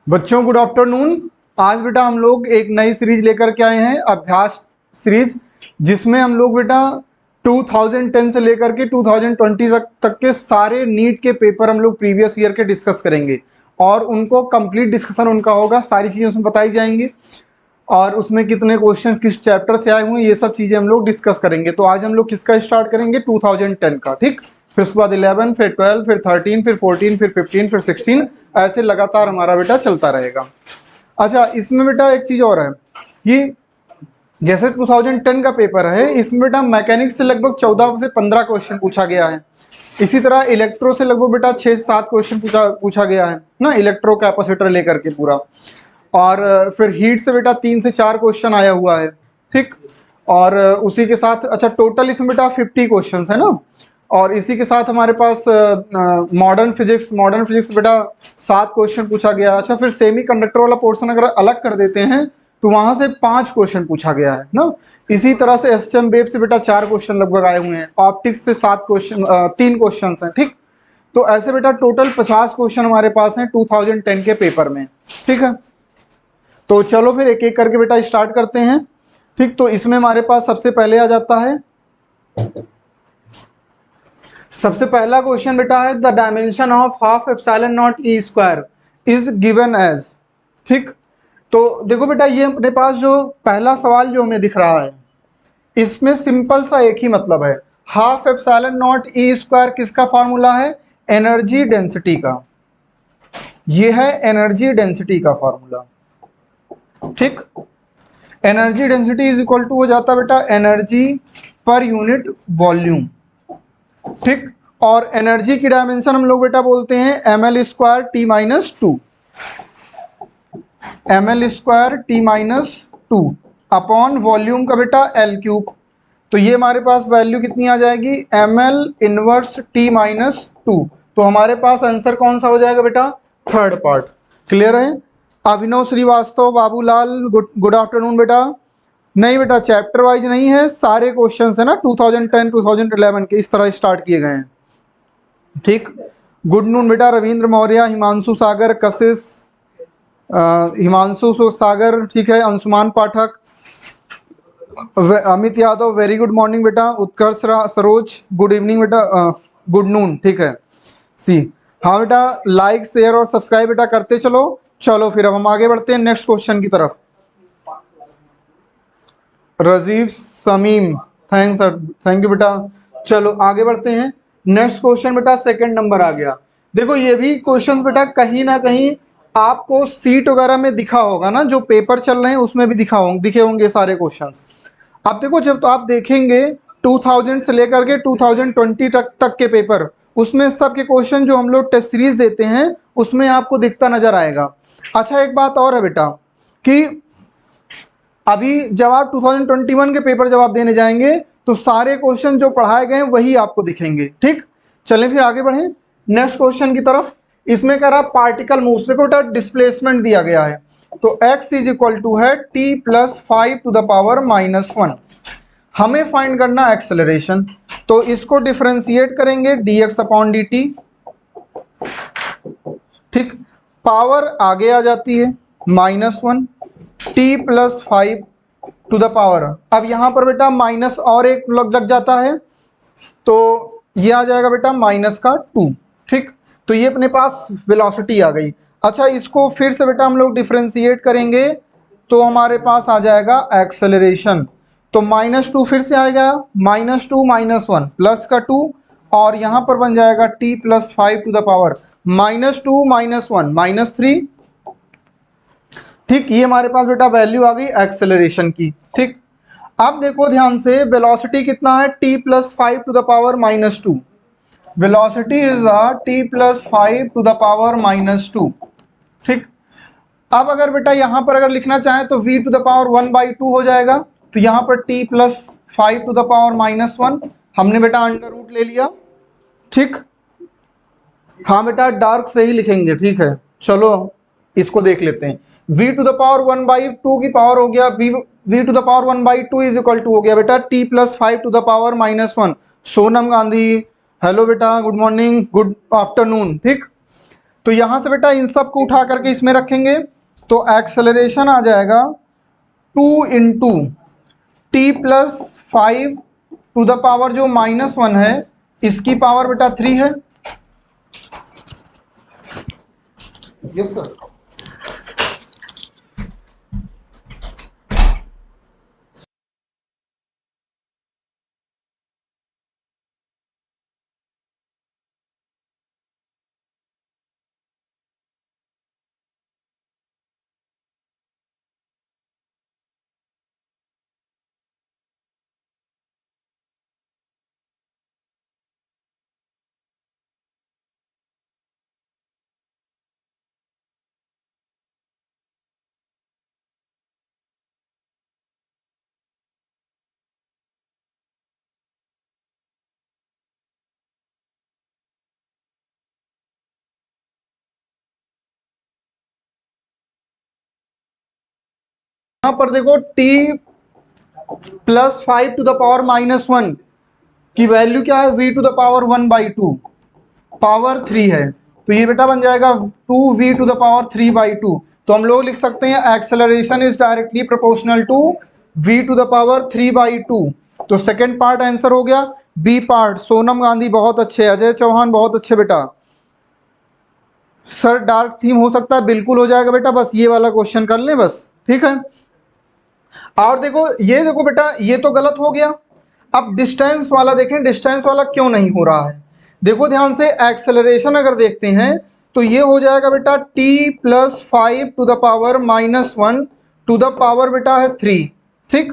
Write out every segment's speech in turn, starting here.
बच्चों good afternoon. आज बेटा हम लोग एक नई सीरीज लेकर के आए हैं, अभ्यास सीरीज, जिसमें हम लोग बेटा 2010 से लेकर के 2020 तक के सारे नीट के पेपर हम लोग प्रीवियस ईयर के डिस्कस करेंगे और उनको कंप्लीट डिस्कशन उनका होगा। सारी चीज़ें उसमें बताई जाएंगी और उसमें कितने क्वेश्चन किस चैप्टर से आए हुए हैं ये सब चीज़ें हम लोग डिस्कस करेंगे। तो आज हम लोग किसका स्टार्ट करेंगे? 2010 का, ठीक। फिर उसके बाद 11, फिर 12, फिर 13, फिर 14, फिर 15, फिर 16, ऐसे लगातार हमारा बेटा चलता रहेगा। अच्छा, इसमें बेटा एक चीज़ और है कि जैसे 2010 का पेपर है, इसमें बेटा मैकेनिक्स से लगभग 14 से 15 क्वेश्चन पूछा गया है। इसी तरह इलेक्ट्रो से लगभग बेटा 6 से 7 क्वेश्चन पूछा गया है ना, इलेक्ट्रो कैपेसिटर लेकर के पूरा। और फिर हीट से बेटा 3 से 4 क्वेश्चन आया हुआ है, ठीक। और उसी के साथ अच्छा टोटल इसमें बेटा 50 क्वेश्चन है ना। और इसी के साथ हमारे पास मॉडर्न फिजिक्स बेटा 7 क्वेश्चन पूछा गया। अच्छा, फिर सेमी कंडक्टर वाला पोर्शन अगर अलग कर देते हैं तो वहां से 5 क्वेश्चन पूछा गया है ना। इसी तरह से एसएम वेव से बेटा 4 क्वेश्चन लगभग आए हुए हैं। ऑप्टिक्स से 7 क्वेश्चन 3 क्वेश्चन हैं, ठीक। तो ऐसे बेटा टोटल 50 क्वेश्चन हमारे पास हैं 2010 के पेपर में, ठीक है। तो चलो फिर एक एक करके बेटा स्टार्ट करते हैं, ठीक। तो इसमें हमारे पास सबसे पहले आ जाता है, सबसे पहला क्वेश्चन बेटा है the dimension of half epsilon naught E square is given as, ठीक। तो देखो बेटा ये अपने पास जो पहला सवाल जो हमें दिख रहा है, इसमें सिंपल सा एक ही मतलब है। Half epsilon naught E square किसका फॉर्मूला है? एनर्जी डेंसिटी का। ये है एनर्जी डेंसिटी का फॉर्मूला, ठीक। Energy density is equal to हो जाता है बेटा एनर्जी पर यूनिट वॉल्यूम, ठीक। और एनर्जी की डायमेंशन हम लोग बेटा बोलते हैं ml square T minus two, ml square T minus two upon volume का बेटा एल क्यूब। तो ये हमारे पास वैल्यू कितनी आ जाएगी? ml inverse T minus two. तो हमारे पास आंसर कौन सा हो जाएगा बेटा? Third part. क्लियर है? अभिनव श्रीवास्तव, बाबूलाल, गुड आफ्टरनून बेटा। नहीं बेटा, चैप्टर वाइज नहीं है, सारे क्वेश्चंस है ना 2010 2011 के इस तरह स्टार्ट किए गए हैं, ठीक। गुड नून बेटा रविंद्र मौर्य, हिमांशु सागर, कशिश, हिमांशु सागर, ठीक है, Anshuman Pathak, Amit Yadav, very good morning बेटा। उत्कर्ष सरोज, गुड इवनिंग बेटा, गुड नून, ठीक है। सी हाँ बेटा, लाइक शेयर और सब्सक्राइब बेटा करते चलो। चलो फिर अब हम आगे बढ़ते हैं नेक्स्ट क्वेश्चन की तरफ। Rajiv Sameem, thanks sir, thank you बेटा। चलो आगे बढ़ते हैं। नेक्स्ट क्वेश्चन बेटा सेकंड नंबर आ गया। देखो ये भी क्वेश्चन बेटा कहीं ना कहीं आपको सीट वगैरह में दिखा होगा ना, जो पेपर चल रहे हैं उसमें भी दिखे होंगे सारे क्वेश्चंस। अब देखो जब तो आप देखेंगे 2000 से लेकर के 2020 तक के पेपर, उसमें सब के क्वेश्चन जो हम लोग टेस्ट सीरीज देते हैं उसमें आपको दिखता नजर आएगा। अच्छा एक बात और है बेटा कि अभी जब आप 2021 के पेपर जब आप देने जाएंगे तो सारे क्वेश्चन जो पढ़ाए गए वही आपको दिखेंगे, ठीक। चलें फिर आगे बढ़ें नेक्स्ट क्वेश्चन की तरफ। इसमें कह रहा पार्टिकल मूव्स, देखो बेटा डिस्प्लेसमेंट दिया गया है तो x इज इक्वल टू है t plus 5 to the power minus 1। हमें फाइंड करना एक्सेलरेशन, तो इसको डिफरेंशिएट करेंगे dx अपॉन dt, ठीक। पावर आगे आ जाती है -1 t plus 5 to the power. अब यहां पर बेटा माइनस और एक लग जाता है तो ये आ जाएगा बेटा माइनस का 2, ठीक। तो ये अपने पास वेलोसिटी आ गई। अच्छा इसको फिर से बेटा हम लोग डिफरेंशिएट करेंगे तो हमारे पास आ जाएगा एक्सेलरेशन। तो -2 फिर से आएगा, -2 -1 प्लस का 2 और यहां पर बन जाएगा t plus 5 to the power -2 -1 -3, ठीक। ये हमारे पास बेटा वैल्यू आ गई एक्सेलरेशन की, ठीक। अब देखो ध्यान से वेलोसिटी कितना है? t plus 5 to the power -2। Velocity is t plus 5 to the power -2, ठीक। अब अगर बेटा यहां पर अगर लिखना चाहें तो v टू द पावर 1/2 हो जाएगा। तो यहां पर t plus 5 to the power -1 हमने बेटा अंडर रूट ले लिया, ठीक। हाँ बेटा डार्क से ही लिखेंगे, ठीक है। चलो इसको देख लेते हैं। v टू द पावर 1/2 की पावर हो गया v to the power 1/2 is equal to हो गया बेटा t plus 5 to the power -1। Sonam Gandhi, hello बेटा, गुड मॉर्निंग, गुड आफ्टरनून, ठीक। तो यहां से बेटा इन सब को उठा करके इसमें रखेंगे, तो एक्सेलरेशन आ जाएगा 2 into t plus 5 to the power जो -1 है, इसकी पावर बेटा 3 है। Yes sir. यहां पर देखो t plus 5 to the power -1 की वैल्यू क्या है, v to the power 1/2 power 3 है, तो ये बेटा बन जाएगा 2v टू द पावर 3/2। तो हम लोग लिख सकते हैं acceleration is directly proportional to v to the power 3/2। तो सेकेंड पार्ट आंसर हो गया। बी पार्ट सोनम गांधी बहुत अच्छे, अजय चौहान बहुत अच्छे बेटा। सर डार्क थीम हो सकता है, बिल्कुल हो जाएगा बेटा, बस ये वाला क्वेश्चन कर लें बस, ठीक है। और देखो ये देखो बेटा, ये तो गलत हो गया। अब डिस्टेंस वाला देखें, डिस्टेंस वाला क्यों नहीं हो रहा है। देखो ध्यान से, एक्सेलरेशन अगर देखते हैं तो ये हो जाएगा बेटा t plus 5 to the power -1 to the power बेटा है 3, ठीक।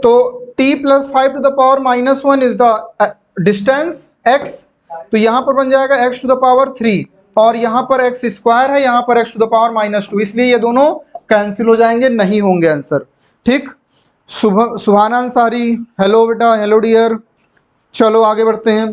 तो t plus 5 to the power -1 is the distance x, तो यहां पर बन जाएगा x टू द पावर 3, और यहां पर x स्क्वायर है, यहां पर x टू द पावर -2, इसलिए ये दोनों कैंसिल हो जाएंगे, नहीं होंगे आंसर, ठीक। सुभाना अंसारी हेलो बेटा, हेलो डियर। चलो आगे बढ़ते हैं,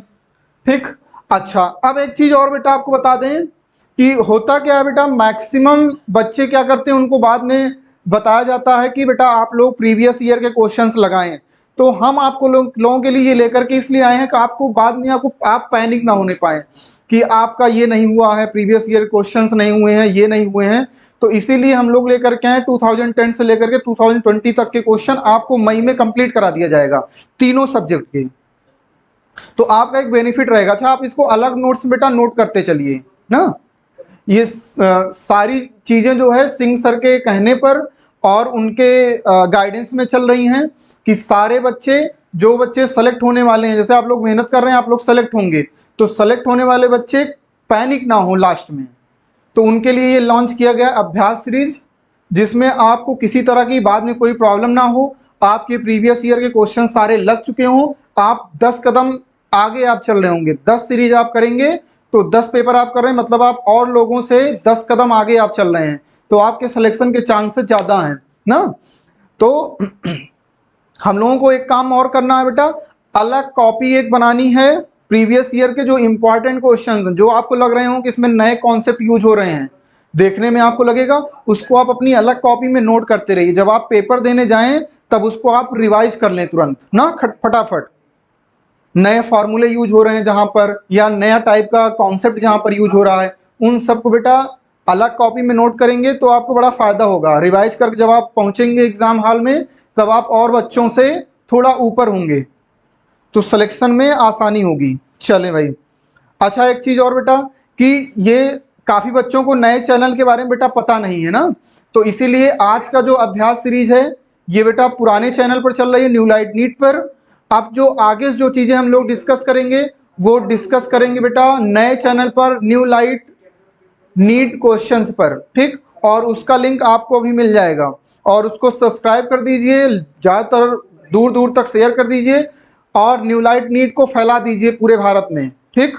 ठीक। अच्छा, अब एक चीज और बेटा आपको बता दें कि होता क्या है बेटा, मैक्सिमम बच्चे क्या करते हैं, उनको बाद में बताया जाता है कि बेटा आप लोग प्रीवियस ईयर के क्वेश्चंस लगाएं। तो हम आपको लोगों के लिए ये लेकर के इसलिए आए हैं कि आपको बाद में आप पैनिक ना होने पाए कि आपका ये नहीं हुआ है, प्रीवियस ईयर क्वेश्चंस नहीं हुए हैं, ये नहीं हुए हैं। तो इसीलिए हम लोग लेकर के आए 2010 से लेकर के 2020 तक के क्वेश्चन आपको मई में कंप्लीट करा दिया जाएगा, तीनों सब्जेक्ट के। तो आपका एक बेनिफिट रहेगा। अच्छा, आप इसको अलग नोट्स में बेटा नोट करते चलिए ना। ये सारी चीजें जो है सिंह सर के कहने पर और उनके गाइडेंस में चल रही हैं कि सारे बच्चे, जो बच्चे सेलेक्ट होने वाले हैं, जैसे आप लोग मेहनत कर रहे हैं, आप लोग सेलेक्ट होंगे, तो सेलेक्ट होने वाले बच्चे पैनिक ना हो लास्ट में। तो उनके लिए ये लॉन्च किया गया अभ्यास सीरीज, जिसमें आपको किसी तरह की बाद में कोई प्रॉब्लम ना हो, आपके प्रीवियस ईयर के क्वेश्चन सारे लग चुके हों, आप 10 कदम आगे आप चल रहे होंगे। 10 सीरीज आप करेंगे तो 10 पेपर आप कर रहे हैं, मतलब आप और लोगों से 10 कदम आगे आप चल रहे हैं, तो आपके सिलेक्शन के चांसेस ज़्यादा हैं ना। तो हम लोगों को एक काम और करना है बेटा, अलग कॉपी एक बनानी है प्रीवियस ईयर के जो इंपॉर्टेंट क्वेश्चन, जो आपको लग रहे हो कि इसमें नए कॉन्सेप्ट यूज हो रहे हैं, देखने में आपको लगेगा, उसको आप अपनी अलग कॉपी में नोट करते रहिए। जब आप पेपर देने जाएं तब उसको आप रिवाइज कर लें तुरंत ना, फटाफट। नए फॉर्मूले यूज हो रहे हैं जहां पर, या नया टाइप का कॉन्सेप्ट जहां पर यूज हो रहा है, उन सबको बेटा अलग कॉपी में नोट करेंगे तो आपको बड़ा फायदा होगा। रिवाइज करके जब आप पहुंचेंगे एग्जाम हॉल में, तब आप और बच्चों से थोड़ा ऊपर होंगे, तो सिलेक्शन में आसानी होगी। चलें भाई। अच्छा, एक चीज और बेटा कि ये काफी बच्चों को नए चैनल के बारे में बेटा पता नहीं है ना, तो इसीलिए आज का जो अभ्यास सीरीज है ये बेटा पुराने चैनल पर चल रही है, न्यू लाइट नीट पर। अब जो आगे जो चीजें हम लोग डिस्कस करेंगे वो डिस्कस करेंगे बेटा नए चैनल पर, न्यू लाइट नीट क्वेश्चंस पर, ठीक। और उसका लिंक आपको भी मिल जाएगा, और उसको सब्सक्राइब कर दीजिए, ज़्यादातर दूर दूर तक शेयर कर दीजिए, और न्यू लाइट नीट को फैला दीजिए पूरे भारत में, ठीक।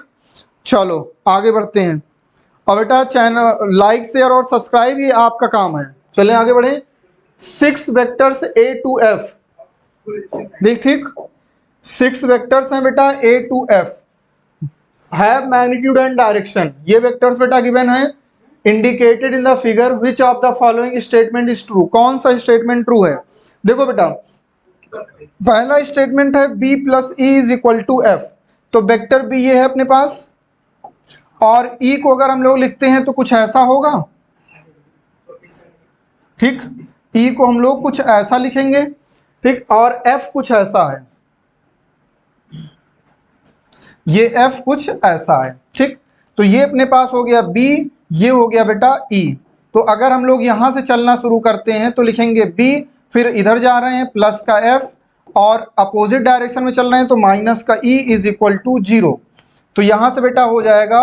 चलो आगे बढ़ते हैं। और बेटा चैनल लाइक शेयर और सब्सक्राइब ये आपका काम है। चलें आगे बढ़ें। 6 वेक्टर्स A to F, देख ठीक, 6 वेक्टर्स हैं बेटा A to F, have magnitude and direction. ये वेक्टर्स बेटा गिवन है, indicated in the figure, which of the following statement is true. कौन सा स्टेटमेंट ट्रू है। देखो बेटा, पहला स्टेटमेंट है b plus E is equal to F, तो वेक्टर b ये है अपने पास, और ई को अगर हम लोग लिखते हैं तो कुछ ऐसा होगा, ठीक। ई को हम लोग कुछ ऐसा लिखेंगे, ठीक। और एफ कुछ ऐसा है, ये एफ कुछ ऐसा है, ठीक। तो ये अपने पास हो गया बी, ये हो गया बेटा ई। तो अगर हम लोग यहां से चलना शुरू करते हैं तो लिखेंगे बी, फिर इधर जा रहे हैं प्लस का एफ, और अपोजिट डायरेक्शन में चल रहे हैं तो माइनस का ई इज इक्वल टू 0। तो यहां से बेटा हो जाएगा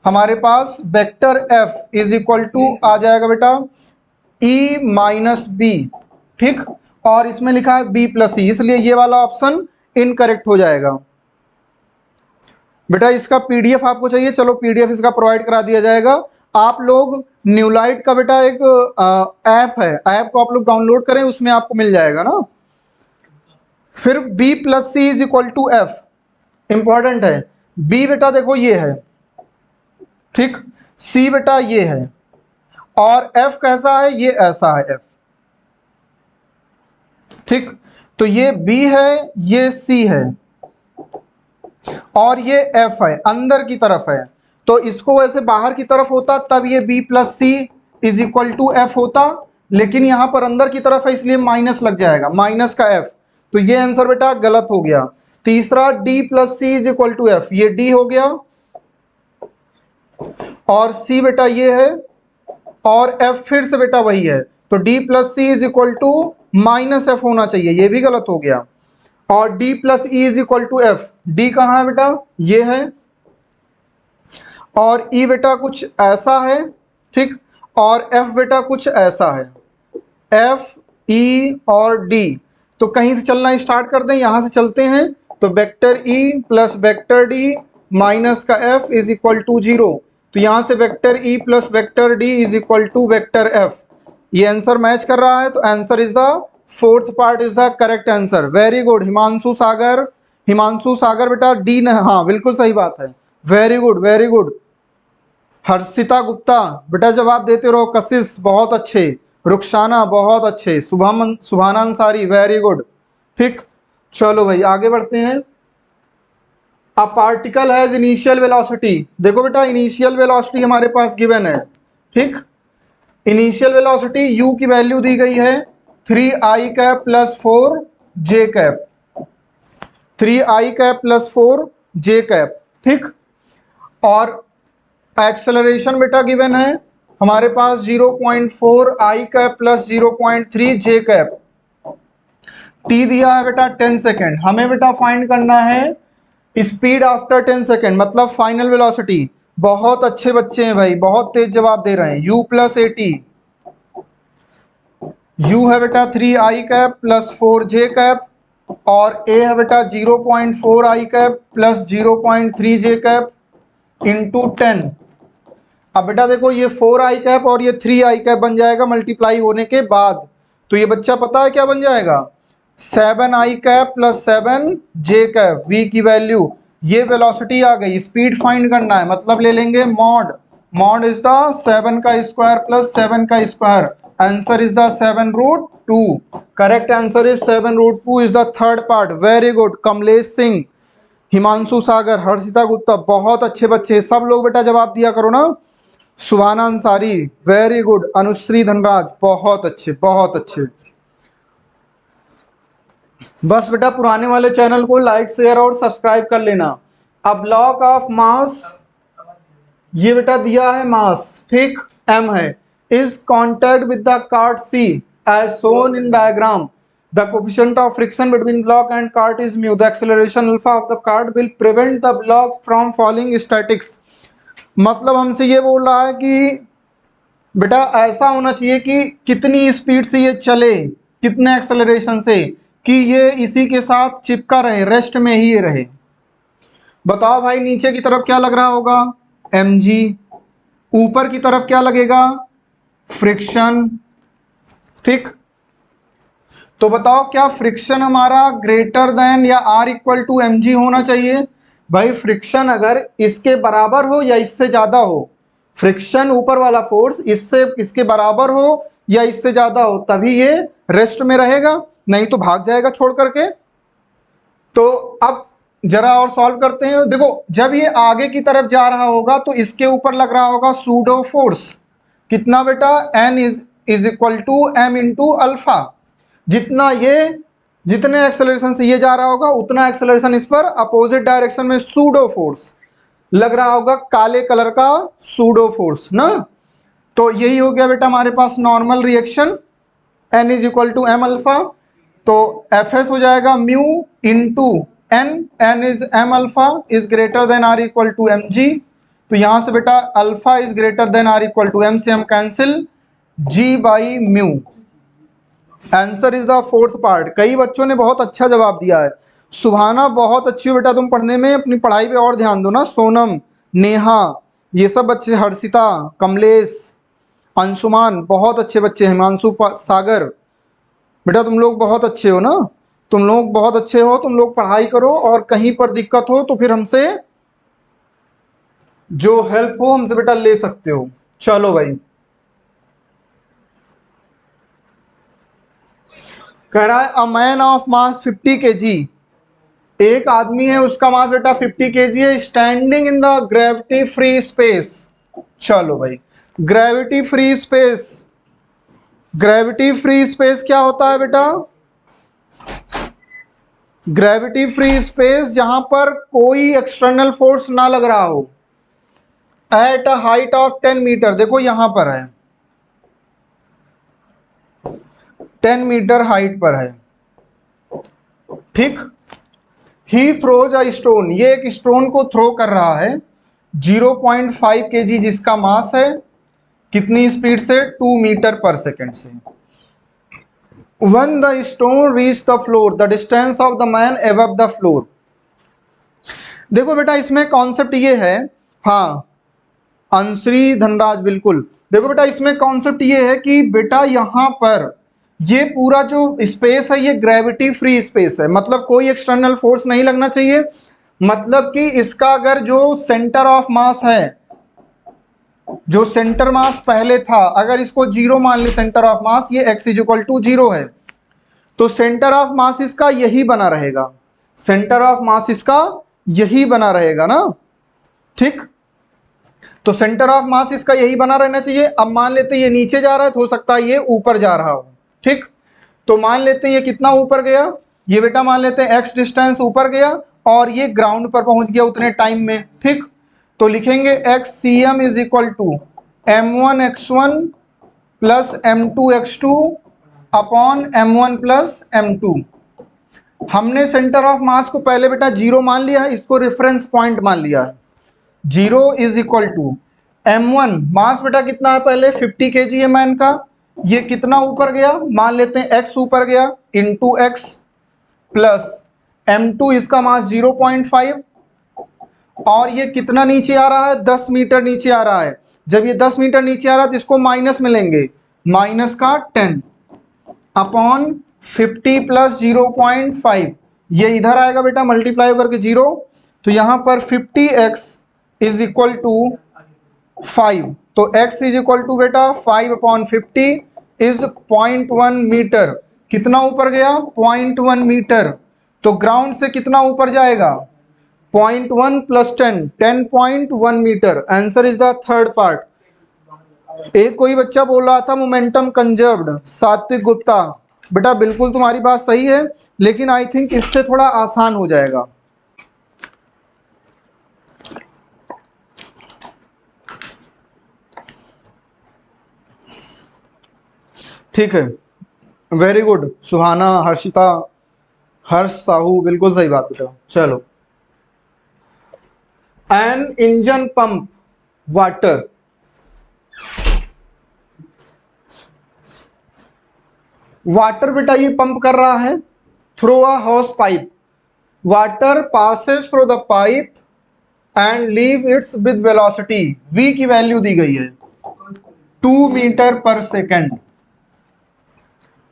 हमारे पास vector F is equal to आ जाएगा बेटा ई माइनस बी, ठीक। और इसमें लिखा है बी प्लस ई, इसलिए ये वाला ऑप्शन इनकरेक्ट हो जाएगा। बेटा इसका पीडीएफ आपको चाहिए, चलो पीडीएफ इसका प्रोवाइड करा दिया जाएगा। आप लोग न्यूलाइट का बेटा एक ऐप है, ऐप को आप लोग डाउनलोड करें, उसमें आपको मिल जाएगा ना। फिर b plus C is equal to F, important है। b बेटा देखो ये है, ठीक। c बेटा ये है, और f कैसा है, ये ऐसा है f, ठीक। तो ये b है, ये c है, और ये f है, अंदर की तरफ है। तो इसको वैसे बाहर की तरफ होता तब ये b plus C is equal to F होता, लेकिन यहां पर अंदर की तरफ है इसलिए माइनस लग जाएगा, माइनस का f। तो ये आंसर बेटा गलत हो गया। तीसरा d plus C is equal to F, ये d हो गया, और c बेटा ये है, और f फिर से बेटा वही है। तो d plus C is equal to minus F होना चाहिए, ये भी गलत हो गया। और d plus E is equal to F, D कहाँ है बेटा, ये है, और e बेटा कुछ ऐसा है, ठीक। और f बेटा कुछ ऐसा है, f e और d। तो कहीं से चलना स्टार्ट कर दें, यहां से चलते हैं। तो vector e plus vector d minus का f इज इक्वल टू 0। तो यहां से vector e plus vector d is equal to vector f। ये आंसर मैच कर रहा है, तो answer is the fourth part is the correct answer. Very good Himanshu Sagar, Himanshu Sagar बेटा डी न, हाँ बिल्कुल सही बात है, very good very good. Harshita Gupta बेटा जवाब देते रहो, कशिश बहुत अच्छे, रुखसाना बहुत अच्छे, सुभाना अंसारी वेरी गुड, ठीक। चलो भाई आगे बढ़ते हैं। A particle has initial velocity, देखो बेटा इनिशियल वेलोसिटी हमारे पास गिवन है, ठीक। इनिशियल वेलोसिटी u की वैल्यू दी गई है 3i cap plus 4j cap, 3i cap plus 4j cap, ठीक। और एक्सेलरेशन बेटा गिवन है हमारे पास 0.4i cap plus 0.3j cap, t दिया है बेटा 10 सेकेंड। हमें बेटा फाइंड करना है स्पीड आफ्टर 10 सेकेंड, मतलब फाइनल वेलोसिटी। बहुत अच्छे बच्चे हैं भाई, बहुत तेज जवाब दे रहे हैं। u plus A T, u है बेटा 3i cap plus 4j cap, और a है बेटा 0.4i cap plus 0.3j cap into 10। अब बेटा देखो ये 4i कैप और ये 3i कैप बन जाएगा मल्टीप्लाई होने के बाद। तो ये बच्चा पता है क्या बन जाएगा, 7i cap plus 7j cap, v की वैल्यू। ये वेलोसिटी आ गई, स्पीड फाइंड करना है, मतलब ले लेंगे मॉड, मॉड इज द 7 का स्क्वायर प्लस 7 का square, answer is the 7√2। Correct answer is 7√2 is the third part. Very good Kamlesh Singh, Himanshu Sagar, Harshita Gupta, बहुत अच्छे बच्चे, सब लोग बेटा जवाब दिया करो ना। सुभाना अंसारी वेरी गुड, अनुश्री धनराज बहुत अच्छे बहुत अच्छे। बस बेटा पुराने वाले चैनल को लाइक शेयर और सब्सक्राइब कर लेना। अब ब्लॉक ऑफ मास, ये बेटा दिया है मास, ठीक, m है, is contact with the cart C as shown in diagram, the coefficient of friction between block and cart is mu, the acceleration alpha of the cart will prevent the block from falling statics. मतलब हमसे ये बोल रहा है कि बेटा ऐसा होना चाहिए कि कितनी स्पीड से ये चले, कितने एक्सेलरेशन से, कि ये इसी के साथ चिपका रहे, रेस्ट में ही ये रहे। बताओ भाई नीचे की तरफ क्या लग रहा होगा, mg, ऊपर की तरफ क्या लगेगा, फ्रिक्शन, ठीक। तो बताओ क्या फ्रिक्शन हमारा ग्रेटर देन या r इक्वल टू mg होना चाहिए। भाई फ्रिक्शन अगर इसके बराबर हो या इससे ज्यादा हो, फ्रिक्शन ऊपर वाला फोर्स इससे इसके बराबर हो या इससे ज्यादा हो, तभी ये रेस्ट में रहेगा, नहीं तो भाग जाएगा छोड़ करके। तो अब जरा और सॉल्व करते हैं। देखो जब ये आगे की तरफ जा रहा होगा तो इसके ऊपर लग रहा होगा सूडो फोर्स, कितना बेटा, N is equal to M into alpha. जितने एक्सेलरेशन से ये जा रहा होगा उतना एक्सेलरेशन इस पर अपोजिट डायरेक्शन में सूडो फोर्स लग रहा होगा, काले कलर का सूडो फोर्स ना। तो यही हो गया बेटा हमारे पास normal reaction, N is equal to M alpha. तो एफ एस हो जाएगा mu into N, N is M alpha is greater than or equal to M G. तो यहां से बेटा alpha is greater than or equal to M से हम cancel, G by mu. Answer is the fourth part. कई बच्चों ने बहुत अच्छा जवाब दिया है। सुभाना बहुत अच्छी हो बेटा तुम पढ़ने में, अपनी पढ़ाई पे और ध्यान दो ना। सोनम, नेहा, ये सब बच्चे, हर्षिता, कमलेश, अंशुमान, बहुत अच्छे बच्चे, हिमांशु, सागर, बेटा तुम लोग बहुत अच्छे हो ना। तुम लोग बहुत अच्छे हो, तुम लोग पढ़ाई करो और कहीं पर दिक्कत हो तो फिर हमसे जो हेल्प हो हमसे बेटा ले सकते हो। चलो भाई, कह रहा है a man of mass 50 kg, एक आदमी है उसका मास बेटा 50 kg है, standing in the gravity free space. चलो भाई, gravity free space, gravity free space क्या होता है बेटा, ग्रेविटी फ्री स्पेस जहां पर कोई एक्सटर्नल फोर्स ना लग रहा हो, at a height of 10 metre. देखो यहां पर है 10 मीटर हाइट पर है, ठीक। ही थ्रोज अ स्टोन, ये एक स्टोन को थ्रो कर रहा है 0.5 kg जिसका मास है, कितनी स्पीड से, 2 मीटर पर सेकेंड से। When the stone reached the floor, the distance of the man above the floor। देखो बेटा इसमें कॉन्सेप्ट ये है, हाँ अंश्री धनराज बिल्कुल। देखो बेटा इसमें कॉन्सेप्ट ये है कि बेटा यहाँ पर ये पूरा जो स्पेस है ये ग्रेविटी फ्री स्पेस है, मतलब कोई एक्सटर्नल फोर्स नहीं लगना चाहिए। मतलब कि इसका अगर जो सेंटर ऑफ मास है, जो सेंटर मास पहले था, अगर इसको 0 मान ले सेंटर ऑफ मास, ये x इज इक्वल टू 0 है, तो सेंटर ऑफ मास इसका यही बना रहेगा, सेंटर ऑफ मास इसका यही बना रहेगा ना, ठीक। तो सेंटर ऑफ मास इसका यही बना रहना चाहिए। अब मान लेते हैं ये नीचे जा रहा है तो हो सकता है ये ऊपर जा रहा हो, ठीक। तो मान लेते हैं ये कितना ऊपर गया, ये बेटा मान लेते हैं x डिस्टेंस ऊपर गया और ये ग्राउंड पर पहुंच गया उतने टाइम में, ठीक। तो लिखेंगे xcm is equal to m1x1 plus m2x2 upon m1 plus m2। हमने सेंटर ऑफ मास को पहले बेटा 0 मान लिया है, इसको रेफरेंस पॉइंट मान लिया है। 0 इज इक्वल टू m1 मास बेटा कितना है, पहले 50 kg है मैन का, ये कितना ऊपर गया, मान लेते हैं x ऊपर गया इंटू x प्लस m2 इसका मास 0.5 और ये कितना नीचे आ रहा है, 10 मीटर नीचे आ रहा है। जब ये 10 मीटर नीचे आ रहा है तो इसको माइनस में लेंगे, माइनस का 10 अपॉन 50 प्लस 0.5, ये इधर आएगा बेटा मल्टीप्लाई करके 0, तो यहाँ पर 50x इज इक्वल टू 5, तो x इज इक्वल टू बेटा 5 अपॉन 50 इज 0.1 मीटर। कितना ऊपर गया, 0.1 मीटर। तो ग्राउंड से कितना ऊपर जाएगा, 0.1 plus 10, 10.1 metre. Answer is the third part. एक कोई बच्चा बोल रहा था मोमेंटम कंजर्व्ड, सात्विक गुप्ता, बेटा बिल्कुल तुम्हारी बात सही है, लेकिन आई थिंक इससे थोड़ा आसान हो जाएगा। ठीक है, वेरी गुड सुहाना, हर्षिता, हर्ष साहू, बिल्कुल सही बात बेटा। चलो, an engine pump water, water बेटा ये पंप कर रहा है through a hose pipe, water passes through the pipe and leave its with velocity, v की वैल्यू दी गई है 2 metre per second,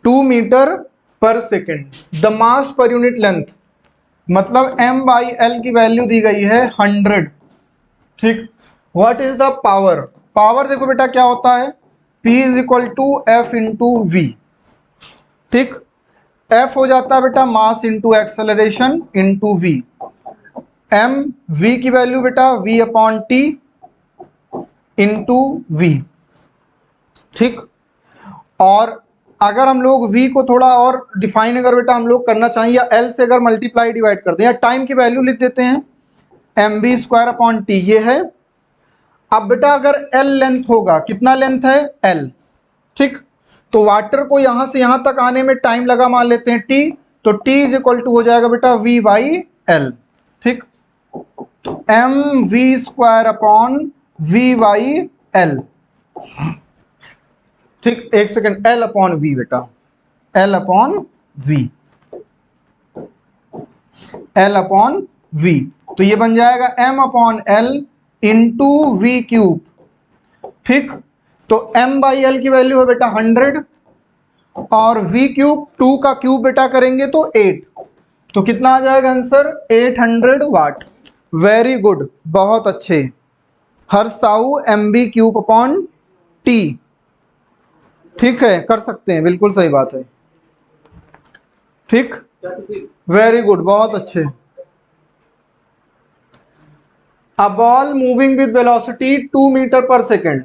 2 metre per second. The mass per unit length, मतलब m/l की वैल्यू दी गई है 100, ठीक। What is the power, power देखो बेटा क्या होता है, p is equal to f into V, ठीक। f हो जाता है बेटा mass into acceleration into V. M V की वैल्यू बेटा v upon T into V, ठीक। और अगर हम लोग v को थोड़ा और डिफाइन अगर बेटा हम लोग करना चाहिए, या l से अगर मल्टीप्लाई डिवाइड करते हैं, या टाइम की वैल्यू लिख देते हैं M V square upon T, ये है। अब बेटा अगर l लेंथ होगा, कितना लेंथ है l, ठीक। तो वाटर को यहां से यहां तक आने में टाइम लगा, मान लेते हैं t, तो t इज इक्वल टू हो जाएगा बेटा v बाई l, ठीक। तो M V square upon v by l, ठीक। एक सेकंड, l अपॉन v बेटा, l upon v, l upon v, तो ये बन जाएगा m upon l into V cube, ठीक। तो m बाई एल की वैल्यू है बेटा 100, और v क्यूब 2 का क्यूब बेटा करेंगे तो 8, तो कितना आ जाएगा आंसर 800 वाट। वेरी गुड, बहुत अच्छे हर साउ, M B cube upon T, ठीक है, कर सकते हैं, बिल्कुल सही बात है, ठीक। वेरी गुड, बहुत अच्छे। A ball moving with velocity 2 meter per second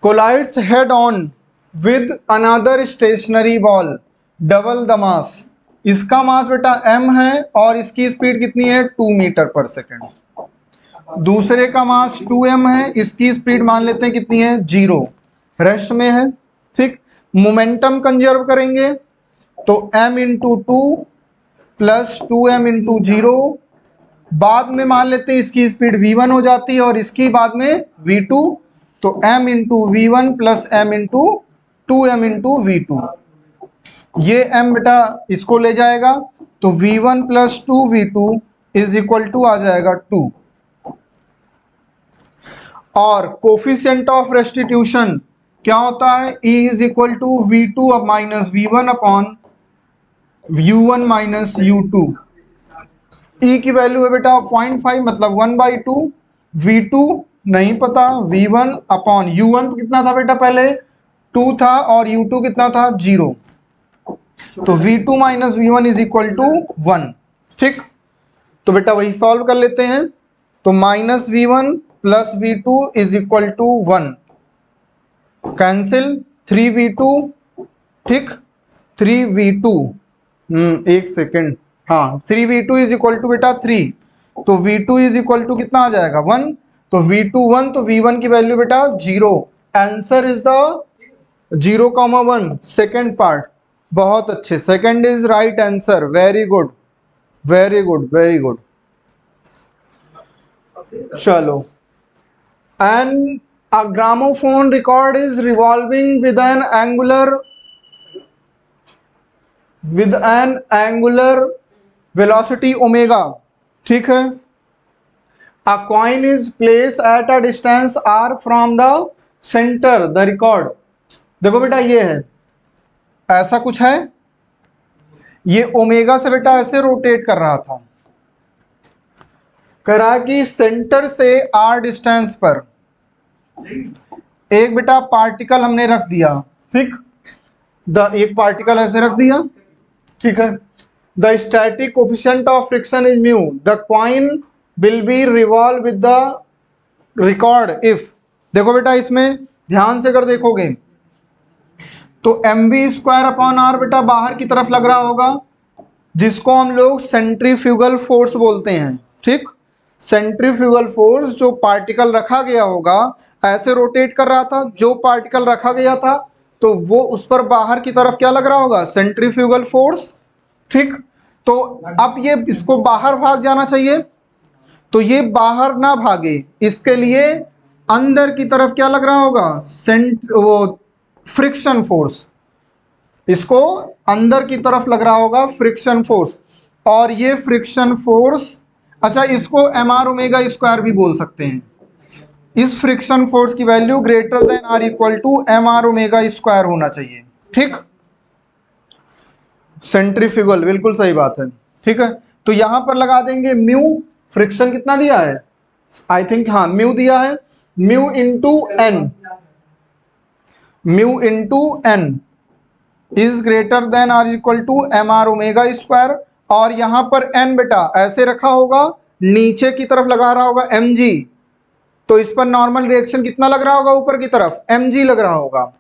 collides head on with another stationary ball, double the mass। इसका मास बेटा m है और इसकी स्पीड कितनी है 2 मीटर पर सेकेंड। दूसरे का मास 2m है, इसकी स्पीड मान लेते हैं कितनी है 0, रेस्ट में है, ठीक। मोमेंटम कंजर्व करेंगे तो m into 2 plus 2m into 0, बाद में मान लेते हैं इसकी स्पीड v1 हो जाती है और इसकी बाद में v2, तो m into V one plus m into 2m into v2, ये m बेटा इसको ले जाएगा, तो v1 plus 2v2 is equal to आ जाएगा 2। और कोफिशिएंट ऑफ रेस्टिट्यूशन क्या होता है, E is equal to v2 अब minus v1 upon u1 minus u2। E की वैल्यू है बेटा 0.5 मतलब 1/2, v2 नहीं पता, v1 अपॉन u1 कितना था बेटा पहले 2 था और u2 कितना था 0, तो v2 minus v1 is equal to 1, ठीक। तो बेटा वही सॉल्व कर लेते हैं, तो minus v1 plus v2 is equal to 1, cancel 3v2, ठीक। 3v2 एक सेकेंड, हाँ 3v2 इज इक्वल टू बेटा 3, तो v2 इज इक्वल टू कितना आ जाएगा 1, तो v2 1, तो v1 की वैल्यू बेटा 0, answer is the 0,1 second part. बहुत अच्छे, second is right answer, very good very good very good. चलो, and a gramophone record is revolving with an angular velocity omega, ठीक है। A coin is placed at a distance r from the center the record, देखो बेटा ये है, ऐसा कुछ है, ये ओमेगा से बेटा ऐसे रोटेट कर रहा था, कह रहा है कि सेंटर से r डिस्टेंस पर एक बेटा पार्टिकल हमने रख दिया, ठीक। एक पार्टिकल ऐसे रख दिया, ठीक है। The static coefficient of friction is mu, the coin will be revolve with the record if, देखो बेटा इसमें ध्यान से अगर देखोगे तो M V square upon R बेटा बाहर की तरफ लग रहा होगा, जिसको हम लोग सेंट्रीफ्यूगल फोर्स बोलते हैं, ठीक। सेंट्रीफ्यूगल फोर्स, जो पार्टिकल रखा गया होगा ऐसे रोटेट कर रहा था, जो पार्टिकल रखा गया था तो वो उस पर बाहर की तरफ क्या लग रहा होगा सेंट्रीफ्यूगल फोर्स, ठीक। तो अब ये इसको बाहर भाग जाना चाहिए, तो ये बाहर ना भागे, इसके लिए अंदर की तरफ क्या लग रहा होगा वो फ्रिक्शन फोर्स, इसको अंदर की तरफ लग रहा होगा फ्रिक्शन फोर्स, और ये फ्रिक्शन फोर्स, अच्छा इसको एम आर ओमेगा स्क्वायर भी बोल सकते हैं, इस फ्रिक्शन फोर्स की value greater than or equal to M R omega square होना चाहिए, ठीक। सेंट्रीफ्यूगल, बिल्कुल सही बात है, ठीक है। तो यहां पर लगा देंगे म्यू, फ्रिक्शन कितना दिया है, आई थिंक हाँ म्यू दिया है, mu into N, mu into N, is greater than or equal to M R omega square, और यहां पर एन बेटा ऐसे रखा होगा, नीचे की तरफ लगा रहा होगा एम जी, तो इस पर नॉर्मल रिएक्शन कितना लग रहा होगा, ऊपर की तरफ एम जी लग रहा होगा।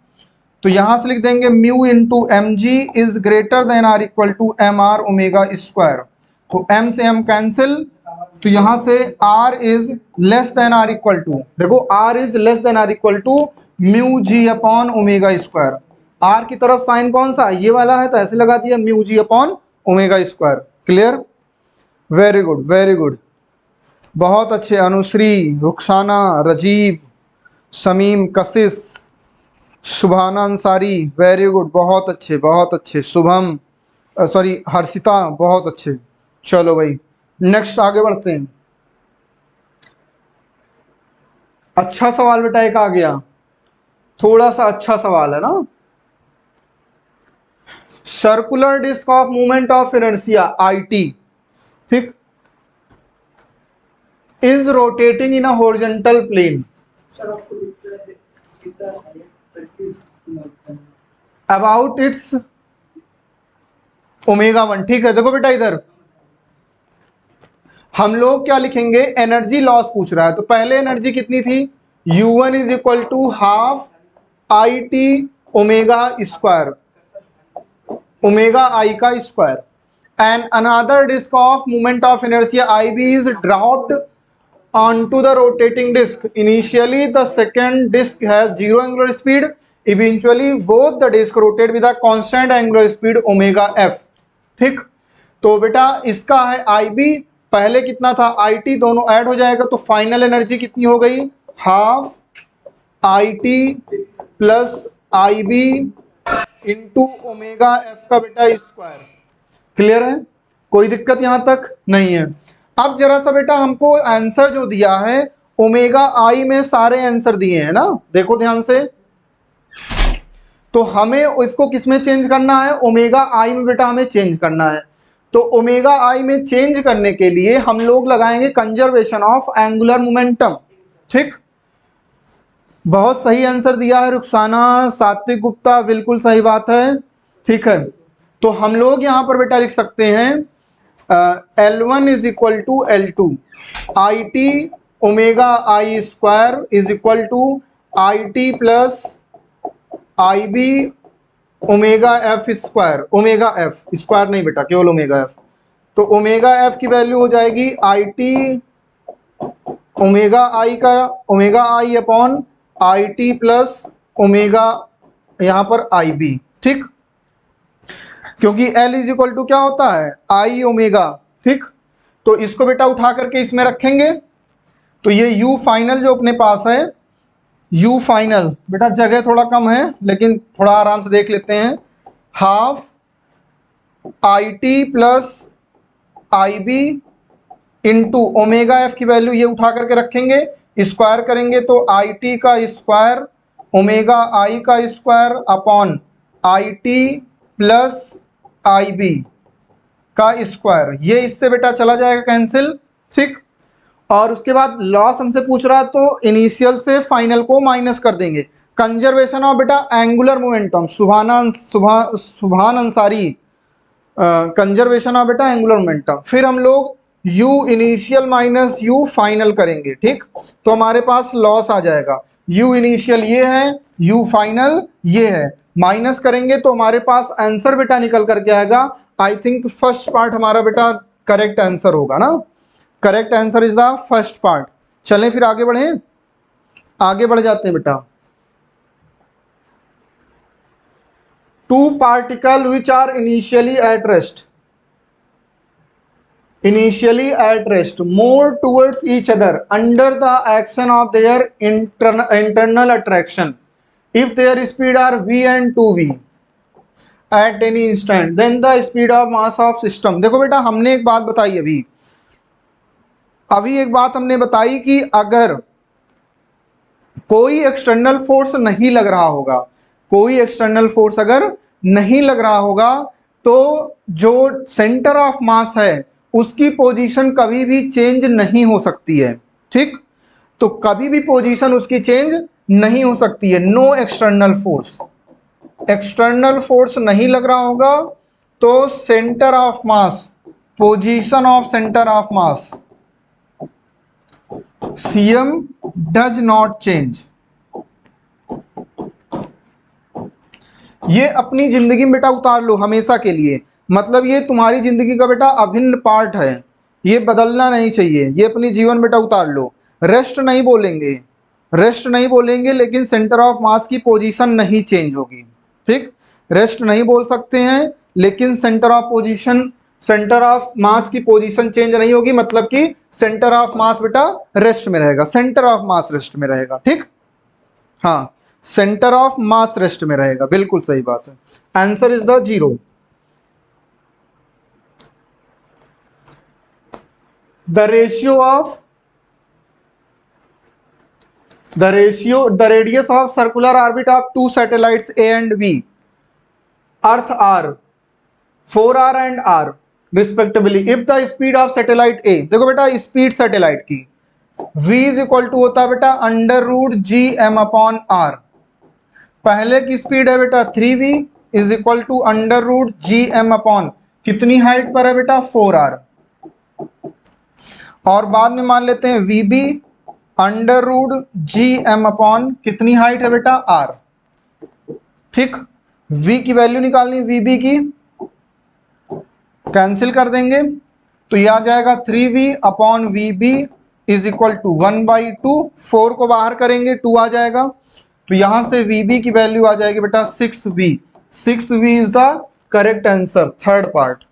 तो यहां से लिख देंगे mu into M G is greater than or equal to M R omega square. तो m से m कैंसिल, तो यहां से r is less than or equal to, देखो r is less than or equal to mu G upon omega square. r की तरफ sign कौन सा, ये वाला है, तो ऐसे लगा दिया mu G upon omega square. Clear, very good very good, बहुत अच्छे। अनुश्री, रुखसाना, रजीब, शमीम, कशिश, शुभाना अंसारी, वेरी गुड, बहुत अच्छे बहुत अच्छे। शुभम, सॉरी हर्षिता, बहुत अच्छे। चलो भाई नेक्स्ट आगे बढ़ते हैं। अच्छा सवाल बेटा एक आ गया, थोड़ा सा अच्छा सवाल है ना। Circular disc of movement of inertia IT, ठीक, is rotating in a horizontal plane about its omega 1। ठीक है, देखो बेटा इधर हम लोग क्या लिखेंगे, एनर्जी लॉस पूछ रहा है, तो पहले एनर्जी कितनी थी, U1 is equal to half IT omega square, omega I का square, and another disk of moment of inertia IB is dropped onto the rotating disk. Initially the second disk has zero angular speed, eventually both the disk rotate with a constant angular speed omega f। ठीक, तो बेटा इसका है IB, पहले कितना था IT, दोनों add हो जाएगा, तो फाइनल एनर्जी कितनी हो गई, half IT plus IB into omega F का बेटा स्क्वायर। क्लियर है, कोई दिक्कत यहां तक नहीं है। अब जरा सा बेटा हमको आंसर जो दिया है ओमेगा आई में सारे आंसर दिए हैं ना, देखो ध्यान से, तो हमें इसको किस में चेंज करना है, ओमेगा आई में बेटा हमें चेंज करना है। तो ओमेगा आई में चेंज करने के लिए हम लोग लगाएंगे कंजर्वेशन ऑफ एंगुलर मोमेंटम। ठीक, बहुत सही आंसर दिया है रुखसाना, सात्विक गुप्ता, बिल्कुल सही बात है। ठीक है, तो हम लोग यहां पर बेटा लिख सकते हैं L1 is equal to L2 IT omega I square is equal to IT plus IB omega F square, omega F square नहीं बेटा केवल ओमेगा एफ। तो ओमेगा एफ की वैल्यू हो जाएगी IT ओमेगा आई का, omega I upon IT plus omega यहां पर IB। ठीक, क्योंकि L इज इक्वल टू क्या होता है I ओमेगा। ठीक, तो इसको बेटा उठा करके इसमें रखेंगे, तो ये U फाइनल जो अपने पास है, U फाइनल बेटा जगह थोड़ा कम है लेकिन थोड़ा आराम से देख लेते हैं, half IT plus IB into omega F की वैल्यू ये उठा करके रखेंगे, स्क्वायर करेंगे तो IT का स्क्वायर ओमेगा आई का square upon IT plus IB का स्क्वायर, ये इससे बेटा चला जाएगा कैंसिल। ठीक, और उसके बाद लॉस हमसे पूछ रहा है तो इनिशियल से फाइनल को माइनस कर देंगे। कंजर्वेशन ऑफ बेटा एंगुलर मोमेंटम, सुभान अंसारी, कंजर्वेशन ऑफ बेटा एंगुलर मोमेंटम, फिर हम लोग U initial minus U final करेंगे। ठीक, तो हमारे पास लॉस आ जाएगा, U इनिशियल ये है, U फाइनल ये है, माइनस करेंगे तो हमारे पास आंसर बेटा निकल करके आएगा। आई थिंक फर्स्ट पार्ट हमारा बेटा करेक्ट आंसर होगा ना, correct answer is the first part. चलें फिर आगे बढ़े, आगे बढ़ जाते हैं बेटा। Two particle which are initially at rest move towards each other under the action of their internal attraction if their speed are v and 2v at any instant then the speed of mass of system। देखो बेटा हमने एक बात बताई अभी एक बात हमने बताई कि अगर कोई एक्सटर्नल फोर्स नहीं लग रहा होगा, कोई एक्सटर्नल फोर्स अगर नहीं लग रहा होगा तो जो सेंटर ऑफ मास है उसकी पोजीशन कभी भी चेंज नहीं हो सकती है। ठीक, तो कभी भी पोजीशन उसकी चेंज नहीं हो सकती है, no external force. External force नहीं लग रहा होगा तो centre of mass, position of centre of mass, CM does not change. ये अपनी जिंदगी में बेटा उतार लो हमेशा के लिए, मतलब ये तुम्हारी जिंदगी का बेटा अभिन्न पार्ट है, ये बदलना नहीं चाहिए, ये अपनी जीवन बेटा उतार लो। रेस्ट नहीं बोलेंगे, रेस्ट नहीं बोलेंगे, लेकिन सेंटर ऑफ मास की पोजीशन नहीं चेंज होगी। ठीक, रेस्ट नहीं बोल सकते हैं लेकिन centre of position, centre of मास की पोजीशन चेंज नहीं होगी, मतलब कि सेंटर ऑफ मास बेटा रेस्ट में रहेगा, सेंटर ऑफ मास रेस्ट में रहेगा। ठीक, हाँ, सेंटर ऑफ मास रेस्ट में रहेगा, बिल्कुल सही बात है। Answer is the 0। The radius of circular orbit of two satellites A and B earth are 4r and r respectively if the speed of satellite A, देखो बेटा स्पीड सैटेलाइट की v is equal to होता है बेटा √gm/r। पहले की speed है बेटा 3v is equal to √gm/, कितनी हाइट पर है बेटा 4r, और बाद में मान लेते हैं vb √gm/, कितनी हाइट है बेटा r। ठीक, v की वैल्यू निकालनी, vb की कैंसिल कर देंगे तो ये आ जाएगा 3v/vb इज इक्वल टू 1/2, 4 को बाहर करेंगे 2 आ जाएगा, तो यहां से vb की वैल्यू आ जाएगी बेटा 6v। 6v is the correct answer, third part.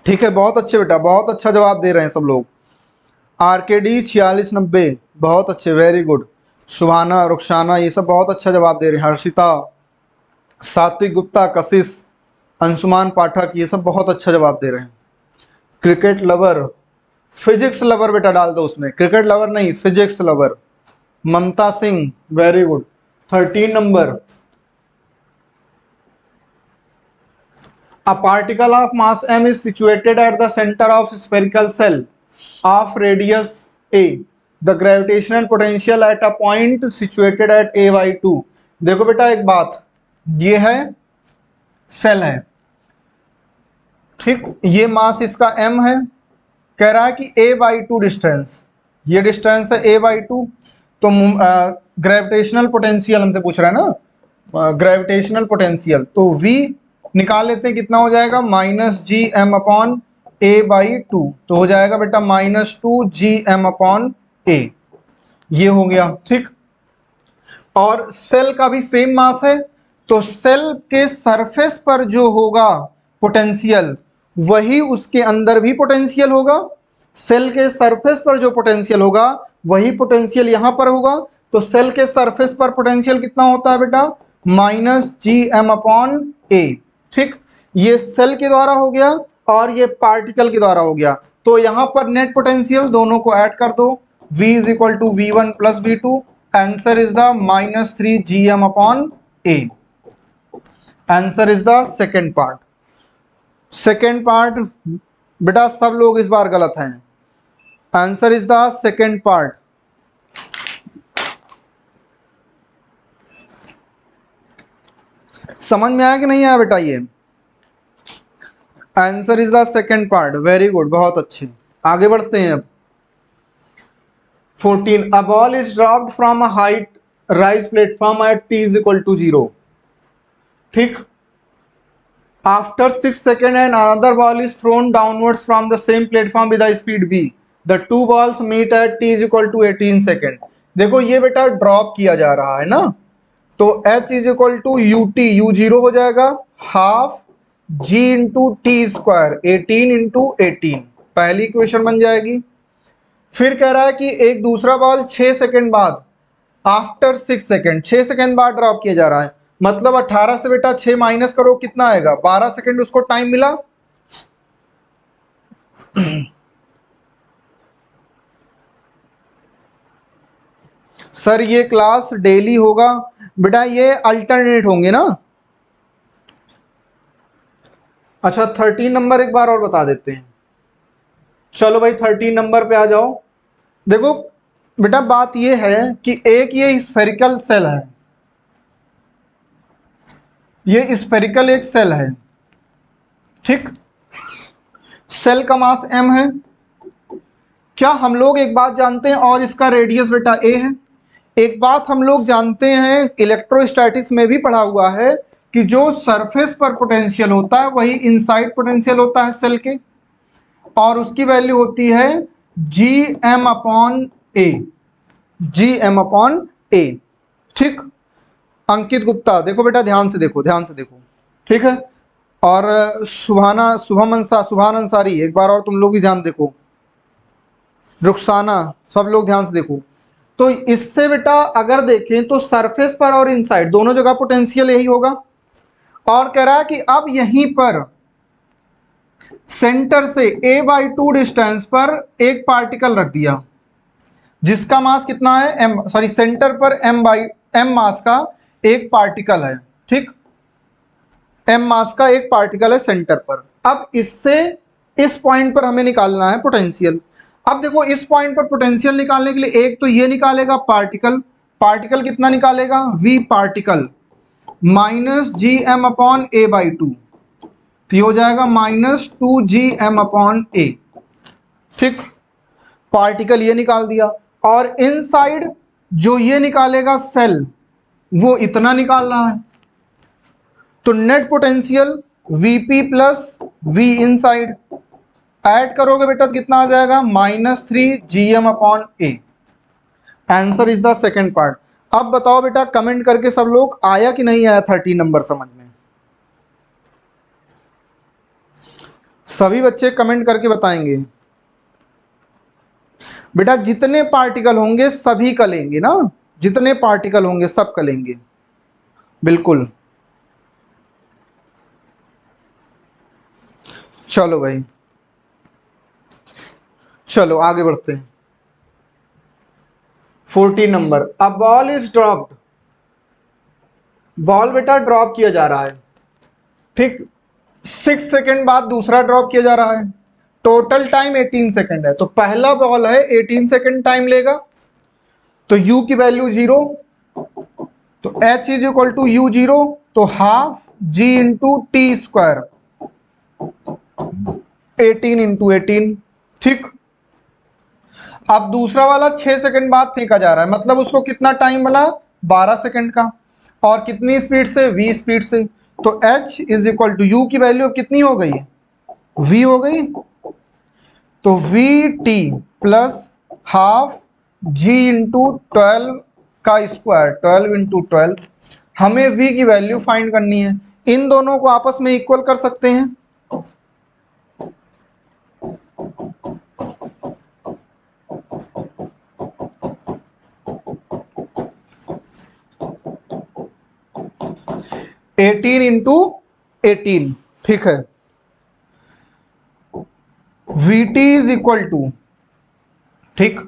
ठीक है, बहुत अच्छे बेटा, बहुत अच्छा जवाब दे रहे हैं सब लोग। आरकेडी 4690, बहुत अच्छे, वेरी गुड। शुभाना, रुखसाना, ये सब बहुत अच्छा जवाब दे रहे हैं। हर्षिता, सात्विक गुप्ता, कशिश, अंशुमान पाठक, ये सब बहुत अच्छा जवाब दे रहे हैं। क्रिकेट लवर, फिजिक्स लवर बेटा डाल दो उसमें, क्रिकेट लवर नहीं, physics lover. Mamata Singh, very good. 13 number, a particle of mass m is situated at the center of spherical cell of radius a. The gravitational potential at a point situated at a/2। देखो बेटा एक बात, ये है cell है, ठीक, ये मास इसका m है, कह रहा है कि a/2 डिस्टेंस, ये डिस्टेंस है a/2, तो ग्रेविटेशनल पोटेंशियल हमसे पूछ रहा है ना, ग्रेविटेशनल पोटेंशियल, तो v निकाल लेते हैं, कितना हो जाएगा -gm/a/2, तो हो जाएगा बेटा -2gm/a, ये हो गया। ठीक, और सेल का भी सेम मास है, तो सेल के सरफेस पर जो होगा पोटेंशियल वही उसके अंदर भी पोटेंशियल होगा, सेल के सरफेस पर जो पोटेंशियल होगा वही पोटेंशियल यहां पर होगा, तो सेल के सरफेस पर पोटेंशियल कितना होता है बेटा -gm/a। ठीक, ये सेल के द्वारा हो गया और ये पार्टिकल के द्वारा हो गया, तो यहां पर नेट पोटेंशियल दोनों को ऐड कर दो, v is equal to v1 plus v2, answer is the -3gm/a। Answer is the second part. Second part बेटा सब लोग इस बार गलत हैं, answer is the second part. समझ में आया कि नहीं आया बेटा, ये answer is the second part, very good, बहुत अच्छे। आगे बढ़ते हैं अब। 14, a ball is dropped from a height rise platform at t is equal to 0। ठीक, after 6 second and another ball is thrown downwards from the same platform with the speed v, the two balls meet at t is equal to 18 second. देखो ये बेटा drop किया जा रहा है ना, तो h is equal to ut, u 0 हो जाएगा, half g into T square, 18 into 18, पहली इक्वेशन बन जाएगी। फिर कह रहा है कि एक दूसरा बॉल 6 सेकेंड बाद, आफ्टर 6 सेकेंड, 6 सेकेंड बाद ड्रॉप किया जा रहा है, मतलब 18 से बेटा 6 माइनस करो, कितना आएगा 12 सेकेंड उसको टाइम मिला। सर ये क्लास डेली होगा, बेटा ये अल्टरनेट होंगे ना। अच्छा 13 नंबर एक बार और बता देते हैं। चलो भाई 13 नंबर पे आ जाओ। देखो बेटा बात ये है कि एक ये स्फेरिकल सेल है, ये स्फेरिकल एक सेल है, ठीक। सेल का मास m है। क्या हम लोग एक बात जानते हैं, और इसका रेडियस बेटा a है। एक बात हम लोग जानते हैं, इलेक्ट्रोस्टैटिक्स में भी पढ़ा हुआ है कि जो सरफेस पर पोटेंशियल होता है वही इनसाइड पोटेंशियल होता है सेल के, और उसकी वैल्यू होती है जी एम अपॉन ए, जी एम अपॉन ए, ठीक। अंकित गुप्ता देखो बेटा, ध्यान से देखो, ध्यान से देखो, ठीक है। और सुभान अंसारी एक बार और तुम लोग भी ध्यान देखो, रुखसाना, सब लोग ध्यान से देखो। तो इससे बेटा अगर देखें तो सरफेस पर और इनसाइड दोनों जगह पोटेंशियल यही होगा। और कह रहा है कि अब यहीं पर सेंटर से a/2 डिस्टेंस पर एक पार्टिकल रख दिया जिसका मास कितना है m, सॉरी सेंटर पर m मास का एक पार्टिकल है, ठीक। m मास का एक पार्टिकल है सेंटर पर। अब इससे इस पॉइंट पर हमें निकालना है पोटेंशियल। अब देखो इस पॉइंट पर पोटेंशियल निकालने के लिए एक तो ये निकालेगा पार्टिकल, पार्टिकल कितना निकालेगा v particle minus G M upon a/2, तो ये हो जाएगा माइनस 2gm अपॉन a, ठीक। पार्टिकल ये निकाल दिया, और इनसाइड जो ये निकालेगा सेल वो इतना निकालना है। तो net potential Vp plus V inside add करोगे बेटा तो कितना आ जाएगा -3gm upon a। Answer is the second part. अब बताओ बेटा कमेंट करके सब लोग, आया कि नहीं आया 13 नंबर समझ में? सभी बच्चे कमेंट करके बताएंगे। बेटा जितने पार्टिकल होंगे सभी का लेंगे ना, जितने पार्टिकल होंगे सब का लेंगे, बिल्कुल। चलो भाई, चलो आगे बढ़ते हैं। 14 number, a ball is dropped, ball बेटा ड्रॉप किया जा रहा है, ठीक। 6 सेकेंड बाद दूसरा ड्रॉप किया जा रहा है, टोटल टाइम 18 सेकेंड है। तो पहला बॉल है 18 सेकेंड टाइम लेगा, तो u की वैल्यू 0, तो h is equal to u 0, तो half g into T square 18 into 18, ठीक। अब दूसरा वाला 6 सेकंड बाद फेंका जा रहा है, मतलब उसको कितना टाइम मिला 12 सेकंड का, और कितनी स्पीड से v स्पीड से। तो h is equal to u की वैल्यू अब कितनी हो गई v हो गई, तो v t plus half g into 12 का स्क्वायर 12 इंटू 12। हमें v की वैल्यू फाइंड करनी है, इन दोनों को आपस में इक्वल कर सकते हैं। एटीन इंटू 18, ठीक है। Vt इज इक्वल टू, ठीक,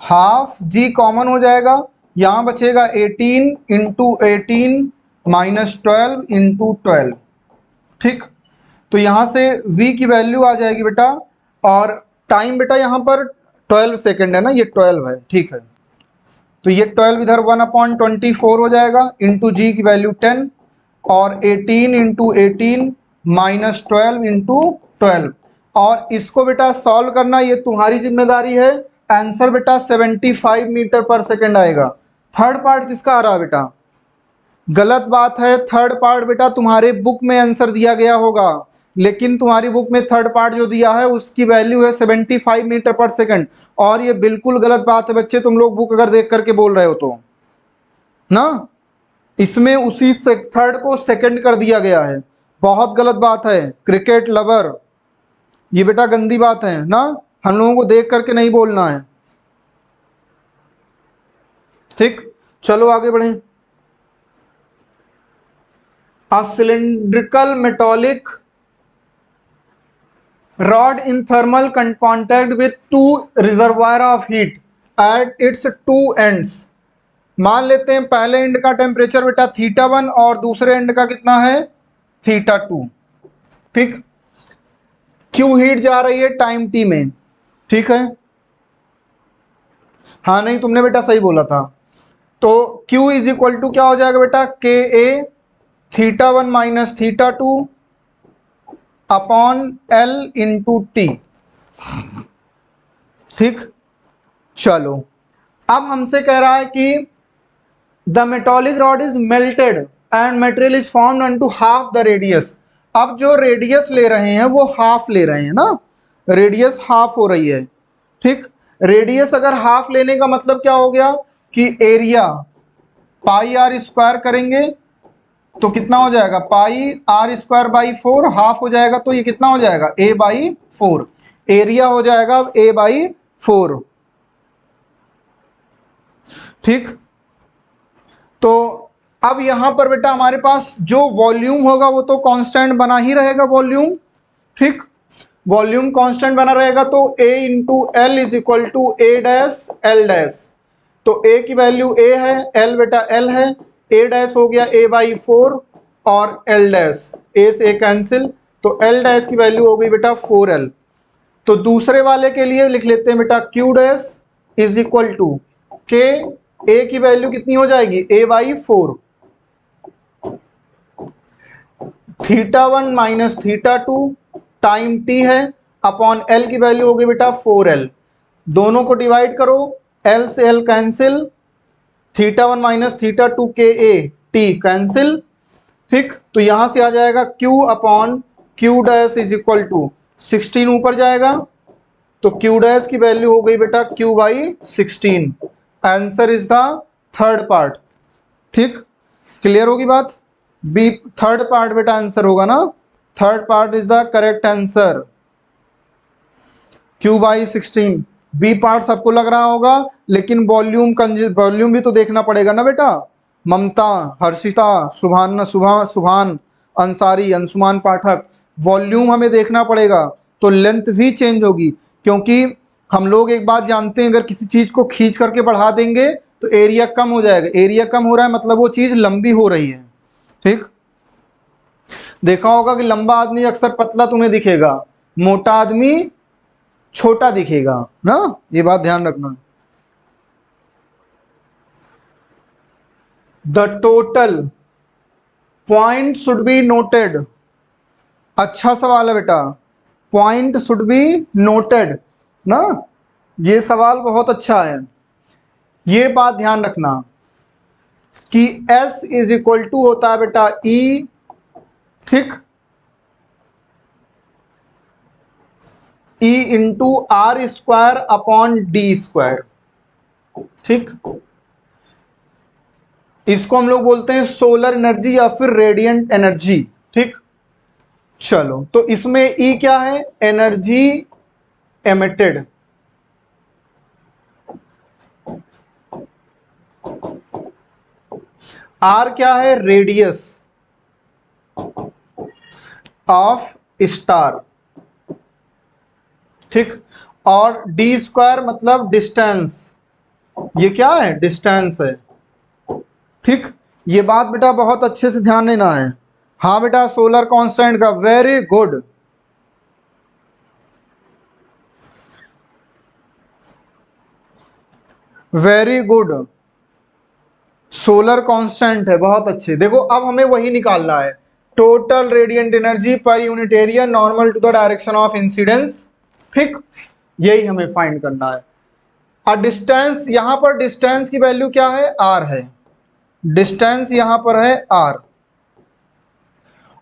हाफ g कॉमन हो जाएगा, यहां बचेगा 18 इंटू 18 माइनस 12 इंटू 12, ठीक। तो यहां से v की वैल्यू आ जाएगी बेटा, और टाइम बेटा यहां पर 12 सेकेंड है ना, ये 12 है, ठीक है। तो ये 12 इधर 1/24 हो जाएगा, इंटू जी की वैल्यू 10, और 18 इंटू 18 माइनस 12 इंटू 12। और इसको बेटा सॉल्व करना ये तुम्हारी जिम्मेदारी है। आंसर बेटा 75 मीटर पर सेकेंड आएगा। थर्ड पार्ट किसका आ रहा है बेटा? गलत बात है, थर्ड पार्ट बेटा तुम्हारे बुक में आंसर दिया गया होगा, लेकिन तुम्हारी बुक में थर्ड पार्ट जो दिया है उसकी वैल्यू है 75 मीटर पर सेकंड, और ये बिल्कुल गलत बात है बच्चे, तुम लोग बुक अगर देख करके बोल रहे हो तो ना, इसमें उसी से थर्ड को सेकंड कर दिया गया है, बहुत गलत बात है। क्रिकेट लवर, ये बेटा गंदी बात है ना, हम लोगों को देख करके नहीं बोलना है, ठीक। चलो आगे बढ़ें। A cylindrical metallic rod in thermal contact with two reservoir of heat at its two ends मान लेते हैं पहले एंड का टेम्परेचर बेटा θ1 और दूसरे एंड का कितना है θ2। ठीक, क्यू हीट जा रही है टाइम टी में, ठीक है। हाँ नहीं तुमने बेटा सही बोला था। तो Q इज इक्वल टू क्या हो जाएगा बेटा K A θ1 minus θ2 upon L into T. ठीक, चलो अब हमसे कह रहा है कि the metallic rod is melted and material is formed into half the radius. अब जो रेडियस ले रहे हैं वो हाफ ले रहे हैं ना, रेडियस हाफ हो रही है। ठीक, रेडियस अगर हाफ लेने का मतलब क्या हो गया कि एरिया पाई आर स्क्वायर करेंगे तो कितना हो जाएगा पाई आर स्क्वायर बाई 4, हाफ हो जाएगा तो ये कितना हो जाएगा ए बाई 4, एरिया हो जाएगा ए बाई 4। ठीक, तो अब यहां पर बेटा हमारे पास जो वॉल्यूम होगा वो तो कांस्टेंट बना ही रहेगा वॉल्यूम। ठीक, वॉल्यूम कांस्टेंट बना रहेगा तो A into L is equal to A dash L dash. तो A की वैल्यू A है, L बेटा L है, A डैश हो गया A बाई 4 और L डैश A से A कैंसिल, तो L डैश की वैल्यू हो गई बेटा 4L। तो दूसरे वाले के लिए लिख लेते हैं बेटा Q dash is equal to K A की वैल्यू कितनी हो जाएगी A by 4, θ1 minus θ2 time t है अपॉन L की वैल्यू होगी बेटा 4L। दोनों को डिवाइड करो, L से L कैंसिल, θ1 माइनस θ2 के A t कैंसिल। ठीक, तो यहां से आ जाएगा Q upon Q dash is equal to 16 ऊपर जाएगा तो Q डैश की वैल्यू हो गई बेटा Q by 16। Answer is the third part. ठीक, क्लियर होगी बात। बी थर्ड पार्ट बेटा आंसर होगा ना, third part is the correct answer Q by 16। B part सबको लग रहा होगा लेकिन वॉल्यूम भी तो देखना पड़ेगा ना बेटा। ममता, हर्षिता, सुभान अंसारी, अंशुमान पाठक, वॉल्यूम हमें देखना पड़ेगा तो लेंथ भी चेंज होगी, क्योंकि हम लोग एक बात जानते हैं अगर किसी चीज को खींच करके बढ़ा देंगे तो एरिया कम हो जाएगा। एरिया कम हो रहा है मतलब वो चीज लंबी हो रही है। ठीक, देखा होगा कि लंबा आदमी अक्सर पतला तुम्हें दिखेगा, मोटा आदमी छोटा दिखेगा ना, ये बात ध्यान रखना। The total point should be noted. अच्छा सवाल है बेटा, पॉइंट शुड बी नोटेड ना, ये सवाल बहुत अच्छा है। ये बात ध्यान रखना कि S इज इक्वल टू होता है बेटा E। ठीक, E into R square upon D square. ठीक, इसको हम लोग बोलते हैं सोलर एनर्जी या फिर रेडिएंट एनर्जी। ठीक, चलो तो इसमें E क्या है एनर्जी एमिटेड, R क्या है रेडियस ऑफ स्टार। ठीक, और डी स्क्वायर मतलब डिस्टेंस, ये क्या है डिस्टेंस है। ठीक, ये बात बेटा बहुत अच्छे से ध्यान देना है। हाँ बेटा सोलर कांस्टेंट का, very good. Very good, solar constant है, बहुत अच्छे। देखो अब हमें वही निकालना है, total radiant energy per unit area normal to the direction of incidence. ठीक, यही हमें फाइंड करना है। और डिस्टेंस, यहां पर डिस्टेंस की वैल्यू क्या है r है, डिस्टेंस यहां पर है r,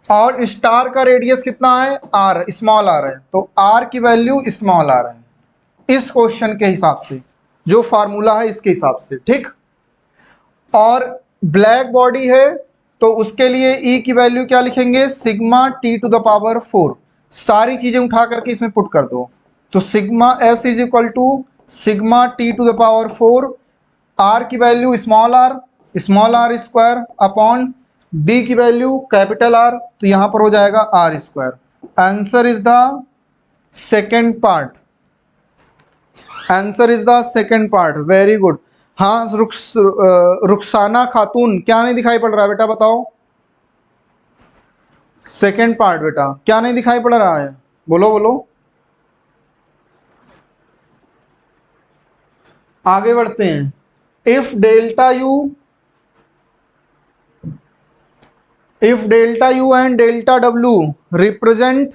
और स्टार का रेडियस कितना है r, स्मॉल r है, तो r की वैल्यू स्मॉल r है इस क्वेश्चन के हिसाब से, जो फार्मूला है इसके हिसाब से। ठीक, और ब्लैक बॉडी है तो उसके लिए E की वैल्यू क्या लिखेंगे sigma t to the power 4। सारी चीजें उठा करके इसमें पुट कर दो, तो sigma S is equal to sigma t to the power 4, R की value small r square upon D की वैल्यू कैपिटल R, तो यहां पर हो जाएगा R square. Answer is the second part, answer is the second part, very good. हाँ रुखसाना खातून, क्या नहीं दिखाई पड़ रहा है बेटा बताओ? सेकेंड पार्ट बेटा, क्या नहीं दिखाई पड़ रहा है? बोलो बोलो। आगे बढ़ते हैं। If delta U and delta W represent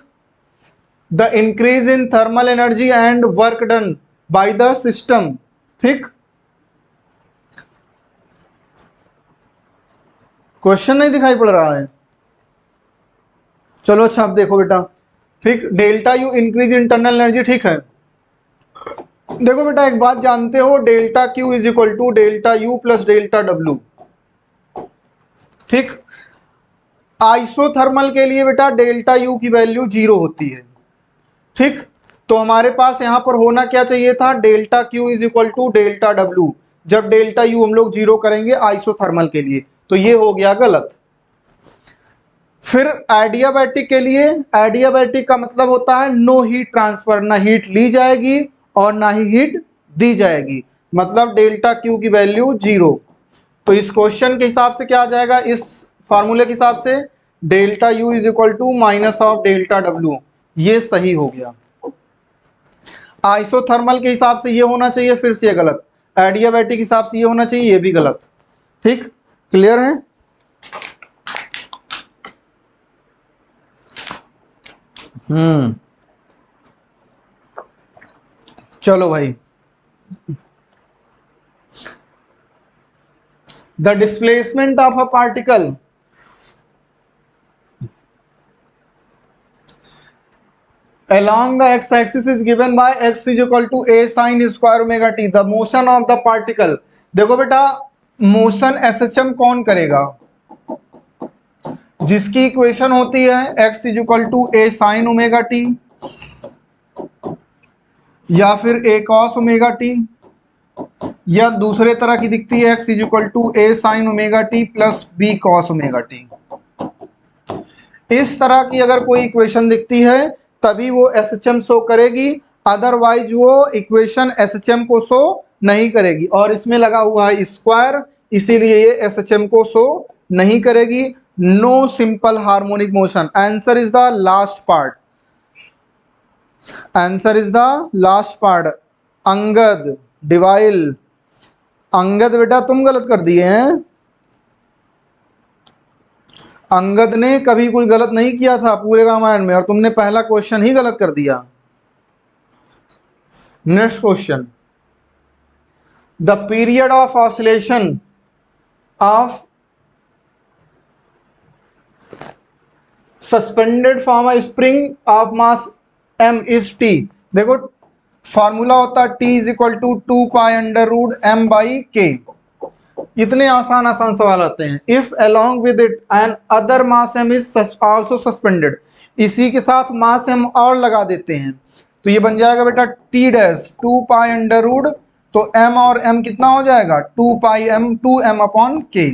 the increase in thermal energy and work done by the system, ठीक। क्वेश्चन नहीं दिखाई पड़ रहा है? चलो अच्छा, अब देखो बेटा, ठीक। Delta U increase internal energy, ठीक है। देखो बेटा, एक बात जानते हो, delta Q is equal to delta U plus delta W, ठीक। आइसोथर्मल के लिए बेटा डेल्टा यू की वैल्यू 0 होती है, ठीक। तो हमारे पास यहां पर होना क्या चाहिए था, delta Q is equal to delta W. जब डेल्टा यू हम लोग 0 करेंगे आइसोथर्मल के लिए, तो ये हो गया गलत। फिर एडियाबैटिक के लिए, एडियाबैटिक का मतलब होता है नो हीट ट्रांसफर, ना हीट ली जाएगी और ना ही हीट दी जाएगी, मतलब डेल्टा क्यू की वैल्यू 0। तो इस क्वेश्चन के हिसाब से क्या आ जाएगा, इस फॉर्मूले के हिसाब से delta U is equal to minus of delta W, ये सही हो गया। आइसोथर्मल के हिसाब से ये होना चाहिए, फिर से ये गलत। एडियाबैटिक के हिसाब से ये होना चाहिए, ये भी गलत, ठीक। क्लियर है? चलो भाई, the displacement of a particle along the x-axis is given by x is equal to a sin square omega t, the motion of the particle। देखो बेटा, मोशन एसएचएम कौन करेगा? जिसकी इक्वेशन होती है x is equal to A sine omega T या फिर ए cos omega T, या दूसरे तरह की दिखती है x is equal to A sine omega T plus B cos omega T. इस तरह की अगर कोई इक्वेशन दिखती है तभी वो एसएचएम शो करेगी, अदरवाइज वो इक्वेशन एसएचएम को शो नहीं करेगी। और इसमें लगा हुआ है स्क्वायर, इसीलिए ये एसएचएम को शो नहीं करेगी। No simple harmonic motion, answer is the last part, answer is the last part. Angad डिवाइल, अंगद बेटा तुम गलत कर दिए हैं। अंगद ने कभी कुछ गलत नहीं किया था पूरे रामायण में, और तुमने पहला क्वेश्चन ही गलत कर दिया। Next question, the period of oscillation of suspended from a spring of mass m is t। देखो फॉर्मूला होता है t is equal to 2 pi under root m by K. इतने आसान आसान सवाल आते हैं। If along with it another mass m is also suspended, इसी के साथ मास m और लगा देते हैं, तो ये बन जाएगा बेटा t dash 2 pi under root, तो m और m कितना हो जाएगा 2 pi m 2m upon k।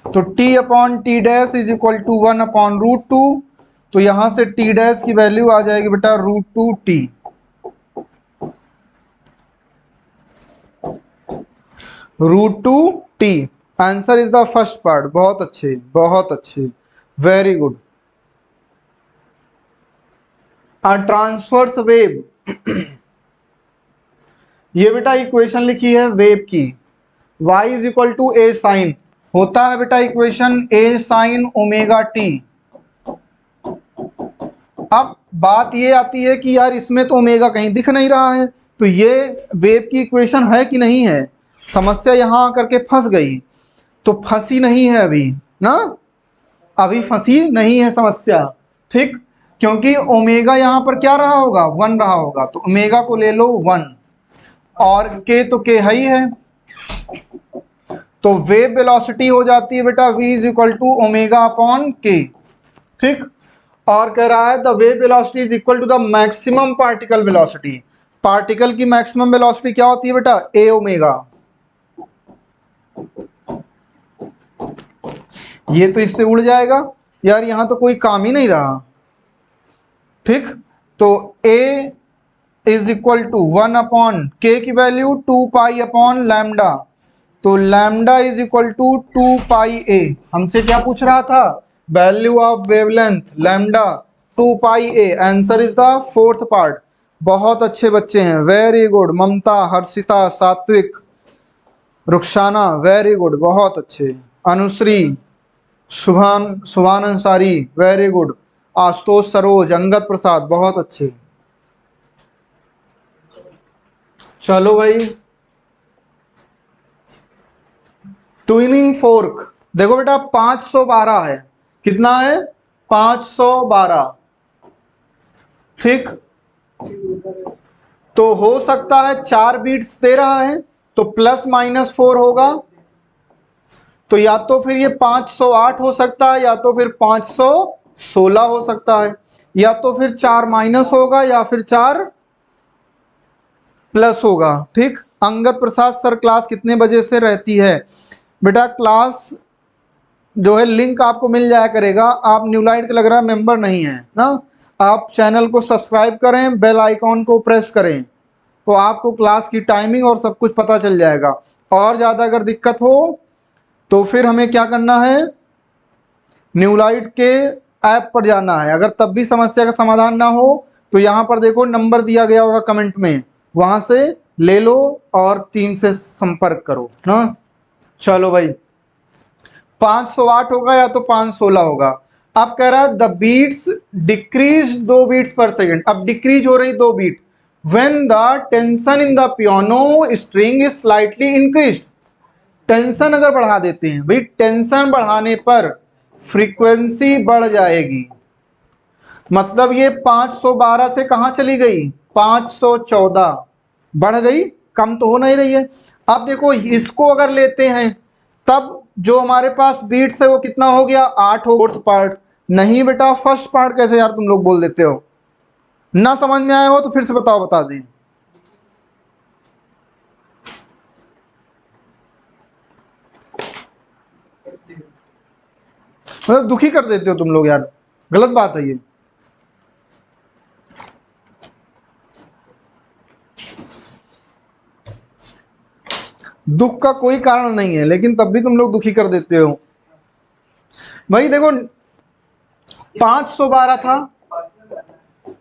तो t upon T dash is equal to 1 upon root 2, तो यहां से t डैश की वैल्यू आ जाएगी बेटा root 2t। Root 2t, answer is the first part. बहुत अच्छे बहुत अच्छे, very good. A transverse wave, ये बेटा इक्वेशन लिखी है वेव की, y is equal to A sine, होता है बेटा equation A sine omega T. अब बात ये आती है कि यार इसमें तो ओमेगा कहीं दिख नहीं रहा है, तो ये वेव की इक्वेशन है कि नहीं है? समस्या यहां आकर के फंस गई। तो फंसी नहीं है अभी ना, अभी फंसी नहीं है समस्या, ठीक। क्योंकि ओमेगा यहां पर क्या रहा होगा 1 रहा होगा, तो ओमेगा को ले लो 1, और के तो के है ही है, तो वेव वेलोसिटी हो जाती है बेटा v is equal to omega upon K, ठीक। और कह रहा है the wave velocity is equal to the maximum particle velocity. Particle की मैक्सिमम वेलोसिटी क्या होती है बेटा a ओमेगा। ये तो इससे उड़ जाएगा यार, यहां तो कोई काम ही नहीं रहा, ठीक। तो a is equal to 1 upon K की वैल्यू 2 पाई अपॉन लैम्डा, तो lambda is equal to 2 pi A. हमसे क्या पूछ रहा था? Value of wavelength lambda 2 pi A. Answer is the fourth part. बहुत अच्छे बच्चे हैं, वेरी गुड। ममता, हर्षिता, सात्विक, रुखसाना, वेरी गुड, बहुत अच्छे। Anushree, Shubhan Ansari, very good. आशुतोष, सरोज, अंगद प्रसाद, बहुत अच्छे। चलो भाई, ट्विनिंग फोर्क देखो बेटा 512 है। कितना है? 512। ठीक, तो हो सकता है 4 बीट्स दे रहा है, तो ±4 होगा। तो या तो फिर ये 508 हो सकता है, या तो फिर 516 हो सकता है, या तो फिर 4 माइनस होगा, या फिर 4 प्लस होगा। ठीक, अंगद प्रसाद सर, क्लास कितने बजे से रहती है? बेटा क्लास जो है लिंक आपको मिल जाया करेगा। आप न्यूलाइट का लग रहा है मेंबर नहीं है ना, आप चैनल को सब्सक्राइब करें, बेल आइकॉन को प्रेस करें, तो आपको क्लास की टाइमिंग और सब कुछ पता चल जाएगा। और ज़्यादा अगर दिक्कत हो तो फिर हमें क्या करना है? न्यूलाइट के ऐप पर जाना है। अगर तब भी समस्या का समाधान ना हो तो यहाँ पर देखो नंबर दिया गया होगा कमेंट में, वहाँ से ले लो और 3 से संपर्क करो ना। चलो भाई, 508 होगा या तो 516 होगा। अब कह रहा है the beats decrease 2 beats per second. अब डिक्रीज हो रही 2 beat when the tension in the piano string is slightly increased. Tension अगर बढ़ा देते हैं भाई, टेंशन बढ़ाने पर फ्रीक्वेंसी बढ़ जाएगी। मतलब ये 512 से कहां चली गई? 514 बढ़ गई, कम तो हो नहीं रही है। अब देखो इसको अगर लेते हैं तब जो हमारे पास बीट्स है वो कितना हो गया? 8 हो। फोर्थ पार्ट नहीं बेटा, फर्स्ट पार्ट कैसे यार तुम लोग बोल देते हो? ना समझ में आया हो तो फिर से बताओ, बता दें। मतलब दुखी कर देते हो तुम लोग यार, गलत बात है ये। दुख का कोई कारण नहीं है, लेकिन तब भी तुम लोग दुखी कर देते हो भाई। देखो 512 था,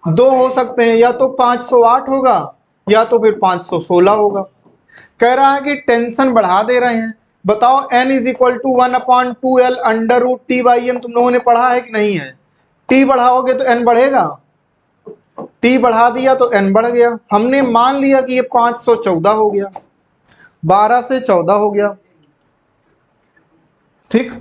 2 हो सकते हैं, या तो 508 होगा या तो फिर 516 होगा। कह रहा है कि टेंशन बढ़ा दे रहे हैं। बताओ n is equal to 1/2l under root T by M. तुम लोगों ने पढ़ा है कि नहीं है? t बढ़ाओगे तो n बढ़ेगा, t बढ़ा दिया तो n बढ़ गया। हमने मान लिया कि ये 514 हो गया, 12 से 14 हो गया। ठीक,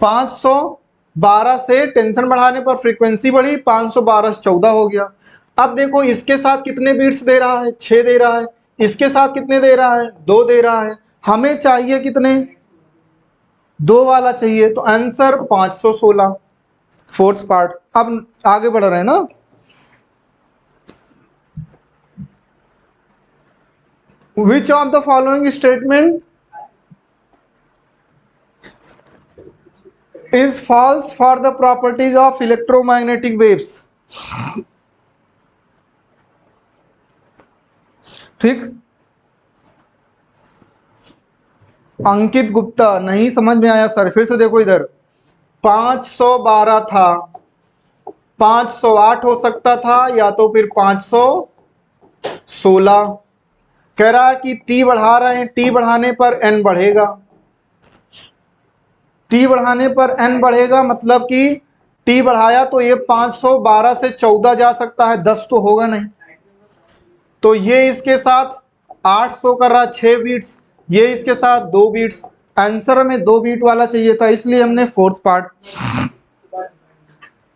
512 से टेंशन बढ़ाने पर फ्रीक्वेंसी बढ़ी, 512 से 14 हो गया। अब देखो इसके साथ कितने बीट्स दे रहा है? 6 दे रहा है। इसके साथ कितने दे रहा है? 2 दे रहा है। हमें चाहिए कितने? 2 वाला चाहिए, तो आंसर 516, फोर्थ पार्ट। अब आगे बढ़ रहे हैं ना। Which of the following statement is false for the properties of electromagnetic waves? ठीक, अंकित गुप्ता, नहीं समझ में आया सर, फिर से देखो इधर। 512 था, 508 हो सकता था, या तो फिर 516। कह रहा है कि टी बढ़ा रहे हैं, टी बढ़ाने पर एन बढ़ेगा, टी बढ़ाने पर एन बढ़ेगा, मतलब कि टी बढ़ाया तो ये 512 से 14 जा सकता है, 10 तो होगा नहीं। तो ये इसके साथ 800 कर रहा, 6 बीट्स, ये इसके साथ 2 बीट्स। आंसर में 2 बीट वाला चाहिए था, इसलिए हमने fourth part.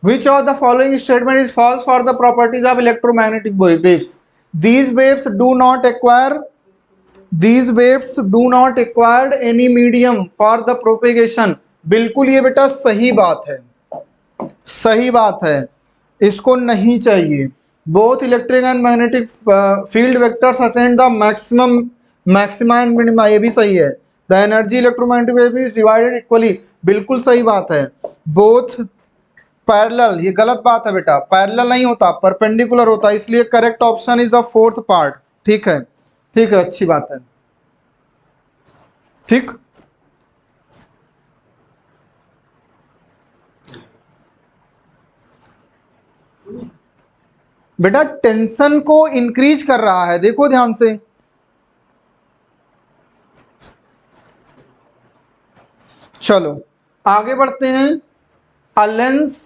Which of the following statement is false for the properties of electromagnetic waves? These waves do not acquire any medium for the propagation. बिल्कुल ये बेटा सही बात है, सही बात है, इसको नहीं चाहिए। Both electric and magnetic field vectors attend the maxima and minima, ये भी सही है। The energy electromagnetic wave is divided equally, बिल्कुल सही बात है। बोथ पैरेलल, ये गलत बात है बेटा, पैरेलल नहीं होता, परपेंडिकुलर होता है, इसलिए correct option is the fourth part. ठीक है, ठीक है, अच्छी बात है। ठीक, बेटा टेंशन को इंक्रीज कर रहा है, देखो ध्यान से। चलो आगे बढ़ते हैं। A lens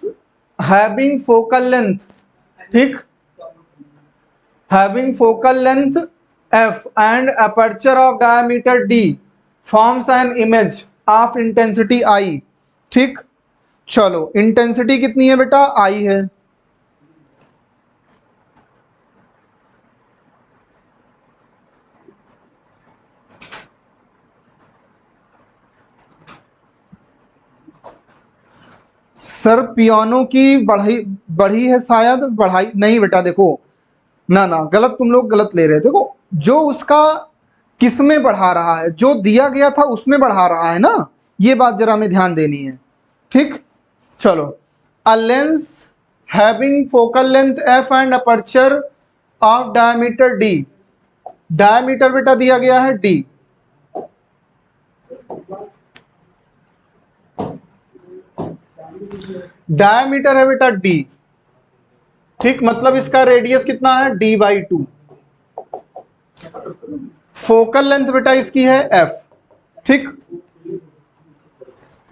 having focal length, ठीक, having focal length f and aperture of diameter d forms an image of intensity I। ठीक, चलो इंटेंसिटी कितनी है बेटा, I है। सर पियानो की बढ़ाई बढ़ी है शायद, बढ़ाई नहीं बेटा, देखो ना ना, गलत, तुम लोग गलत ले रहे हो। देखो जो उसका किस में बढ़ा रहा है, जो दिया गया था उसमें बढ़ा रहा है ना, ये बात जरा हमें ध्यान देनी है। ठीक, चलो अ lens having focal length f and aperture of diameter d, diameter बेटा दिया गया है d, डायमीटर है बेटा d। ठीक, मतलब इसका रेडियस कितना है, d/2। फोकल लेंथ बेटा इसकी है f। ठीक,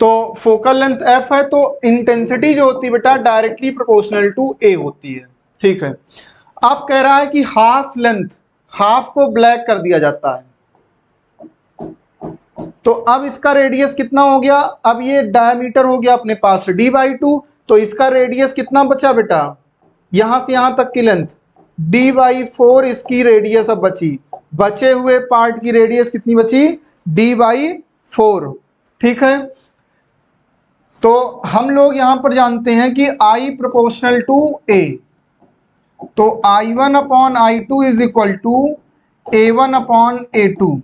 तो फोकल लेंथ f है, तो इंटेंसिटी जो होती है बेटा डायरेक्टली प्रोपोर्शनल टू a होती है। ठीक है, अब कह रहा है कि हाफ लेंथ, हाफ को ब्लैक कर दिया जाता है, तो अब इसका रेडियस कितना हो गया, अब ये डायमीटर हो गया अपने पास d/2, तो इसका रेडियस कितना बचा बेटा, यहां से यहां तक की लेंथ d/4 इसकी रेडियस अब बची, बचे हुए पार्ट की रेडियस कितनी बची, d/4। ठीक है, तो हम लोग यहां पर जानते हैं कि I प्रोपोर्शनल टू A, तो I1/I2 is equal to A1/A2।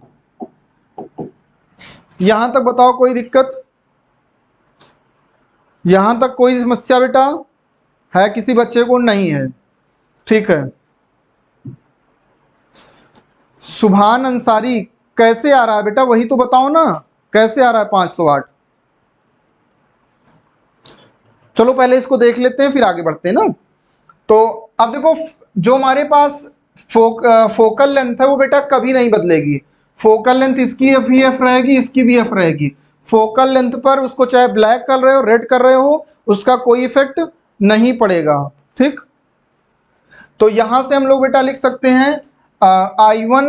यहां तक बताओ कोई दिक्कत, यहां तक कोई समस्या बेटा है किसी बच्चे को, नहीं है। ठीक है, सुभान अंसारी कैसे आ रहा है बेटा, वही तो बताओ ना, कैसे आ रहा है 508। चलो पहले इसको देख लेते हैं फिर आगे बढ़ते हैं ना। तो अब देखो, जो हमारे पास फोकल लेंथ है वो बेटा कभी नहीं बदलेगी, फोकल लेंथ इसकी भी एफ रहेगी, इसकी भी एफ रहेगी। फोकल लेंथ पर उसको चाहे ब्लैक कर रहे हो, रेड कर रहे हो, उसका कोई इफेक्ट नहीं पड़ेगा। ठीक, तो यहां से हम लोग बेटा लिख सकते हैं I1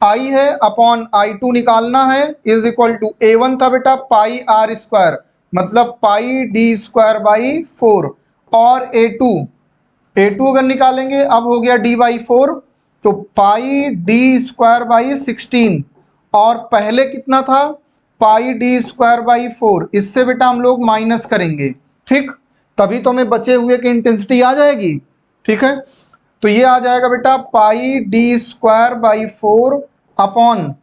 I है अपॉन I2 निकालना है, इज इक्वल टू A1 था बेटा पाई आर स्क्वायर, मतलब पाई डी स्क्वायर बाई 4, और A2 अगर निकालेंगे अब हो गया d/4, तो पाई डी स्क्वायर बाई 16, और पहले कितना था, पाई डी स्क्वायर बाई 4, इससे बेटा हम लोग माइनस करेंगे। ठीक, तभी तो हमें बचे हुए की इंटेंसिटी आ जाएगी। ठीक है, तो ये आ जाएगा बेटा pi D square by 4 upon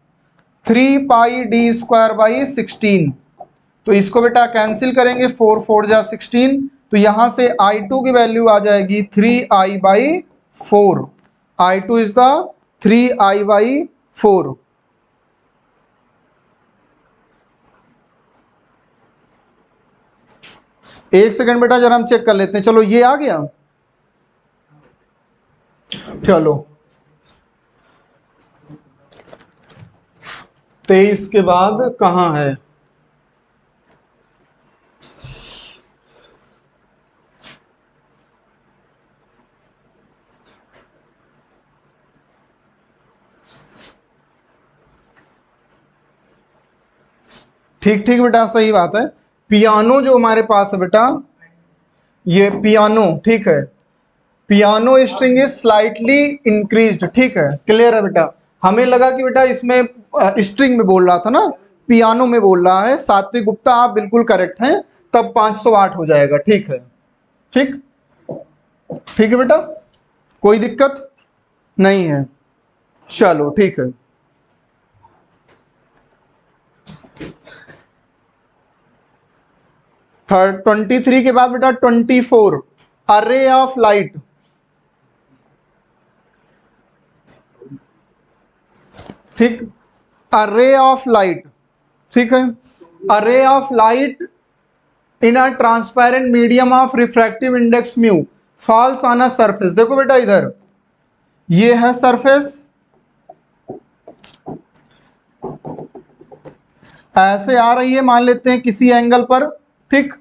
3 pi D square by 16, तो इसको बेटा कैंसिल करेंगे, 4 4 जा 16, तो यहां से I2 की वैल्यू आ जाएगी 3I/4। I2 is the 3I/4। एक सेकंड बेटा जरा हम चेक कर लेते हैं, चलो ये आ गया। चलो 23 के बाद कहां है, ठीक ठीक बेटा सही बात है। पियानो जो हमारे पास है बेटा, ये पियानो, ठीक है, piano string is slightly increased. ठीक है, क्लियर है बेटा, हमें लगा कि बेटा इसमें स्ट्रिंग में बोल रहा था ना, पियानो में बोल रहा है। सात्विक गुप्ता आप बिल्कुल करेक्ट हैं, तब 508 हो जाएगा। ठीक है, ठीक, ठीक है बेटा, कोई दिक्कत नहीं है। चलो ठीक है, 23 के बाद बेटा 24, अरे ऑफ लाइट, ठीक, अरे ऑफ लाइट, ठीक है, अरे of light in a transparent medium of refractive index mu falls on a surface. देखो बेटा इधर ये है सरफेस, ऐसे आ रही है, मान लेते हैं किसी एंगल पर, ठीक,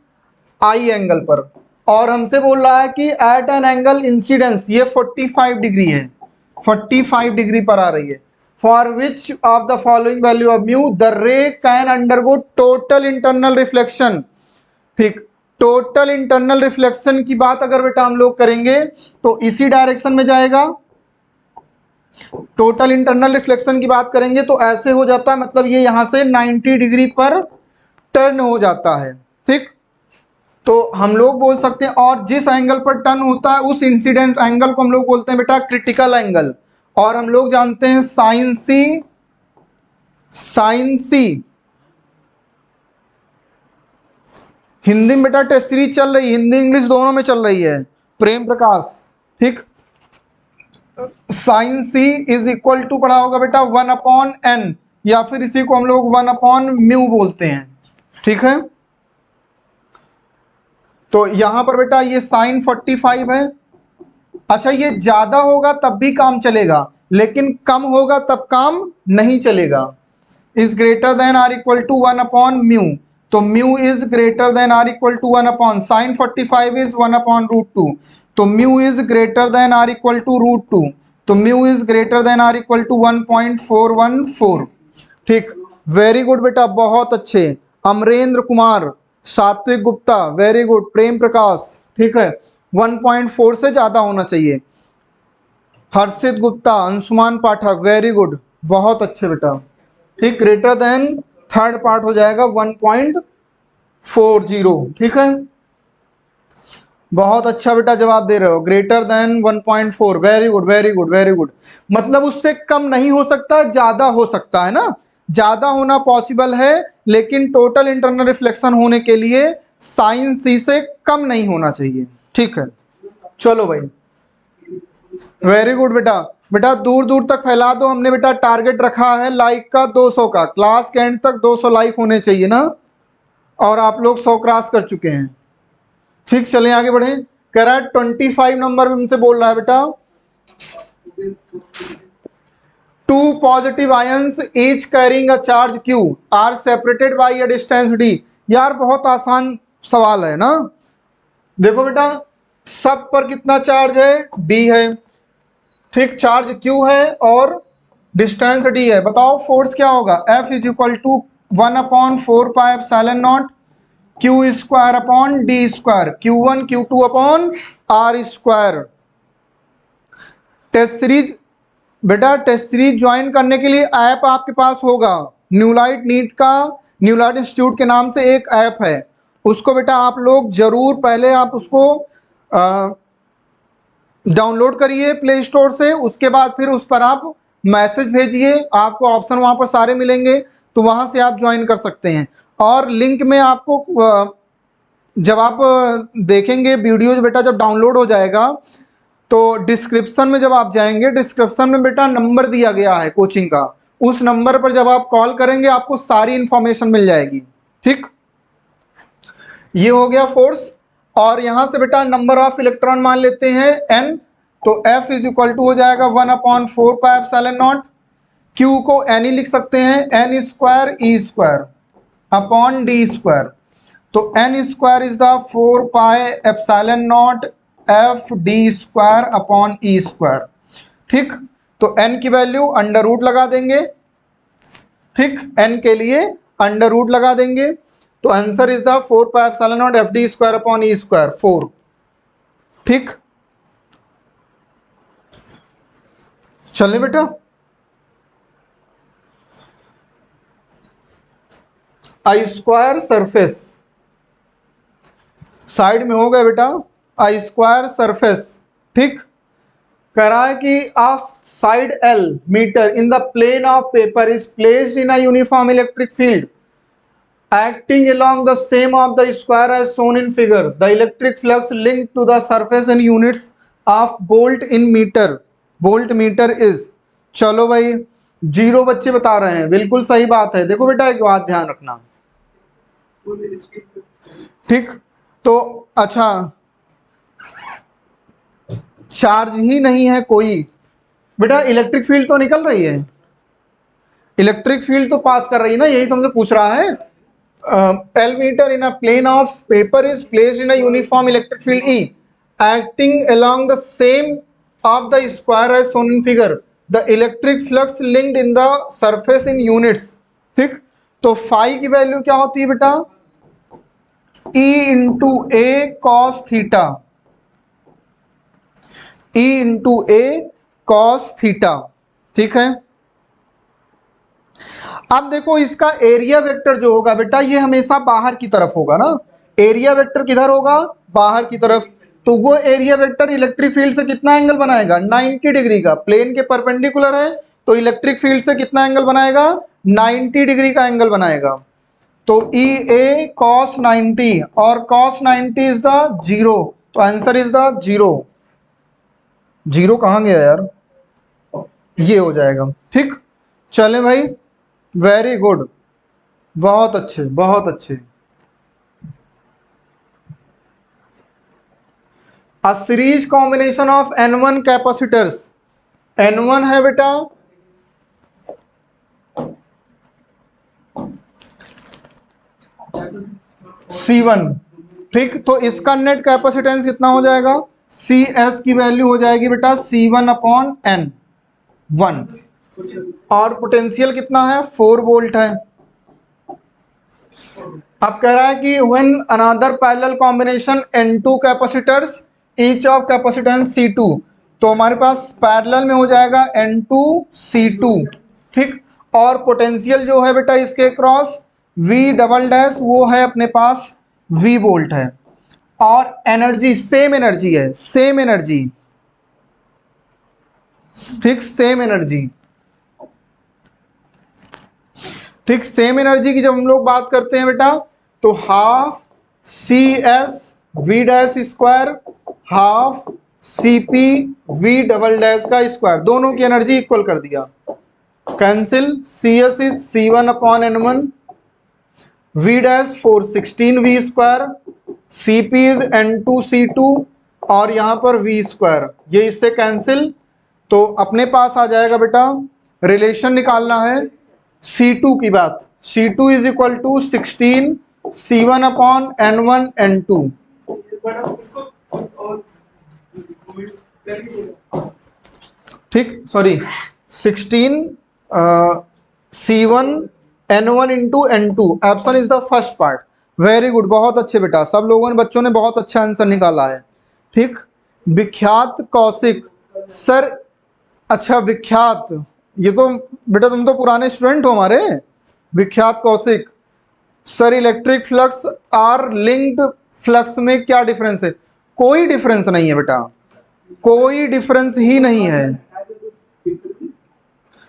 आई एंगल पर, और हमसे बोल रहा है कि एट एन एंगल इंसिडेंस, ये 45 डिग्री है, 45 डिग्री पर आ रही है, for which of the following value of mu the रे can undergo total internal reflection, ठीक, टोटल इंटरनल रिफ्लेक्शन की बात अगर बेटा हम लोग करेंगे तो इसी डायरेक्शन में जाएगा, टोटल इंटरनल रिफ्लेक्शन की बात करेंगे तो ऐसे हो जाता है, मतलब ये यहां से 90 डिग्री पर टर्न हो जाता है, ठीक, तो हम लोग बोल सकते हैं, और जिस एंगल पर टर्न होता है उस इंसिडेंट एंगल को हम लोग बोलते हैं बेटा क्रिटिकल एंगल, और हम लोग जानते हैं साइन सी, साइन सी, हिंदी में बेटा टेस्ट सीरीज चल रही है, हिंदी इंग्लिश दोनों में चल रही है, प्रेम प्रकाश, ठीक, sine C is equal to पढ़ा होगा बेटा 1/n, या फिर इसी को हम लोग 1/μ बोलते हैं, ठीक है। तो यहां पर बेटा ये साइन 45 है, अच्छा ये ज्यादा होगा तब भी काम चलेगा, लेकिन कम होगा तब काम नहीं चलेगा, is greater than or equal to 1/μ, तो mu is greater than or equal to 1/, sine 45 is 1/√2, तो mu is greater than or equal to √2, तो mu is greater than or equal to 1.414, ठीक, वेरी गुड बेटा, बहुत अच्छे, अमरेंद्र कुमार, सात्विक Gupta, very good, प्रेम प्रकाश, ठीक है, 1.4 से ज्यादा होना चाहिए, हर्षित गुप्ता, अंशुमान पाठक, वेरी गुड, बहुत अच्छे बेटा, ठीक, ग्रेटर देन थर्ड पार्ट हो जाएगा 1.40, ठीक है, बहुत अच्छा बेटा जवाब दे रहे हो, greater than 1.4, very good very good very good, मतलब उससे कम नहीं हो सकता, ज्यादा हो सकता है ना, ज्यादा होना पॉसिबल है, लेकिन टोटल इंटरनल रिफ्लेक्शन होने के लिए साइन सी से कम नहीं होना चाहिए, ठीक है। चलो भाई, वेरी गुड बेटा, बेटा दूर दूर तक फैला दो, हमने बेटा टारगेट रखा है लाइक का 200 का, क्लास के एंड तक 200 लाइक होने चाहिए ना, और आप लोग 100 क्रॉस कर चुके हैं, ठीक, चलें आगे बढ़े, कह रहा है 25 नंबर में हमसे बोल रहा है बेटा, two positive ions each carrying a charge Q are separated by a distance D। यार बहुत आसान सवाल है ना, देखो बेटा सब पर कितना चार्ज है, D है, ठीक, चार्ज Q है और डिस्टेंस D है, बताओ फोर्स क्या होगा, F is equal to 1/4πε0 Q square upon D square, Q1 Q2 upon R square. Test series बेटा, टेस्ट सीरीज ज्वाइन करने के लिए ऐप आपके पास होगा, न्यूलाइट नीट का, न्यूलाइट इंस्टीट्यूट के नाम से एक ऐप है, उसको बेटा आप लोग जरूर पहले आप उसको डाउनलोड करिए प्ले स्टोर से, उसके बाद फिर उस पर आप मैसेज भेजिए, आपको ऑप्शन वहां पर सारे मिलेंगे, तो वहां से आप ज्वाइन कर सकते हैं, और लिंक में आपको जब आप देखेंगे वीडियो बेटा जब डाउनलोड हो जाएगा तो डिस्क्रिप्शन में जब आप जाएंगे, डिस्क्रिप्शन में बेटा नंबर दिया गया है कोचिंग का, उस नंबर पर जब आप कॉल करेंगे आपको सारी इंफॉर्मेशन मिल जाएगी, ठीक, ये हो गया फोर्स, और यहां से बेटा नंबर ऑफ इलेक्ट्रॉन मान लेते हैं n, तो F इज इक्वल टू हो जाएगा 1/4πε0, Q को n ही लिख सकते हैं, n square E square upon D square, तो n square is the 4πε0 F D square upon E square, ठीक, तो n की वैल्यू अंडर रूट लगा देंगे, ठीक, n के लिए अंडर रूट लगा देंगे, तो answer is the 4πε0 F D square upon E square 4, ठीक, चलिए बेटा आई स्क्वायर सरफेस साइड में हो गया बेटा, आई स्क्वायर सरफेस, ठीक, कह रहा है कि of side L metre in the plane of paper is placed in a uniform electric field, acting along the same of the square as shown in figure, the electric flux linked to the surface in units of volt in meter, volt meter is, चलो भाई 0 बच्चे बता रहे हैं, बिल्कुल सही बात है। देखो बेटा एक बात ध्यान रखना, ठीक, तो अच्छा चार्ज ही नहीं है कोई, बेटा इलेक्ट्रिक फील्ड तो निकल रही है, इलेक्ट्रिक फील्ड तो पास कर रही है ना, यही तुमसे पूछ रहा है। L meter in a plane of paper is placed in a uniform electric field E, acting along the same of the square as shown in figure, the electric flux linked in the surface in units, ठीक, तो phi की value क्या होती है बेटा, E into ए cos theta, E into ए cos theta, ठीक है। अब देखो इसका एरिया वेक्टर जो होगा बेटा ये हमेशा बाहर की तरफ होगा ना, एरिया वेक्टर किधर होगा, बाहर की तरफ, तो वो एरिया वेक्टर इलेक्ट्रिक फील्ड से कितना एंगल बनाएगा, 90 डिग्री का, प्लेन के परपेंडिकुलर है तो इलेक्ट्रिक फील्ड से कितना एंगल बनाएगा, 90 डिग्री का एंगल बनाएगा। तो ई ए कॉस 90 और कॉस 90 इज द जीरो, तो answer is the zero, zero कहाँ गया यार, ये हो जाएगा, ठीक। चले भाई, वेरी गुड, बहुत अच्छे बहुत अच्छे। A series combination of N1 capacitors, N1 है बेटा C1, ठीक, तो इसका नेट कैपेसिटेंस कितना हो जाएगा, CS की वैल्यू हो जाएगी बेटा C1 अपॉन N 1, और पोटेंशियल कितना है 4 वोल्ट है। अब कह रहा है कि when another parallel combination N2 capacitors each of capacitance C2, तो हमारे पास पैरेलल में हो जाएगा N2 C2, ठीक, और पोटेंशियल जो है बेटा इसके क्रॉस V डबल डैश वो है अपने पास V वोल्ट है, और एनर्जी सेम एनर्जी है, सेम एनर्जी, ठीक, सेम एनर्जी, ठीक, सेम एनर्जी की जब हम लोग बात करते हैं बेटा तो half C S V dash square half C P V double dash का स्क्वायर, दोनों की एनर्जी इक्वल कर दिया, cancel, C S is C one upon N one, V dash 416 V square, C P is N two C two, और यहां पर we square, ये इससे कैंसिल, तो अपने पास आ जाएगा बेटा, रिलेशन निकालना है C2 की बात, C2 is equal to 16 C1 upon N1 N2, ठीक, sorry 16 C1 N1 into N2, option is the first part, very good, बहुत अच्छे बेटा, सब लोगों ने बच्चों ने बहुत अच्छा आंसर निकाला है, ठीक। विख्यात कौशिक सर, अच्छा विख्यात, ये तो बेटा तुम तो पुराने स्टूडेंट हो हमारे, Vikhyat Kaushik sir electric flux or linked flux में क्या डिफरेंस है, कोई डिफरेंस नहीं है बेटा, कोई डिफरेंस ही नहीं है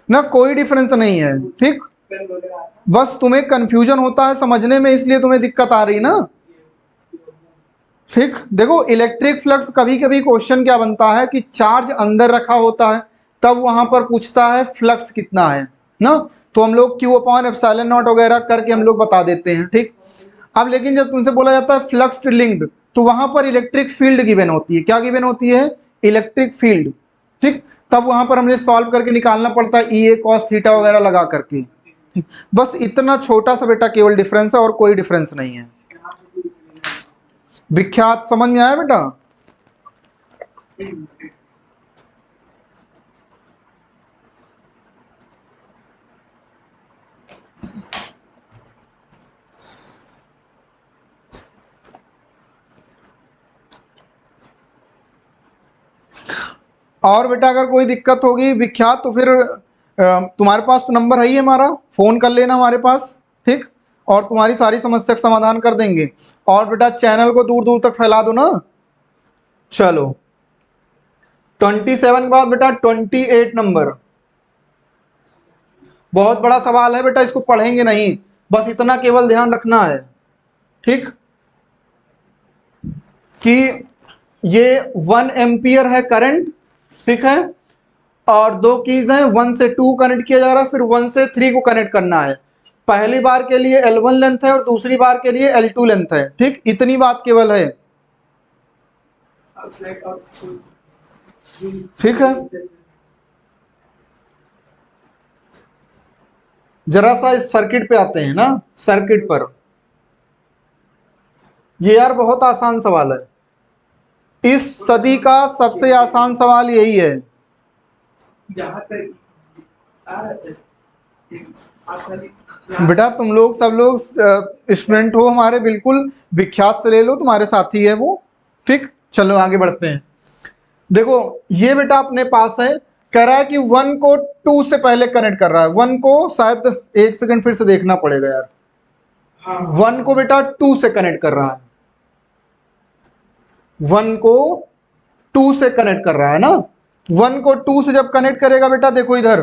ना, कोई डिफरेंस नहीं है, ठीक, बस तुम्हें कंफ्यूजन होता है समझने में इसलिए तुम्हें दिक्कत आ रही ना, ठीक। देखो इलेक्ट्रिक फ्लक्स कभी कभी क्वेश्चन क्या बनता है कि चार्ज अंदर रखा होता है तब वहां पर पूछता है फ्लक्स कितना है ना, तो हम लोग Q अपॉन एप्सिलॉन नॉट वगैरह करके हम लोग बता देते हैं, ठीक। अब लेकिन जब तुमसे बोला जाता है फ्लक्स लिंक्ड तो वहां पर इलेक्ट्रिक फील्ड गिवन होती है, क्या गिवन होती है, इलेक्ट्रिक फील्ड, ठीक, तब वहां पर हमें सॉल्व करके निकालना पड़ता है ई ए कॉस थीटा वगैरह लगा करके, ठीक, बस इतना छोटा सा बेटा केवल डिफरेंस है और कोई डिफरेंस नहीं है। विख्यात समझ में आया बेटा, और बेटा अगर कोई दिक्कत होगी विख्यात तो फिर तुम्हारे पास तो नंबर है ही हमारा, फोन कर लेना हमारे पास, ठीक, और तुम्हारी सारी समस्या का समाधान कर देंगे, और बेटा चैनल को दूर दूर तक फैला दो ना। चलो 27 के बाद बेटा 28 नंबर, बहुत बड़ा सवाल है बेटा, इसको पढ़ेंगे नहीं, बस इतना केवल ध्यान रखना है, ठीक, कि ये 1 एम्पियर है करंट, ठीक है, और दो कीज हैं, 1 से 2 कनेक्ट किया जा रहा है, फिर 1 से 3 को कनेक्ट करना है। पहली बार के लिए L1 लेंथ है और दूसरी बार के लिए L2 लेंथ है, ठीक, इतनी बात केवल है, ठीक है। जरा सा इस सर्किट पे आते हैं ना, सर्किट पर। ये यार बहुत आसान सवाल है, इस सदी का सबसे आसान सवाल यही है। बेटा तुम लोग सब लोग स्टूडेंट हो हमारे, बिल्कुल विख्यात से ले लो, तुम्हारे साथी है वो, ठीक। चलो आगे बढ़ते हैं। देखो ये बेटा अपने पास है, कह रहा है कि 1 को 2 से पहले कनेक्ट कर रहा है। 1 को शायद 1 सेकंड फिर से देखना पड़ेगा यार। हाँ 1 को बेटा 2 से कनेक्ट कर रहा है, 1 को 2 से कनेक्ट कर रहा है ना। 1 को 2 से जब कनेक्ट करेगा बेटा, देखो इधर,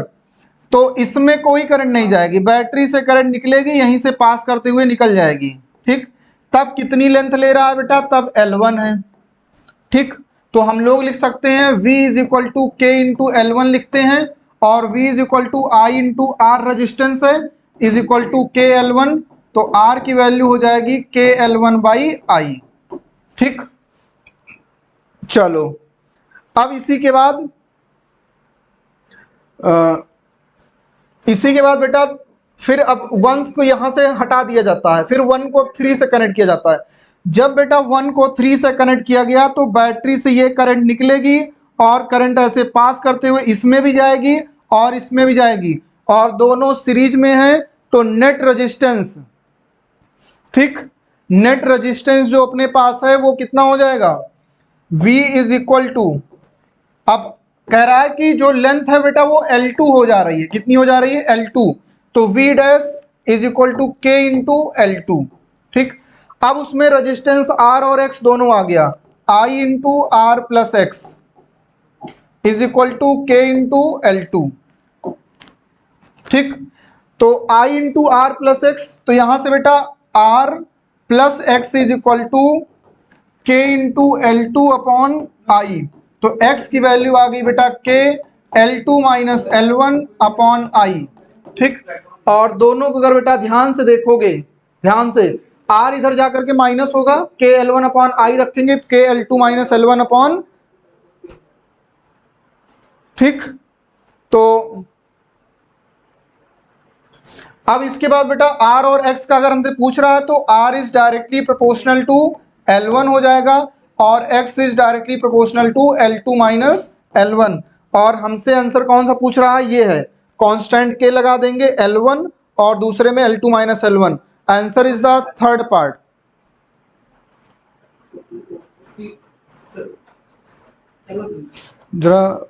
तो इसमें कोई करंट नहीं जाएगी, बैटरी से करंट निकलेगी, यहीं से पास करते हुए निकल जाएगी, ठीक। तब कितनी लेंथ ले रहा है बेटा, तब L1 है, ठीक। तो हम लोग लिख सकते हैं V is equal to K into L1 लिखते हैं, और V is equal to I into R resistance है, is equal to K L1, तो R की वैल्यू हो जाएगी के L1 बाई आई, ठीक। चलो अब इसी के बाद बेटा फिर अब 1 को यहां से हटा दिया जाता है, फिर 1 को 3 से कनेक्ट किया जाता है। जब बेटा 1 को 3 से कनेक्ट किया गया तो बैटरी से ये करंट निकलेगी और करंट ऐसे पास करते हुए इसमें भी जाएगी और इसमें भी जाएगी, और दोनों सीरीज में है, तो नेट रेजिस्टेंस, ठीक, नेट रेजिस्टेंस जो अपने पास है वो कितना हो जाएगा, V इज इक्वल टू, अब कह रहा है कि जो लेंथ है बेटा वो L2 हो जा रही है, कितनी हो जा रही है, L2, तो V dash is equal to K into L2, ठीक। अब उसमें रेजिस्टेंस R और X दोनों आ गया, I into R plus X is equal to K into L2, ठीक। तो I into R plus X, तो यहां से बेटा R plus X is equal to K into L2 upon I, तो x की वैल्यू आ गई बेटा k L2 minus L1 upon I, ठीक। और दोनों को अगर बेटा ध्यान से देखोगे, ध्यान से, r इधर जाकर के माइनस होगा, k L1 अपॉन आई रखेंगे तो k L2 minus L1 upon, ठीक। तो अब इसके बाद बेटा r और x का अगर हमसे पूछ रहा है तो r is directly proportional to L1 हो जाएगा और x is directly proportional to L2 minus L1, और हमसे आंसर कौन सा पूछ रहा है, ये है, कांस्टेंट k लगा देंगे L1 और दूसरे में L2 minus L1, answer is the third part. जरा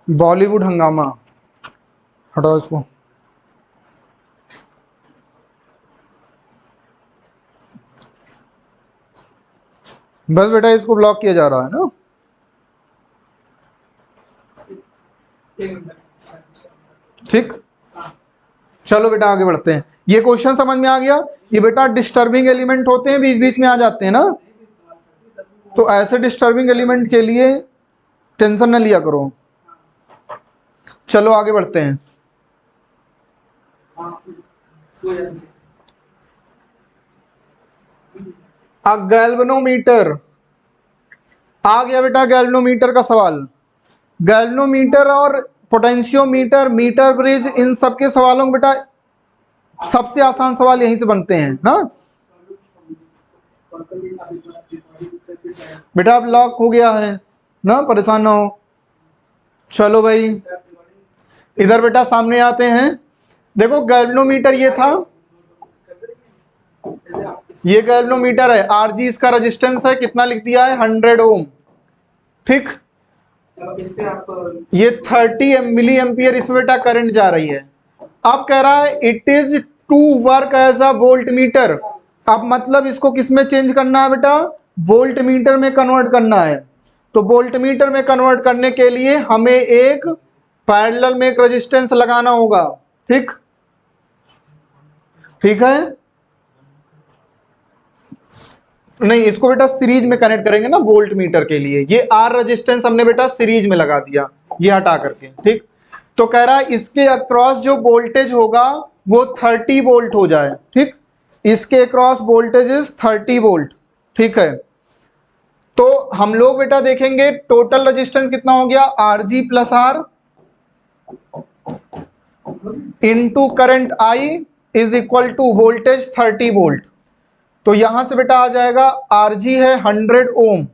बॉलीवुड हंगामा हटाओ इसको, बस बेटा इसको ब्लॉक किया जा रहा है ना। ठीक, चलो बेटा आगे बढ़ते हैं। ये क्वेश्चन समझ में आ गया, ये बेटा डिस्टर्बिंग एलिमेंट होते हैं, बीच बीच में आ जाते हैं ना, तो ऐसे डिस्टर्बिंग एलिमेंट के लिए टेंशन न लिया करो। चलो आगे बढ़ते हैं। गैल्वेनोमीटर आ गया बेटा, गैल्वेनोमीटर का सवाल। गैल्वेनोमीटर और पोटेंशियोमीटर, मीटर ब्रिज, इन सब के सवालों में बेटा सबसे आसान सवाल यहीं से बनते हैं ना। बेटा अब लॉक हो गया है ना, परेशान ना हो। चलो भाई इधर बेटा सामने आते हैं। देखो गैल्वेनोमीटर ये था, ये गैल्वेनोमीटर है, आरजी इसका रेजिस्टेंस है, कितना लिख दिया है, 100 ओम, ठीक। ये 30 मिली एम्पियर इसमें बेटा करंट जा रही है। अब कह रहा है it is to work as a voltmeter. अब मतलब इसको किस में चेंज करना है बेटा, वोल्ट मीटर में कन्वर्ट करना है। तो वोल्ट मीटर में कन्वर्ट करने के लिए हमें एक पैरेलल में एक रेजिस्टेंस लगाना होगा। ठीक ठीक है, नहीं इसको बेटा सीरीज में कनेक्ट करेंगे ना वोल्ट मीटर के लिए। ये आर रेजिस्टेंस हमने बेटा सीरीज में लगा दिया, ये हटा करके। ठीक, तो कह रहा है इसके अक्रॉस जो वोल्टेज होगा वो 30 वोल्ट हो जाए। ठीक, इसके अक्रॉस वोल्टेज इज 30 वोल्ट। ठीक है, तो हम लोग बेटा देखेंगे टोटल रेजिस्टेंस कितना हो गया, R G plus R into current I is equal to voltage 30 volt. तो यहां से बेटा आ जाएगा आर जी है 100 ohm,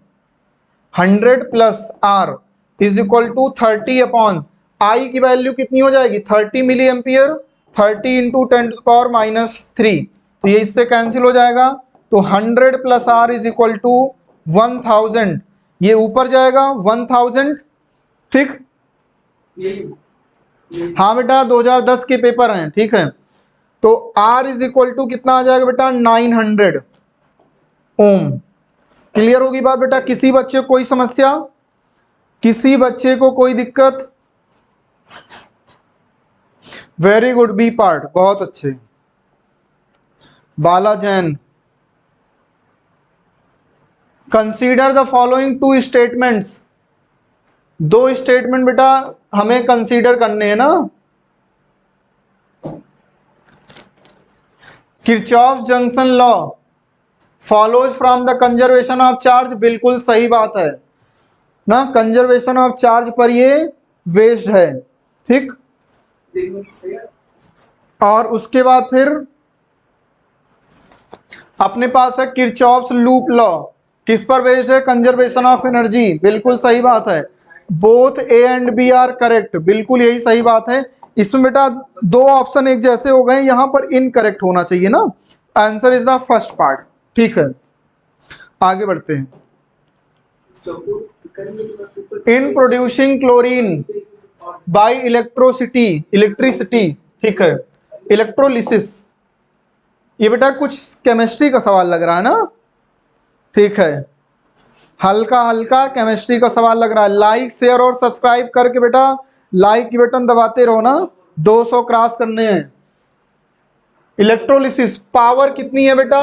100 plus R is equal to 30 upon I की वैल्यू कितनी हो जाएगी 30 मिली एम्पियर, 30 इंटू 10⁻³ तो ये इससे कैंसिल हो जाएगा। तो 100 plus R is equal to 1000, ये ऊपर जाएगा 1000। ठीक, हाँ बेटा 2010 के पेपर हैं। ठीक है, तो R इज इक्वल टू कितना आ जाएगा बेटा 900 ओम। क्लियर होगी बात बेटा, किसी बच्चे को कोई समस्या, किसी बच्चे को कोई दिक्कत? वेरी गुड, बी पार्ट बहुत अच्छे। Bala Jain, consider the following two statements. दो स्टेटमेंट बेटा हमें कंसीडर करने हैं ना। Kirchhoff junction law follows from the conservation of charge, बिल्कुल सही बात है ना, कंजर्वेशन ऑफ चार्ज पर ये बेस्ड है। ठीक, और उसके बाद फिर अपने पास है किरचॉफ्स लूप लॉ, किस पर बेस्ड है, कंजर्वेशन ऑफ एनर्जी, बिल्कुल सही बात है। Both A and B are correct, बिल्कुल यही सही बात है। इसमें बेटा दो ऑप्शन एक जैसे हो गए, यहां पर इनकरेक्ट होना चाहिए ना, answer is the first part. ठीक है, आगे बढ़ते हैं। In producing chlorine bye electricity, ठीक है, इलेक्ट्रोलिसिस, ये बेटा कुछ केमिस्ट्री का सवाल लग रहा है ना। ठीक है, हल्का हल्का केमिस्ट्री का सवाल लग रहा है। लाइक शेयर और सब्सक्राइब करके बेटा लाइक की बटन दबाते रहो ना, 200 क्रॉस करने हैं। इलेक्ट्रोलिसिस पावर कितनी है बेटा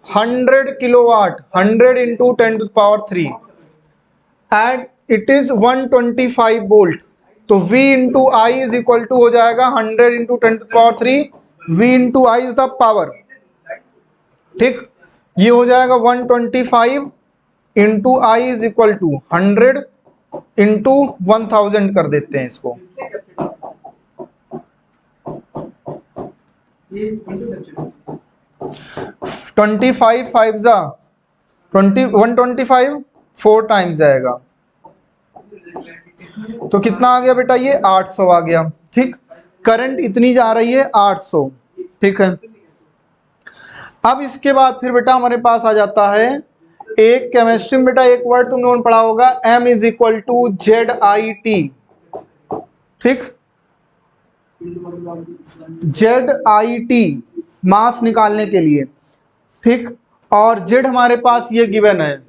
100 kilowatt, 100 into 10⁻³ and it is 125 volt. तो V into I is equal to हो जाएगा 100 into 10⁻³, V into I is the power. ठीक, ये हो जाएगा 125 into I is equal to 100 into 1000 कर देते हैं इसको। 25 5 जा 125 4 टाइम्स जाएगा, तो कितना आ गया बेटा ये 800 आ गया। ठीक, करंट इतनी जा रही है 800। ठीक है, अब इसके बाद फिर बेटा हमारे पास आ जाता है एक केमिस्ट्री में बेटा एक वर्ड तुम लोगों ने पढ़ा होगा, M is equal to ZIT। ठीक, ZIT मास निकालने के लिए। ठीक, और Z हमारे पास ये गिवन है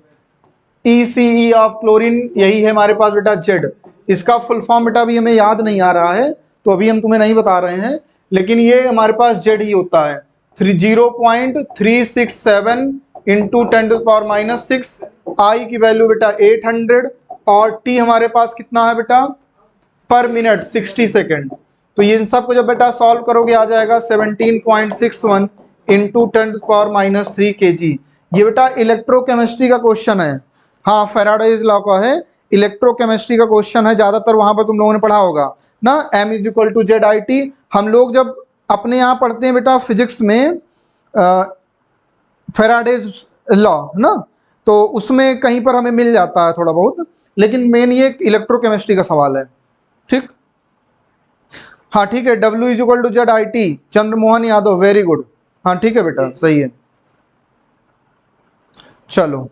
ECE ऑफ क्लोरीन, यही है हमारे पास बेटा Z। इसका फुल फॉर्म बेटा अभी हमें याद नहीं आ रहा है, तो अभी हम तुम्हें नहीं बता रहे हैं, लेकिन ये हमारे पास Z ही होता है। 0.367 इंटू 10⁻⁻6, आई की वैल्यू बेटा 800 और T हमारे पास कितना है बेटा पर मिनट 60 सेकेंड। तो ये इन सब को जब बेटा सॉल्व करोगे आ जाएगा 17.61 इंटू 10⁻³ kg। ये बेटा इलेक्ट्रोकेमिस्ट्री का क्वेश्चन है, हाँ फैराडेज लॉ का है, इलेक्ट्रोकेमिस्ट्री का क्वेश्चन है, ज्यादातर वहां पर तुम लोगों ने पढ़ा होगा ना। M is equal to ZIT। हम लोग जब अपने यहाँ पढ़ते हैं बेटा फिजिक्स में फैराडेज लॉ ना, तो उसमें कहीं पर हमें मिल जाता है थोड़ा बहुत, लेकिन मेन ये इलेक्ट्रोकेमिस्ट्री का सवाल है। ठीक, हाँ ठीक है, W is equal to ZIT, Chandramohan Yadav, very good. हाँ ठीक है बेटा, सही है। चलो,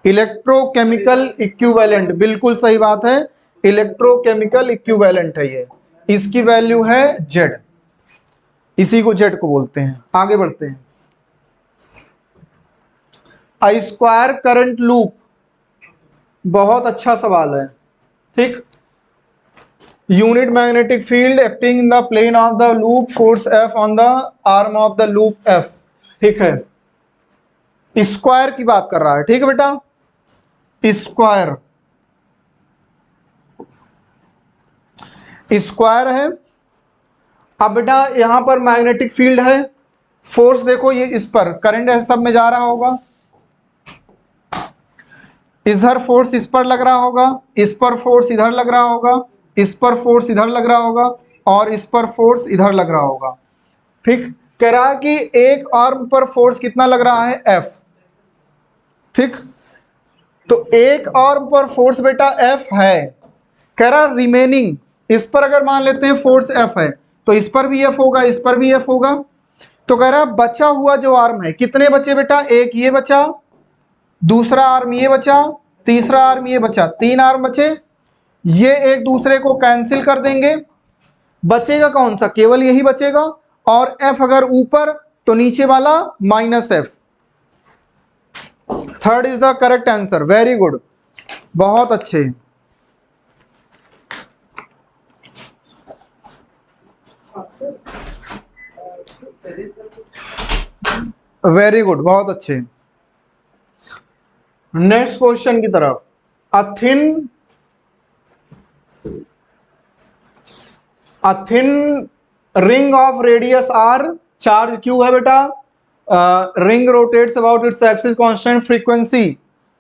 इलेक्ट्रोकेमिकल इक्विवेलेंट, बिल्कुल सही बात है, इलेक्ट्रोकेमिकल इक्विवेलेंट है ये, इसकी वैल्यू है Z। इसी को जेट को बोलते हैं। आगे बढ़ते हैं। अ स्क्वायर करंट लूप, बहुत अच्छा सवाल है, ठीक। Unit magnetic field acting in the plane of the loop, force F on the arm of the loop F, ठीक है। स्क्वायर की बात कर रहा है, ठीक है बेटा, स्क्वायर, स्क्वायर है। अब बेटा यहां पर मैग्नेटिक फील्ड है, फोर्स देखो ये इस पर करंट ऐसे सब में जा रहा होगा, इधर फोर्स इस पर लग रहा होगा, इस पर फोर्स इधर लग रहा होगा, इस पर फोर्स इधर लग रहा होगा, और इस पर फोर्स इधर लग रहा होगा, ठीक। कह रहा है कि एक आर्म पर फोर्स कितना लग रहा है, एफ, ठीक। तो एक आर्म पर फोर्स बेटा एफ है। कह रहा रिमेनिंग, इस पर अगर मान लेते हैं फोर्स एफ है तो इस पर भी एफ होगा, इस पर भी एफ होगा। तो कह रहा बचा हुआ जो आर्म है, कितने बचे बेटा, एक ये बचा, दूसरा आर्म ये बचा, तीसरा आर्म ये बचा, तीन आर्म बचे। ये एक दूसरे को कैंसिल कर देंगे, बचेगा कौन सा, केवल यही बचेगा। और एफ अगर ऊपर तो नीचे वाला minus F. Third is the correct answer, very good, बहुत अच्छे। वेरी गुड, बहुत अच्छे। नेक्स्ट क्वेश्चन की तरफ। A thin ring of radius R, charge Q है बेटा, ring rotates about its axis, constant frequency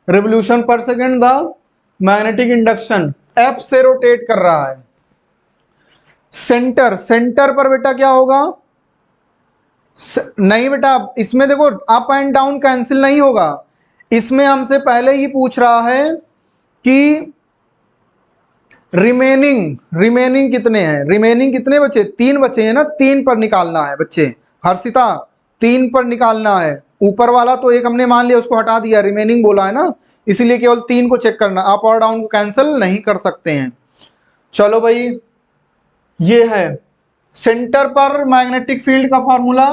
revolution per second, the magnetic induction F से rotate कर रहा है। सेंटर, सेंटर पर बेटा क्या होगा, नहीं बेटा इसमें देखो अप एंड डाउन कैंसिल नहीं होगा, इसमें हमसे पहले ही पूछ रहा है कि रिमेनिंग कितने हैं, रिमेनिंग कितने बचे, तीन बचे हैं ना, तीन पर निकालना है बच्चे, हर्षिता तीन पर निकालना है। ऊपर वाला तो एक हमने मान लिया, उसको हटा दिया, रिमेनिंग बोला है ना, इसीलिए केवल तीन को चेक करना, अप और डाउन को कैंसिल नहीं कर सकते हैं। चलो भाई, ये है सेंटर पर मैग्नेटिक फील्ड का formula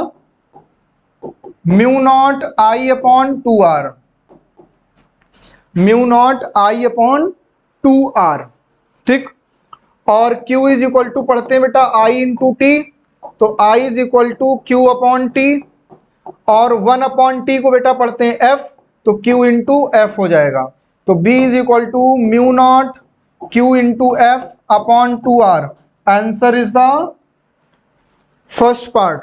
mu not I upon 2r, mu not I upon 2r, ठीक। और Q इज इक्वल टू पढ़ते हैं बेटा I इंटू टी, तो I is equal to Q upon T, और 1 अपॉन टी को बेटा पढ़ते हैं F, तो Q इंटू एफ हो जाएगा। तो B is equal to mu naught Q into F upon 2r। Answer is the first part,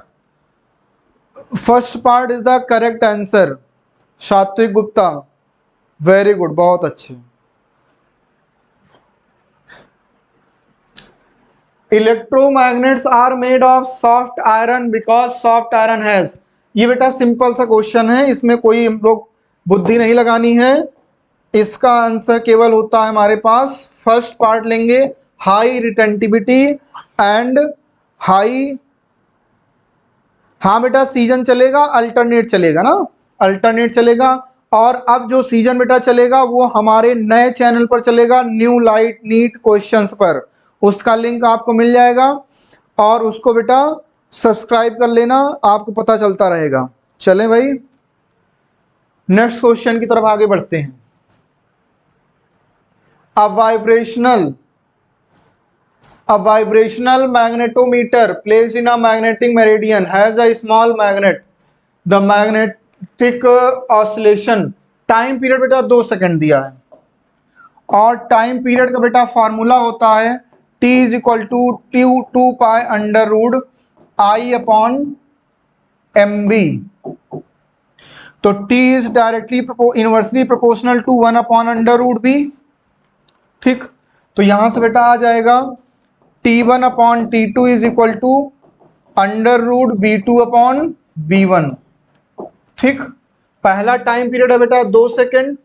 first part is the correct answer. Satvik Gupta, very good, बहुत अच्छे। Electromagnets are made of soft iron because soft iron has, ये बेटा simple सा question है, इसमें कोई हम लोग बुद्धि नहीं लगानी है। इसका आंसर केवल होता है हमारे पास, फर्स्ट पार्ट लेंगे, हाई रिटेंटिविटी एंड हाई, हाँ बेटा सीजन चलेगा, अल्टरनेट चलेगा ना, अल्टरनेट चलेगा। और अब जो सीजन बेटा चलेगा वो हमारे नए चैनल पर चलेगा, न्यू लाइट नीट क्वेश्चंस पर, उसका लिंक आपको मिल जाएगा, और उसको बेटा सब्सक्राइब कर लेना, आपको पता चलता रहेगा। चलें भाई, नेक्स्ट क्वेश्चन की तरफ आगे बढ़ते हैं। A vibrational magnetometer placed in a magnetic meridian has a small magnet. The magnetic oscillation time period बेटा 2 सेकंड दिया है, और टाइम पीरियड का बेटा फॉर्मूला होता है T is equal to 2 pi under root I upon mb। तो T is directly inversely proportional to 1 upon under root b, ठीक। तो यहां से बेटा आ जाएगा T1 upon T2 is equal to under root B2 upon B1, ठीक। पहला टाइम पीरियड है बेटा 2 सेकेंड,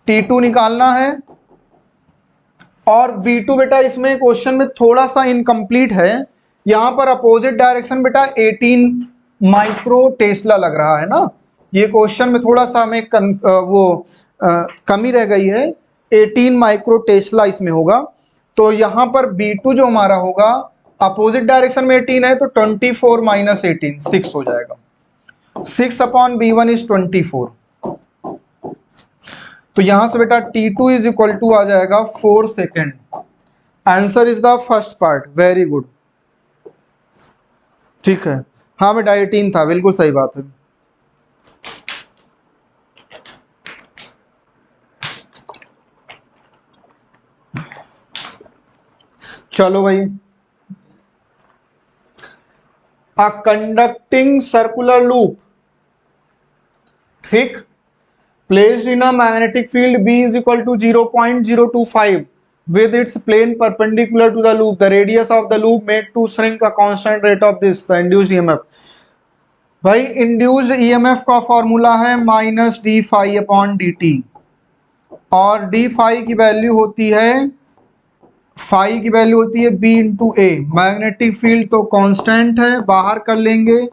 T2 निकालना है, और B2 बेटा इसमें क्वेश्चन में थोड़ा सा इनकम्प्लीट है, यहां पर अपोजिट डायरेक्शन बेटा 18 माइक्रो टेस्ला लग रहा है ना, ये क्वेश्चन में थोड़ा सा हमें कमी रह गई है, 18 माइक्रो टेस्ला इसमें होगा। तो यहाँ पर B2 जो हमारा होगा अपोजिट डायरेक्शन में 18 है तो 24 माइनस 18 6 हो जाएगा। 6 अपॉन B1 इज 24। तो यहां से बेटा T2 इज इक्वल टू आ जाएगा 4 second. Answer is the first part, very good. ठीक है, हाँ बेटा 18 था, बिल्कुल सही बात है। चलो भाई, अ कंडक्टिंग सर्कुलर लूप, ठीक, placed in a magnetic field B is equal to 0.025 with its plane perpendicular to the loop. The radius of the loop made to shrink a constant rate of this, the induced EMF. भाई induced EMF का formula है minus D phi upon D T, और D phi की value होती है, phi की value होती है B into A. Magnetic field तो कांस्टेंट है, बाहर कर लेंगे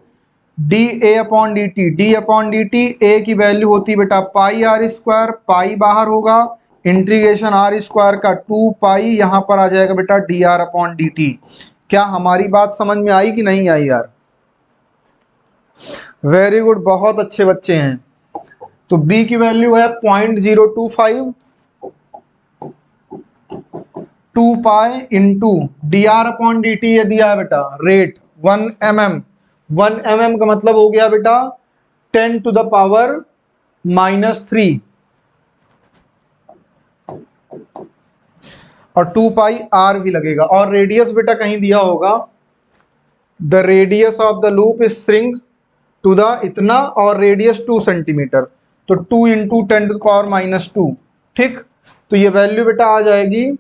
D A upon D T, D upon D T, A की वैल्यू होती है बेटा पाई आर स्क्वायर, पाई बाहर होगा, इंटीग्रेशन आर स्क्वायर का 2 पाई, यहां पर आ जाएगा बेटा D R upon D T. क्या हमारी बात समझ में आई कि नहीं आई यार? वेरी गुड, बहुत अच्छे बच्चे हैं। तो बी की वैल्यू है 0.025, 2 pi into D R upon D T, ये दिया है बेटा रेट 1 mm। 1 mm का मतलब हो गया बेटा 10 टू द पावर -3, और 2 पाई आर भी लगेगा, और रेडियस बेटा कहीं दिया होगा, the radius of the loop is shrink to the इतना, और रेडियस 2 सेंटीमीटर, तो 2 इंटू 10 टू द पावर -2, ठीक। तो ये वैल्यू बेटा आ जाएगी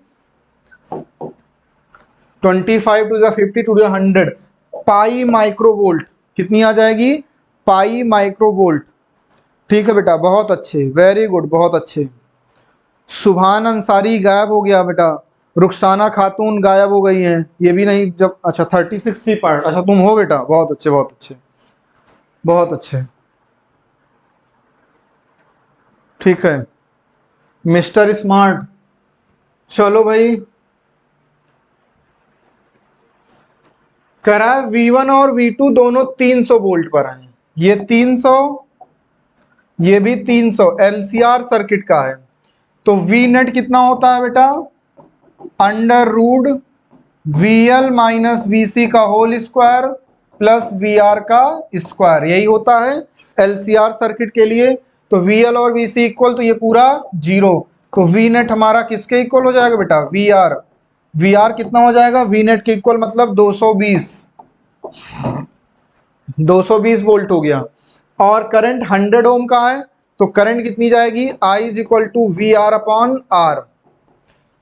25 to the 50 to the 100 pi microvolt. कितनी आ जाएगी? Pi microvolt. ठीक है बेटा, बहुत अच्छे, वेरी गुड, बहुत अच्छे। सुभान अंसारी गायब हो गया बेटा, रुखसाना खातून गायब हो गई हैं, ये भी नहीं जब, अच्छा 36 सी पार्ट, अच्छा तुम हो बेटा, बहुत अच्छे, बहुत अच्छे, बहुत अच्छे। ठीक है मिस्टर स्मार्ट। चलो भाई, करा V1 और V2 दोनों 300 वोल्ट पर हैं, ये 300, ये भी 300, LCR सर्किट का है। तो V नेट कितना होता है बेटा? Under root VL minus VC का होल स्क्वायर प्लस VR का स्क्वायर, यही होता है LCR सर्किट के लिए। तो VL और VC इक्वल, तो ये पूरा 0, तो V नेट हमारा किसके इक्वल हो जाएगा बेटा? VR। VR कितना हो जाएगा? V नेट के इक्वल मतलब 220 वोल्ट हो गया, और करंट 100 ओम का है, तो करंट कितनी जाएगी? I is equal to VR upon R।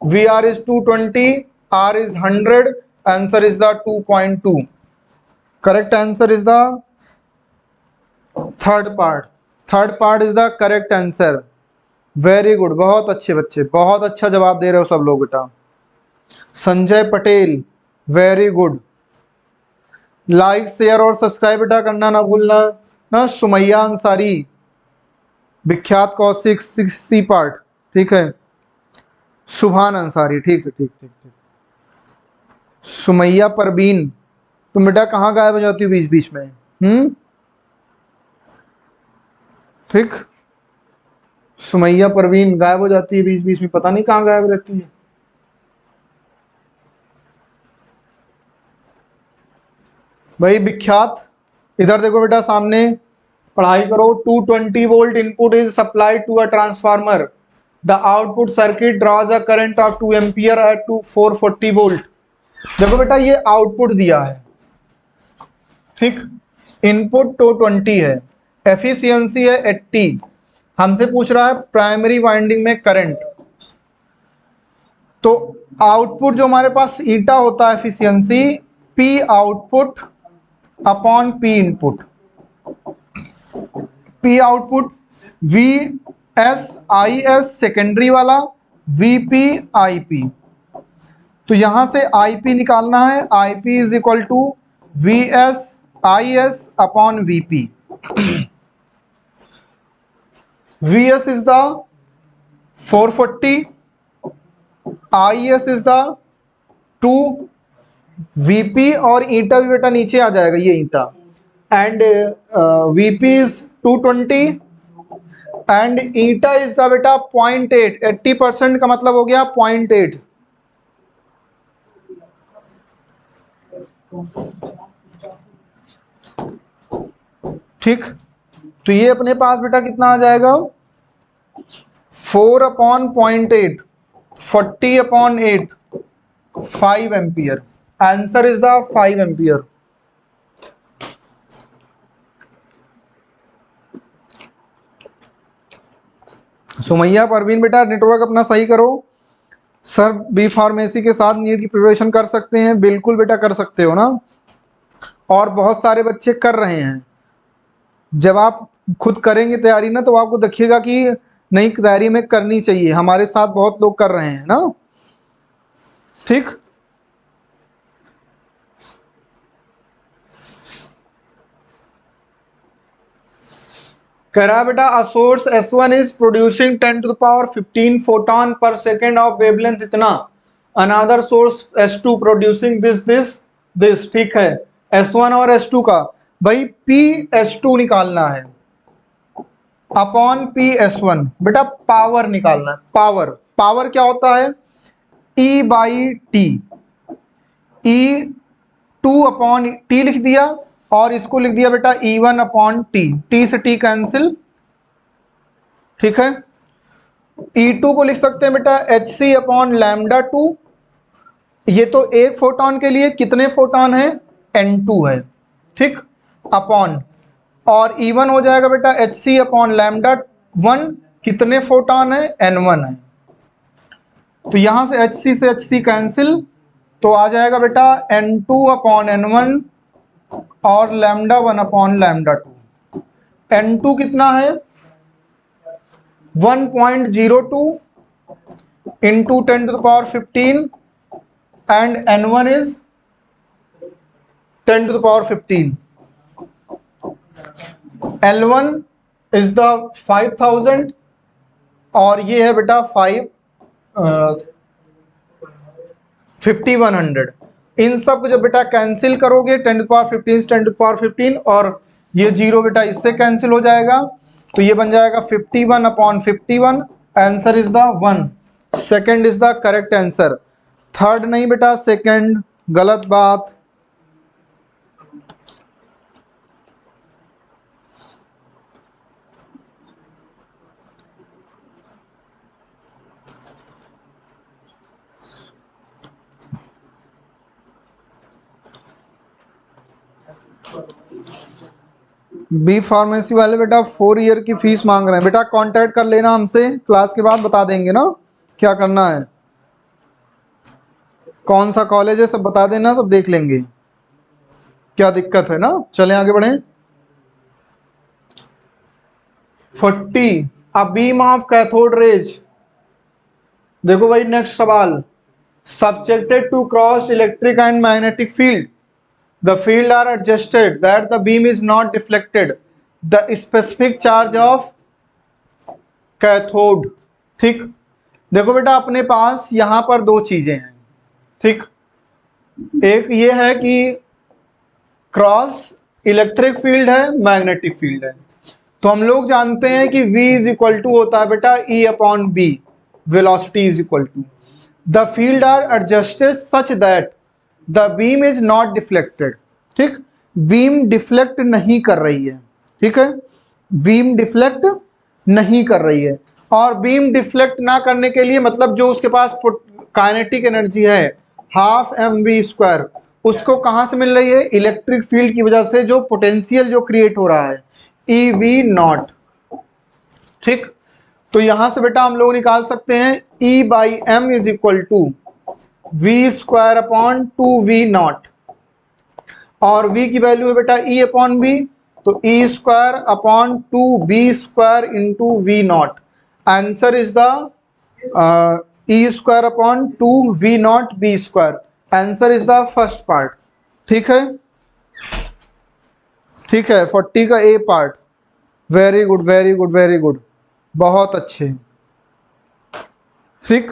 VR is 220, R is 100, answer is the 2.2। Correct answer is the third part is the correct answer. Very good, बहुत अच्छे बच्चे, बहुत अच्छा जवाब दे रहे हो सब लोग बेटा। Sanjay Patel, very good. Like share और सब्सक्राइब बेटा करना ना भूलना ना। सुमैया अंसारी, विख्यात कौशिक 6C पार्ट, ठीक है। सुभान अंसारी, ठीक है, ठीक ठीक ठीक। सुमैया परवीन, तुम बेटा कहाँ गायब हो जाती हो बीच बीच में? ठीक, सुमैया परवीन गायब हो जाती है बीच बीच में, पता नहीं कहाँ गायब रहती है। भाई विख्यात, इधर देखो बेटा सामने, पढ़ाई करो। 220 volt input is supplied to a transformer, the output circuit draws a current of 2 ampere at 440 volt. देखो बेटा ये आउटपुट दिया है, ठीक, इनपुट 220 है, एफिशिएंसी है 80, हमसे पूछ रहा है प्राइमरी वाइंडिंग में करंट। तो आउटपुट जो हमारे पास ईटा होता है efficiency, P output upon P input. P output V S I S secondary वाला, वीपी आईपी। तो यहां से आईपी निकालना है, IP is equal to V S I S upon VP. V S is the 440, I S is the 2, VP और eta भी बेटा नीचे आ जाएगा, ये eta, and VP is 220 and eta is the बेटा 0.8, 80% का मतलब हो गया 0.8। ठीक, तो ये अपने पास बेटा कितना आ जाएगा, 4/0.8, 40/8, 5 ampere. Answer is the 5 ampere. Sumaiya Parveen बेटा नेटवर्क अपना सही करो। सर बी फार्मेसी के साथ नीट की प्रिपरेशन कर सकते हैं? बिल्कुल बेटा कर सकते हो ना, और बहुत सारे बच्चे कर रहे हैं। जब आप खुद करेंगे तैयारी ना, तो आपको देखिएगा कि नई तैयारी में करनी चाहिए, हमारे साथ बहुत लोग कर रहे हैं ना। ठीक, कह रहा बेटा a source S1 is producing 10⁻15 photon पर सेकेंड ऑफ वेवलेंथ इतना, another source S2 producing this. ठीक है, S1 और S2 का भाई PS2 निकालना है अपॉन PS1। बेटा पावर निकालना है, पावर। पावर क्या होता है, E/T। E2/T लिख दिया, और इसको लिख दिया बेटा E1/T। T से T कैंसिल। ठीक है, E2 को लिख सकते हैं बेटा hc/λ2। ये तो एक फोटोन के लिए कितने फोटोन है, N2 है। ठीक, अपॉन, और E1 हो जाएगा बेटा hc/λ1, कितने फोटोन है, N1 है। तो यहां से hc कैंसिल, तो आ जाएगा बेटा N2/N1 और λ1/λ2। N2 कितना है, 1.02 into 10⁻15 and N1 is 10⁻15। L1 is the 5000 और ये है बेटा 5100। इन सब को जब बेटा कैंसिल करोगे 10⁻15 10⁻15 और ये जीरो बेटा इससे कैंसिल हो जाएगा, तो ये बन जाएगा 51/51। Answer is the 1। Second is the correct answer, third नहीं बेटा, सेकंड गलत बात। बी फार्मेसी वाले बेटा 4 ईयर की फीस मांग रहे हैं। बेटा कांटेक्ट कर लेना हमसे, क्लास के बाद बता देंगे ना क्या करना है, कौन सा कॉलेज है सब बता देना, सब देख लेंगे क्या दिक्कत है ना। चलें आगे बढ़ें। 40 a beam of cathode rays. देखो भाई नेक्स्ट सवाल, subjected to cross electric and magnetic field, the field are adjusted that the beam is not deflected, the specific charge of cathode। ठीक, देखो बेटा अपने पास यहां पर दो चीजें हैं। ठीक, एक ये है कि क्रॉस इलेक्ट्रिक फील्ड है, मैग्नेटिक फील्ड है। तो हम लोग जानते हैं कि V इज इक्वल टू होता है बेटा E/B, velocity is equal to, the field are adjusted such that the beam is not deflected. ठीक, बीम डिफ्लेक्ट नहीं कर रही है। ठीक है, बीम डिफ्लेक्ट नहीं कर रही है, और बीम डिफ्लेक्ट ना करने के लिए मतलब जो उसके पास काइनेटिक एनर्जी है 12mv², उसको कहां से मिल रही है, इलेक्ट्रिक फील्ड की वजह से जो पोटेंशियल जो क्रिएट हो रहा है EV0। ठीक, तो यहां से बेटा हम लोग निकाल सकते हैं E/m is equal to V²/2V0, और V की वैल्यू है बेटा E/B, तो E²/2B² into V0। Answer is the E²/2V0B²। Answer is the first part. ठीक है, ठीक है, 40 का A part. Very good very good very good, बहुत अच्छे। ठीक,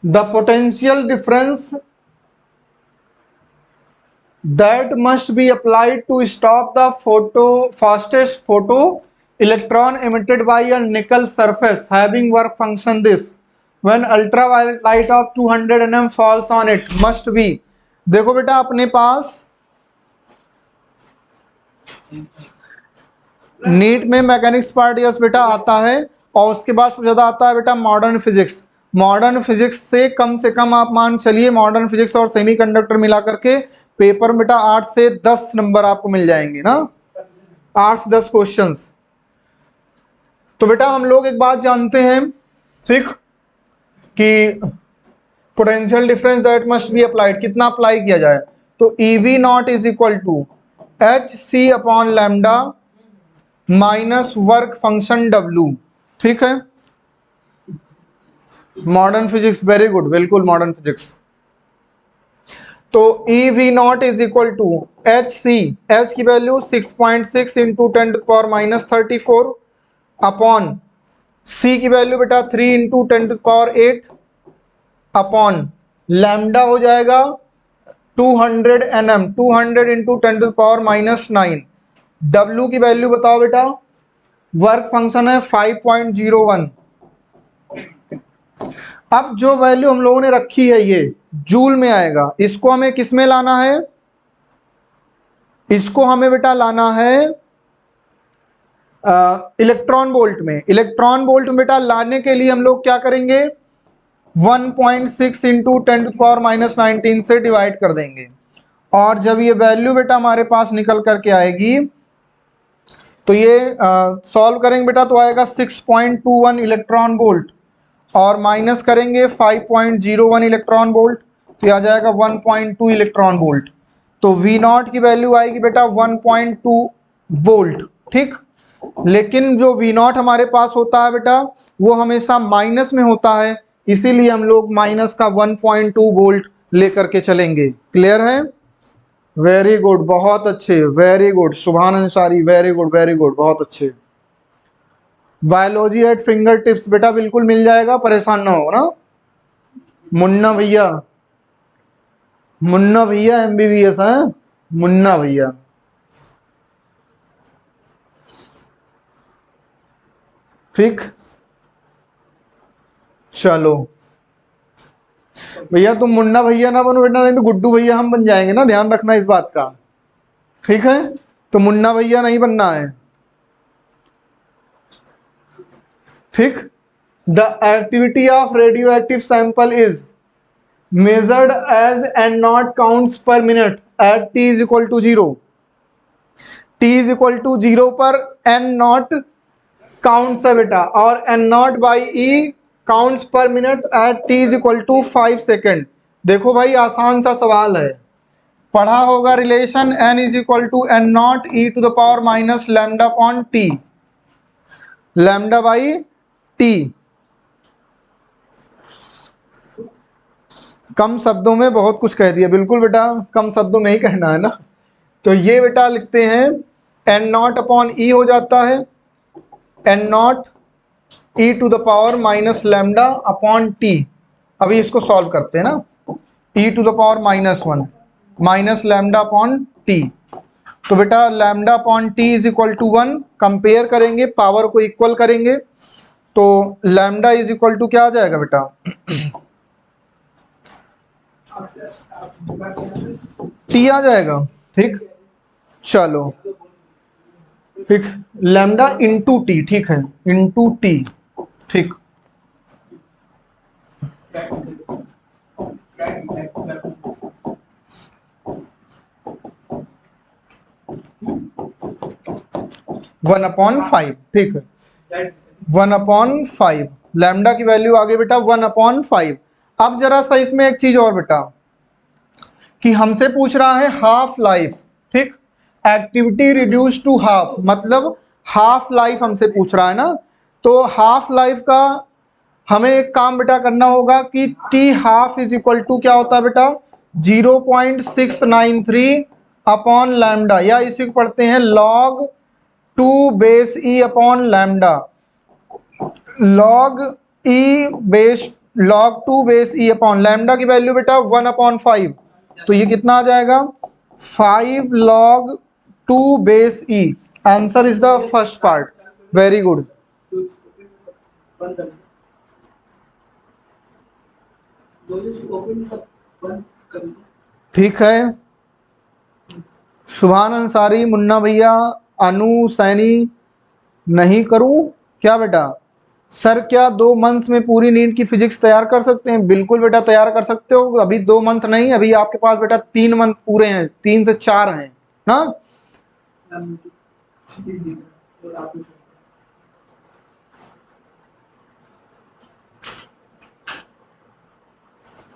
the potential difference that must be applied to stop the fastest photo electron emitted by a nickel surface having work function this when ultraviolet light of 200 nm falls on it must be। देखो बेटा अपने पास NEET में mechanics part yes बेटा आता है और उसके बाद सबसे ज्यादा आता है बेटा मॉडर्न फिजिक्स। मॉडर्न फिजिक्स से कम आप मान चलिए मॉडर्न फिजिक्स और सेमीकंडक्टर मिला करके पेपर में बेटा 8 से 10 नंबर आपको मिल जाएंगे ना, 8 से 10 क्वेश्चंस। तो बेटा हम लोग एक बात जानते हैं ठीक कि potential difference that must be applied कितना अप्लाई किया जाए, तो EV naught is equal to HC अपॉन lambda minus work function W। ठीक है, मॉडर्न फिजिक्स वेरी गुड, बिल्कुल मॉडर्न फिजिक्स। तो EV naught is equal to HC, H की वैल्यू 6.6 इंटू 10⁻34 अपॉन C की वैल्यू बेटा 3 इंटू 10⁸ अपॉन लैम्डा हो जाएगा 200 nm, 200 इंटू 10⁻⁹। W की वैल्यू बताओ बेटा, वर्क फंक्शन है 5.01। अब जो वैल्यू हम लोगों ने रखी है ये जूल में आएगा, इसको हमें किस में लाना है, इसको हमें बेटा लाना है इलेक्ट्रॉन वोल्ट में। इलेक्ट्रॉन वोल्ट में बेटा लाने के लिए हम लोग क्या करेंगे, 1.6 इंटू 10⁻⁹ से डिवाइड कर देंगे और जब ये वैल्यू बेटा हमारे पास निकल करके आएगी तो ये सॉल्व करेंगे बेटा तो आएगा 6.21 इलेक्ट्रॉन वोल्ट और माइनस करेंगे 5.01 इलेक्ट्रॉन वोल्ट तो आ जाएगा 1.2 इलेक्ट्रॉन वोल्ट। तो V नॉट की वैल्यू आएगी बेटा 1.2 वोल्ट। ठीक, लेकिन जो V नॉट हमारे पास होता है बेटा वो हमेशा माइनस में होता है, इसीलिए हम लोग माइनस का 1.2 वोल्ट लेकर के चलेंगे। क्लियर है, वेरी गुड, बहुत अच्छे, वेरी गुड सुभान Ansari, very good very good, बहुत अच्छे। बायोलॉजी एट फिंगर टिप्स बेटा बिल्कुल मिल जाएगा, परेशान ना हो ना। मुन्ना भैया, मुन्ना भैया MBBS है, मुन्ना भैया। ठीक, चलो भैया तुम मुन्ना भैया ना बनो बेटा, नहीं तो गुड्डू भैया हम बन जाएंगे ना, ध्यान रखना इस बात का। ठीक है, तो मुन्ना भैया नहीं बनना है। ठीक, the activity of radioactive sample is measured as N naught counts per minute at T is equal to 0। T is equal to 0 पर N नॉट काउंट्स है बेटा और N naught by E counts per minute at T is equal to 5 second. देखो भाई आसान सा सवाल है, पढ़ा होगा relation N is equal to N naught E to the power minus lambda upon T, lambda by T। कम शब्दों में बहुत कुछ कह दिया, बिल्कुल बेटा कम शब्दों में ही कहना है ना। तो ये बेटा लिखते हैं N नॉट अपॉन E हो जाता है N naught E to the power minus lambda upon T। अभी इसको सॉल्व करते हैं ना, E to the power -1 minus lambda upon T। तो बेटा lambda upon T is equal to 1, compare करेंगे पावर को इक्वल करेंगे तो लैम्डा इज इक्वल टू क्या आ जाएगा बेटा T आ जाएगा। ठीक, चलो ठीक, लैम्डा इंटू T, ठीक है इंटू T। ठीक, वन अपॉन 5। ठीक है, 1/5 लैम्डा की वैल्यू आ गई बेटा 1/5। अब जरा सा इसमें एक चीज और बेटा कि हमसे पूछ रहा है हाफ लाइफ। ठीक, एक्टिविटी रिड्यूस टू हाफ, मतलब हाफ लाइफ हमसे पूछ रहा है ना, तो हाफ लाइफ का हमें एक काम बेटा करना होगा कि T half is equal to क्या होता है बेटा 0.693 अपॉन लैम्डा, या इसी को पढ़ते हैं log 2 base E upon lambda, log E base log 2 base ई अपॉन लैम्डा की वैल्यू बेटा 1/5, तो ये कितना आ जाएगा 5 log 2 base E. Answer is the first part, very good. ठीक है, शुभान अंसारी, मुन्ना भैया, अनु सैनी, नहीं करूं क्या बेटा? सर क्या 2 मंथ्स में पूरी नीट की फिजिक्स तैयार कर सकते हैं? बिल्कुल बेटा तैयार कर सकते हो। अभी 2 मंथ नहीं, अभी आपके पास बेटा 3 मंथ पूरे हैं, 3 से 4 हैं ना।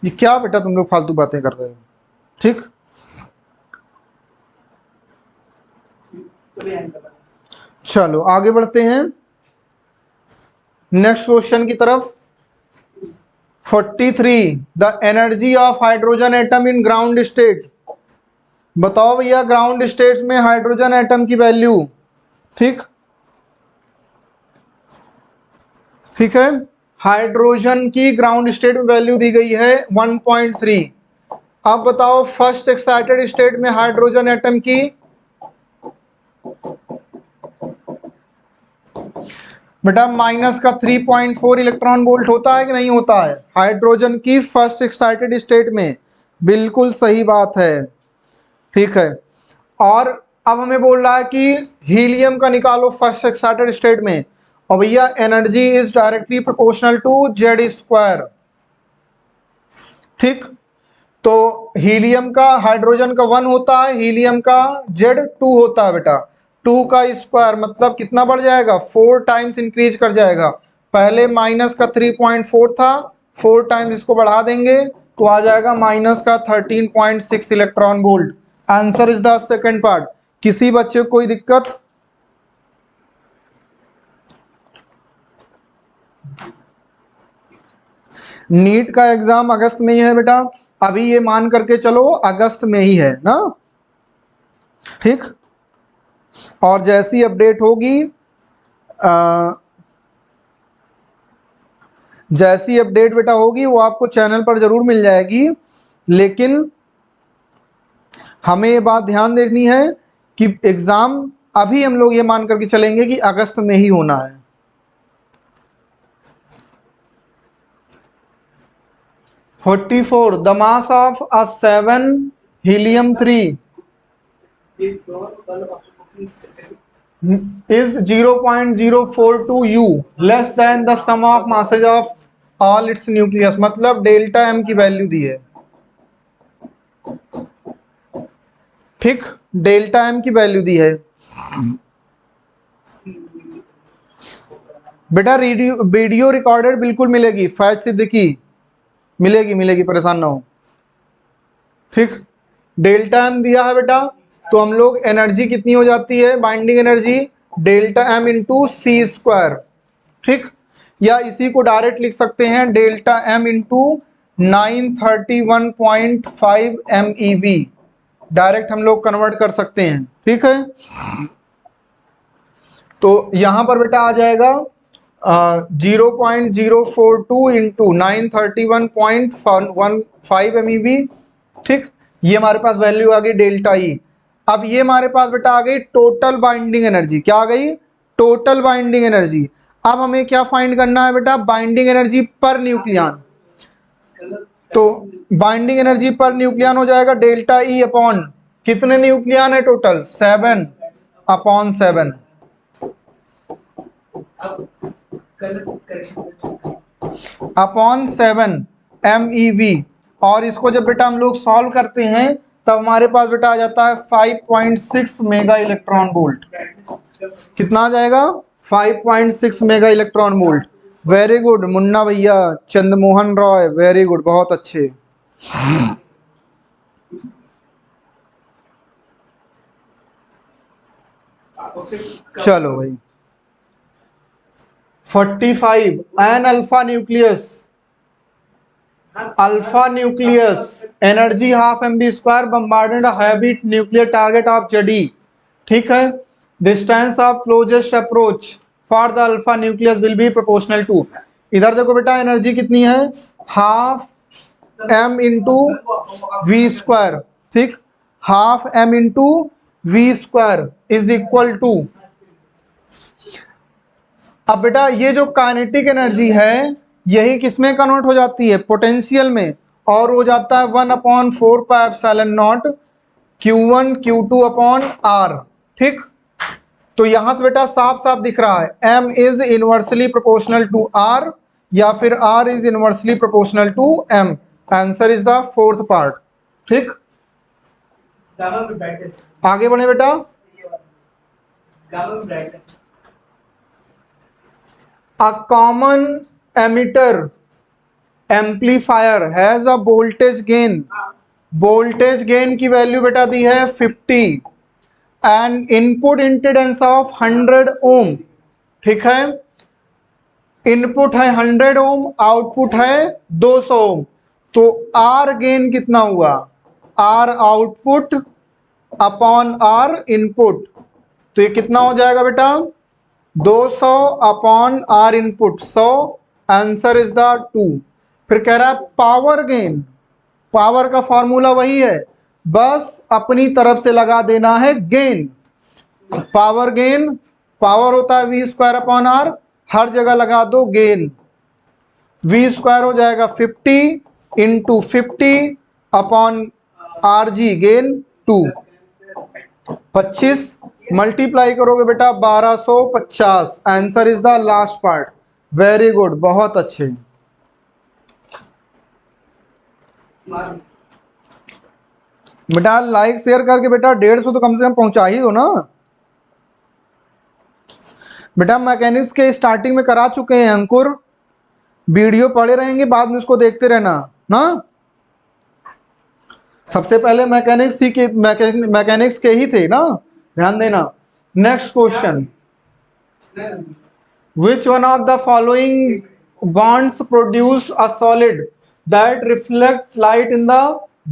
ये क्या बेटा तुम लोग फालतू बातें कर रहे हो? ठीक, चलो आगे बढ़ते हैं नेक्स्ट क्वेश्चन की तरफ। 43 the energy of hydrogen atom in ground state. बताओ भैया ग्राउंड स्टेट में हाइड्रोजन एटम की वैल्यू। ठीक, ठीक है, हाइड्रोजन की ग्राउंड स्टेट में वैल्यू दी गई है 1.3। अब बताओ फर्स्ट एक्साइटेड स्टेट में हाइड्रोजन एटम की। बेटा माइनस का 3.4 इलेक्ट्रॉन वोल्ट होता है कि नहीं होता है हाइड्रोजन की फर्स्ट एक्साइटेड स्टेट में? बिल्कुल सही बात है। ठीक है, और अब हमें बोल रहा है कि हीलियम का निकालो फर्स्ट एक्साइटेड स्टेट में, और भैया energy is directly proportional to Z square. ठीक, तो हीलियम का हाइड्रोजन का 1 होता है, हीलियम का जेड 2 होता है बेटा। 2 का स्क्वायर मतलब कितना बढ़ जाएगा, 4 टाइम्स इंक्रीज कर जाएगा। पहले माइनस का 3.4 था, 4 टाइम्स इसको बढ़ा देंगे तो आ जाएगा माइनस का 13.6 electron volt. Answer is the second part. किसी बच्चे को कोई दिक्कत? नीट का एग्जाम अगस्त में ही है बेटा, अभी ये मान करके चलो अगस्त में ही है ना। ठीक, और जैसी अपडेट होगी जैसी अपडेट बेटा होगी वो आपको चैनल पर जरूर मिल जाएगी, लेकिन हमें ये बात ध्यान देखनी है कि एग्जाम अभी हम लोग ये मान करके चलेंगे कि अगस्त में ही होना है। The mass of a 7 helium 3 is 0.042 U less than the sum of masses of all its nucleus. मतलब डेल्टा एम की वैल्यू दी है। ठीक, डेल्टा एम की वैल्यू दी है बेटा। वीडियो रिकॉर्डेड बिल्कुल मिलेगी, फैज सिद्दीकी मिलेगी, मिलेगी, परेशान ना हो। ठीक, डेल्टा एम दिया है बेटा, तो हम लोग एनर्जी कितनी हो जाती है binding energy, delta M into C square. ठीक, या इसी को डायरेक्ट लिख सकते हैं delta M into 931.5 MeV, direct हम लोग कन्वर्ट कर सकते हैं। ठीक है, तो यहां पर बेटा आ जाएगा 0.042 इंटू 931.15 MeV। ठीक, ये हमारे पास वैल्यू आ गई डेल्टा ई। अब ये हमारे पास बेटा आ गई टोटल बाइंडिंग एनर्जी। क्या आ गई, टोटल बाइंडिंग एनर्जी। अब हमें क्या फाइंड करना है बेटा, बाइंडिंग एनर्जी पर न्यूक्लियन। तो बाइंडिंग एनर्जी पर न्यूक्लियन हो जाएगा डेल्टा ई अपॉन कितने न्यूक्लियन है टोटल, 7/7 अपॉन 7 MeV। और इसको जब बेटा हम लोग सॉल्व करते हैं तब हमारे पास बेटा आ जाता है 5.6 मेगा इलेक्ट्रॉन वोल्ट। कितना आ जाएगा, 5.6 mega electron volt. Very good Munna भैया, चंद्रमोहन रॉय, वेरी गुड, बहुत अच्छे। चलो भाई 45 an alpha nucleus energy half MB square bombarded heavy nuclear target of जेडी। ठीक है, distance of closest approach for the alpha nucleus will be proportional to. इधर देखो बेटा एनर्जी कितनी है, half m into V square, ठीक, half m into V square is equal to, अब बेटा ये जो काइनेटिक एनर्जी है यही किसमें कन्वर्ट हो जाती है, पोटेंशियल में, और हो जाता है 1/4πε0 Q1 Q2 अपॉन R, ठीक। तो यहां से बेटा साफ साफ दिख रहा है M is inversely proportional to R या फिर R is inversely proportional to M। Answer is the fourth part, ठीक। आगे बढ़े बेटा, a common emitter amplifier has a voltage gain, voltage gain की वैल्यू बेटा दी है 50 एंड इनपुट इंपिडेंस ऑफ 100 ओम, ठीक है, इनपुट है 100 ओम, आउटपुट है 200 ओम, तो आर गेन कितना हुआ, R output upon R input, तो ये कितना हो जाएगा बेटा 200 upon R input 100, answer is the 2। फिर कह रहा है पावर गेन, पावर का फॉर्मूला वही है, बस अपनी तरफ से लगा देना है गेन, पावर गेन, पावर होता है वी स्क्वायर अपॉन आर, हर जगह लगा दो गेन, वी स्क्वायर हो जाएगा 50 into 50 upon R G gain 2, 25 multiply करोगे बेटा 1250, answer is the last part. Very good, बहुत अच्छे। बेटा लाइक शेयर करके बेटा 150 तो कम से कम पहुंचा ही दो ना। बेटा मैकेनिक्स के स्टार्टिंग में करा चुके हैं अंकुर, वीडियो पढ़े रहेंगे, बाद में उसको देखते रहना ना। सबसे पहले मैकेनिक्स ही के मैकेनिक्स के ही थे ना, ध्यान देना। Next question, which one of the following bonds produce a solid that reflect light in the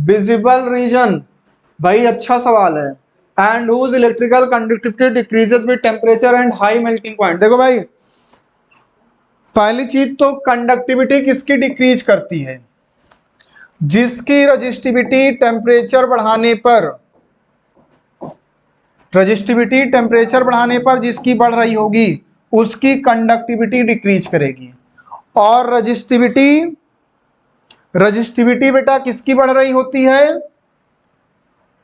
visible region, भाई अच्छा सवाल है, and whose electrical conductivity decreases with temperature and high melting point। देखो भाई पहली चीज तो कंडक्टिविटी किसकी डिक्रीज करती है, जिसकी रजिस्टिविटी टेम्परेचर बढ़ाने पर, रजिस्टिविटी टेम्परेचर बढ़ाने पर जिसकी बढ़ रही होगी उसकी कंडक्टिविटी डिक्रीज करेगी। और रजिस्टिविटी, रजिस्टिविटी बेटा किसकी बढ़ रही होती है,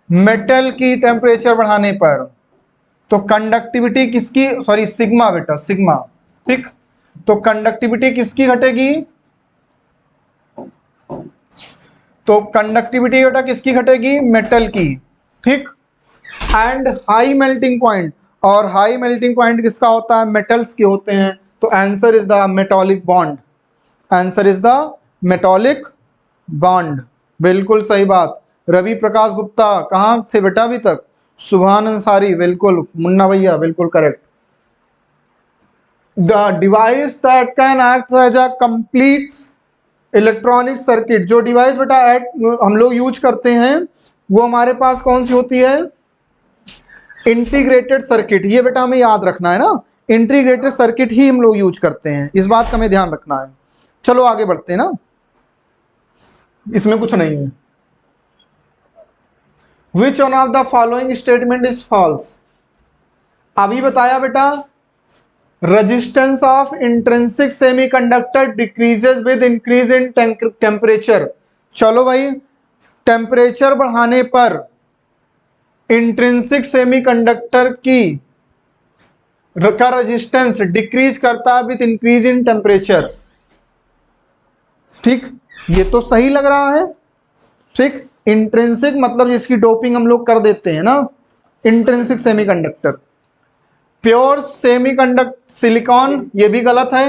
मेटल की टेम्परेचर बढ़ाने पर, तो कंडक्टिविटी किसकी, सॉरी सिग्मा बेटा सिग्मा, ठीक, तो कंडक्टिविटी किसकी घटेगी, तो कंडक्टिविटी बेटा किसकी घटेगी, मेटल की, ठीक। एंड हाई मेल्टिंग पॉइंट, और हाई मेल्टिंग पॉइंट किसका होता है, मेटल्स के होते हैं, तो answer is the metallic bond, answer is the metallic bond, बिल्कुल सही बात। रवि प्रकाश गुप्ता कहाँ थे बेटा अभी तक, सुभान अंसारी, बिल्कुल, मुन्ना भैया बिल्कुल correct. The device that can act as a complete electronic circuit, जो डिवाइस बेटा हम लोग यूज करते हैं वो हमारे पास कौन सी होती है, इंटीग्रेटेड सर्किट, ये बेटा हमें याद रखना है ना, इंटीग्रेटेड सर्किट ही हम लोग यूज करते हैं, इस बात का हमें ध्यान रखना है। चलो आगे बढ़ते हैं ना, इसमें कुछ नहीं है। Which one of the following statement is false, अभी बताया बेटा resistance of intrinsic semiconductor decreases with increase in temperature. चलो भाई टेम्परेचर बढ़ाने पर इंट्रिंसिक सेमीकंडक्टर की का रेजिस्टेंस डिक्रीज करता है विद इंक्रीज इन टेम्परेचर, ठीक, ये तो सही लग रहा है, ठीक। इंट्रिंसिक मतलब जिसकी डोपिंग हम लोग कर देते हैं ना, intrinsic semiconductor. Pure semiconductor silicon, ये भी गलत है,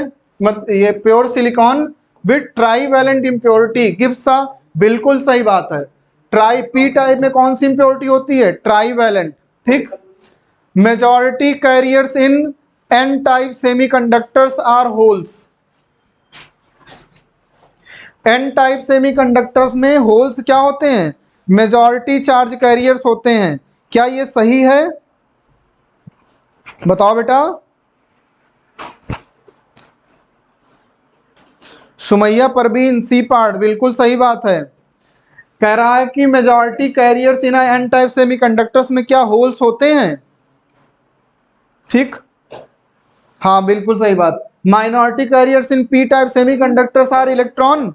ये pure silicon with trivalent impurity gives a, बिल्कुल सही बात है। ट्राई पी टाइप में कौन सी इंप्योरिटी होती है, ट्राईवैलेंट, ठीक। Majority carriers in N type semiconductors are holes, N type semiconductors में होल्स क्या होते हैं, मेजॉरिटी चार्ज कैरियर्स होते हैं, क्या ये सही है, बताओ बेटा। सुमैया परवीन सी पार्ट, बिल्कुल सही बात है। कह रहा है कि majority carriers in N type semiconductors में क्या होल्स होते हैं, ठीक, हाँ बिल्कुल सही बात। Minority carriers in P type semiconductors are electron,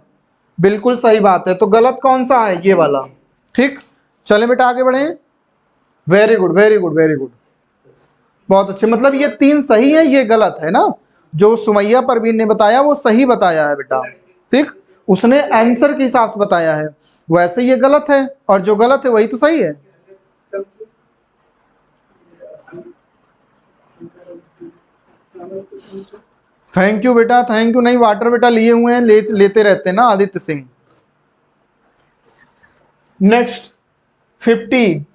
बिल्कुल सही बात है। तो गलत कौन सा है, ये वाला, ठीक। चले बेटा आगे बढ़े। Very good very good very good, बहुत अच्छे। मतलब ये 3 सही है, ये गलत है ना। जो सुमैया परवीन ने बताया वो सही बताया है बेटा, ठीक, उसने आंसर के हिसाब से बताया है, वैसे ये गलत है, और जो गलत है वही तो सही है। थैंक यू बेटा, थैंक यू। नहीं वाटर बेटा लिए हुए हैं, लेते रहते हैं ना Aditya Singh. Next 50,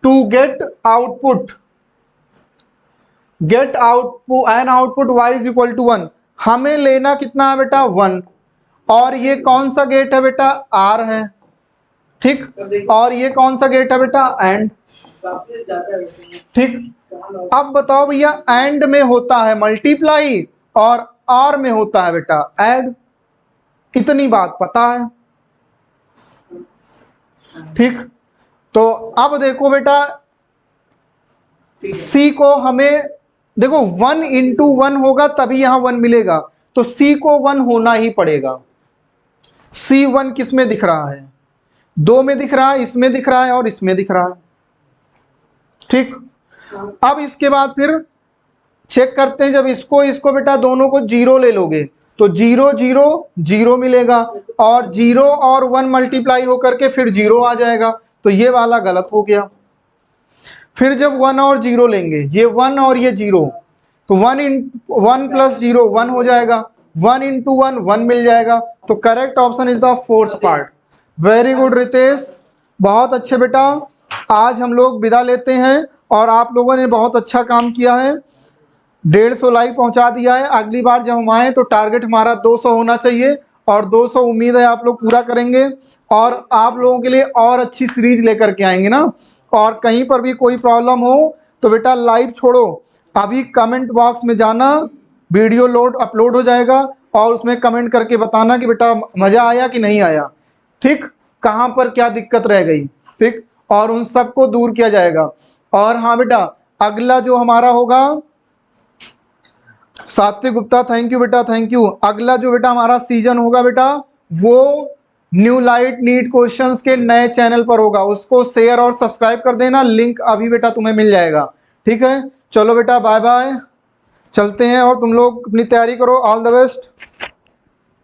to get output N output y is equal to 1, हमें लेना कितना है बेटा 1, और ये कौन सा गेट है बेटा R है, ठीक, और ये कौन सा गेट है बेटा एंड, ठीक। अब बताओ भैया, एंड में होता है मल्टीप्लाई और आर में होता है बेटा ऐड, इतनी बात पता है, ठीक। तो अब देखो बेटा सी को हमें, देखो 1 इंटू 1 होगा तभी यहां 1 मिलेगा, तो सी को 1 होना ही पड़ेगा। सी 1 किस में दिख रहा है, 2 में दिख रहा है, इसमें दिख रहा है और इसमें दिख रहा है, ठीक। अब इसके बाद फिर चेक करते हैं, जब इसको बेटा दोनों को 0 ले लोगे तो 0 0 0 मिलेगा, और 0 और 1 मल्टीप्लाई होकर के फिर 0 आ जाएगा, तो ये वाला गलत हो गया। फिर जब 1 और 0 लेंगे, ये 1 और ये 0, तो 1 प्लस 0 1 हो जाएगा, 1 इंटू 1 1 मिल जाएगा, तो correct option is the 4th part. Very good Ritesh, बहुत अच्छे बेटा। आज हम लोग विदा लेते हैं, और आप लोगों ने बहुत अच्छा काम किया है, 150 लाइक पहुंचा दिया है। अगली बार जब हम आए तो टारगेट हमारा 200 होना चाहिए, और 200 उम्मीद है आप लोग पूरा करेंगे, और आप लोगों के लिए और अच्छी सीरीज लेकर के आएंगे ना। और कहीं पर भी कोई प्रॉब्लम हो तो बेटा लाइव छोड़ो, अभी कमेंट बॉक्स में जाना, वीडियो अपलोड हो जाएगा, और उसमें कमेंट करके बताना कि बेटा मज़ा आया कि नहीं आया, ठीक, कहाँ पर क्या दिक्कत रह गई, ठीक, और उन सबको दूर किया जाएगा। और हाँ बेटा, अगला जो हमारा होगा, सात्विक गुप्ता थैंक यू बेटा, थैंक यू। अगला जो बेटा हमारा सीजन होगा बेटा, वो न्यू लाइट नीट क्वेश्चंस के नए चैनल पर होगा, उसको शेयर और सब्सक्राइब कर देना, लिंक अभी बेटा तुम्हें मिल जाएगा, ठीक है। चलो बेटा बाय बाय, चलते हैं, और तुम लोग अपनी तैयारी करो, ऑल द बेस्ट।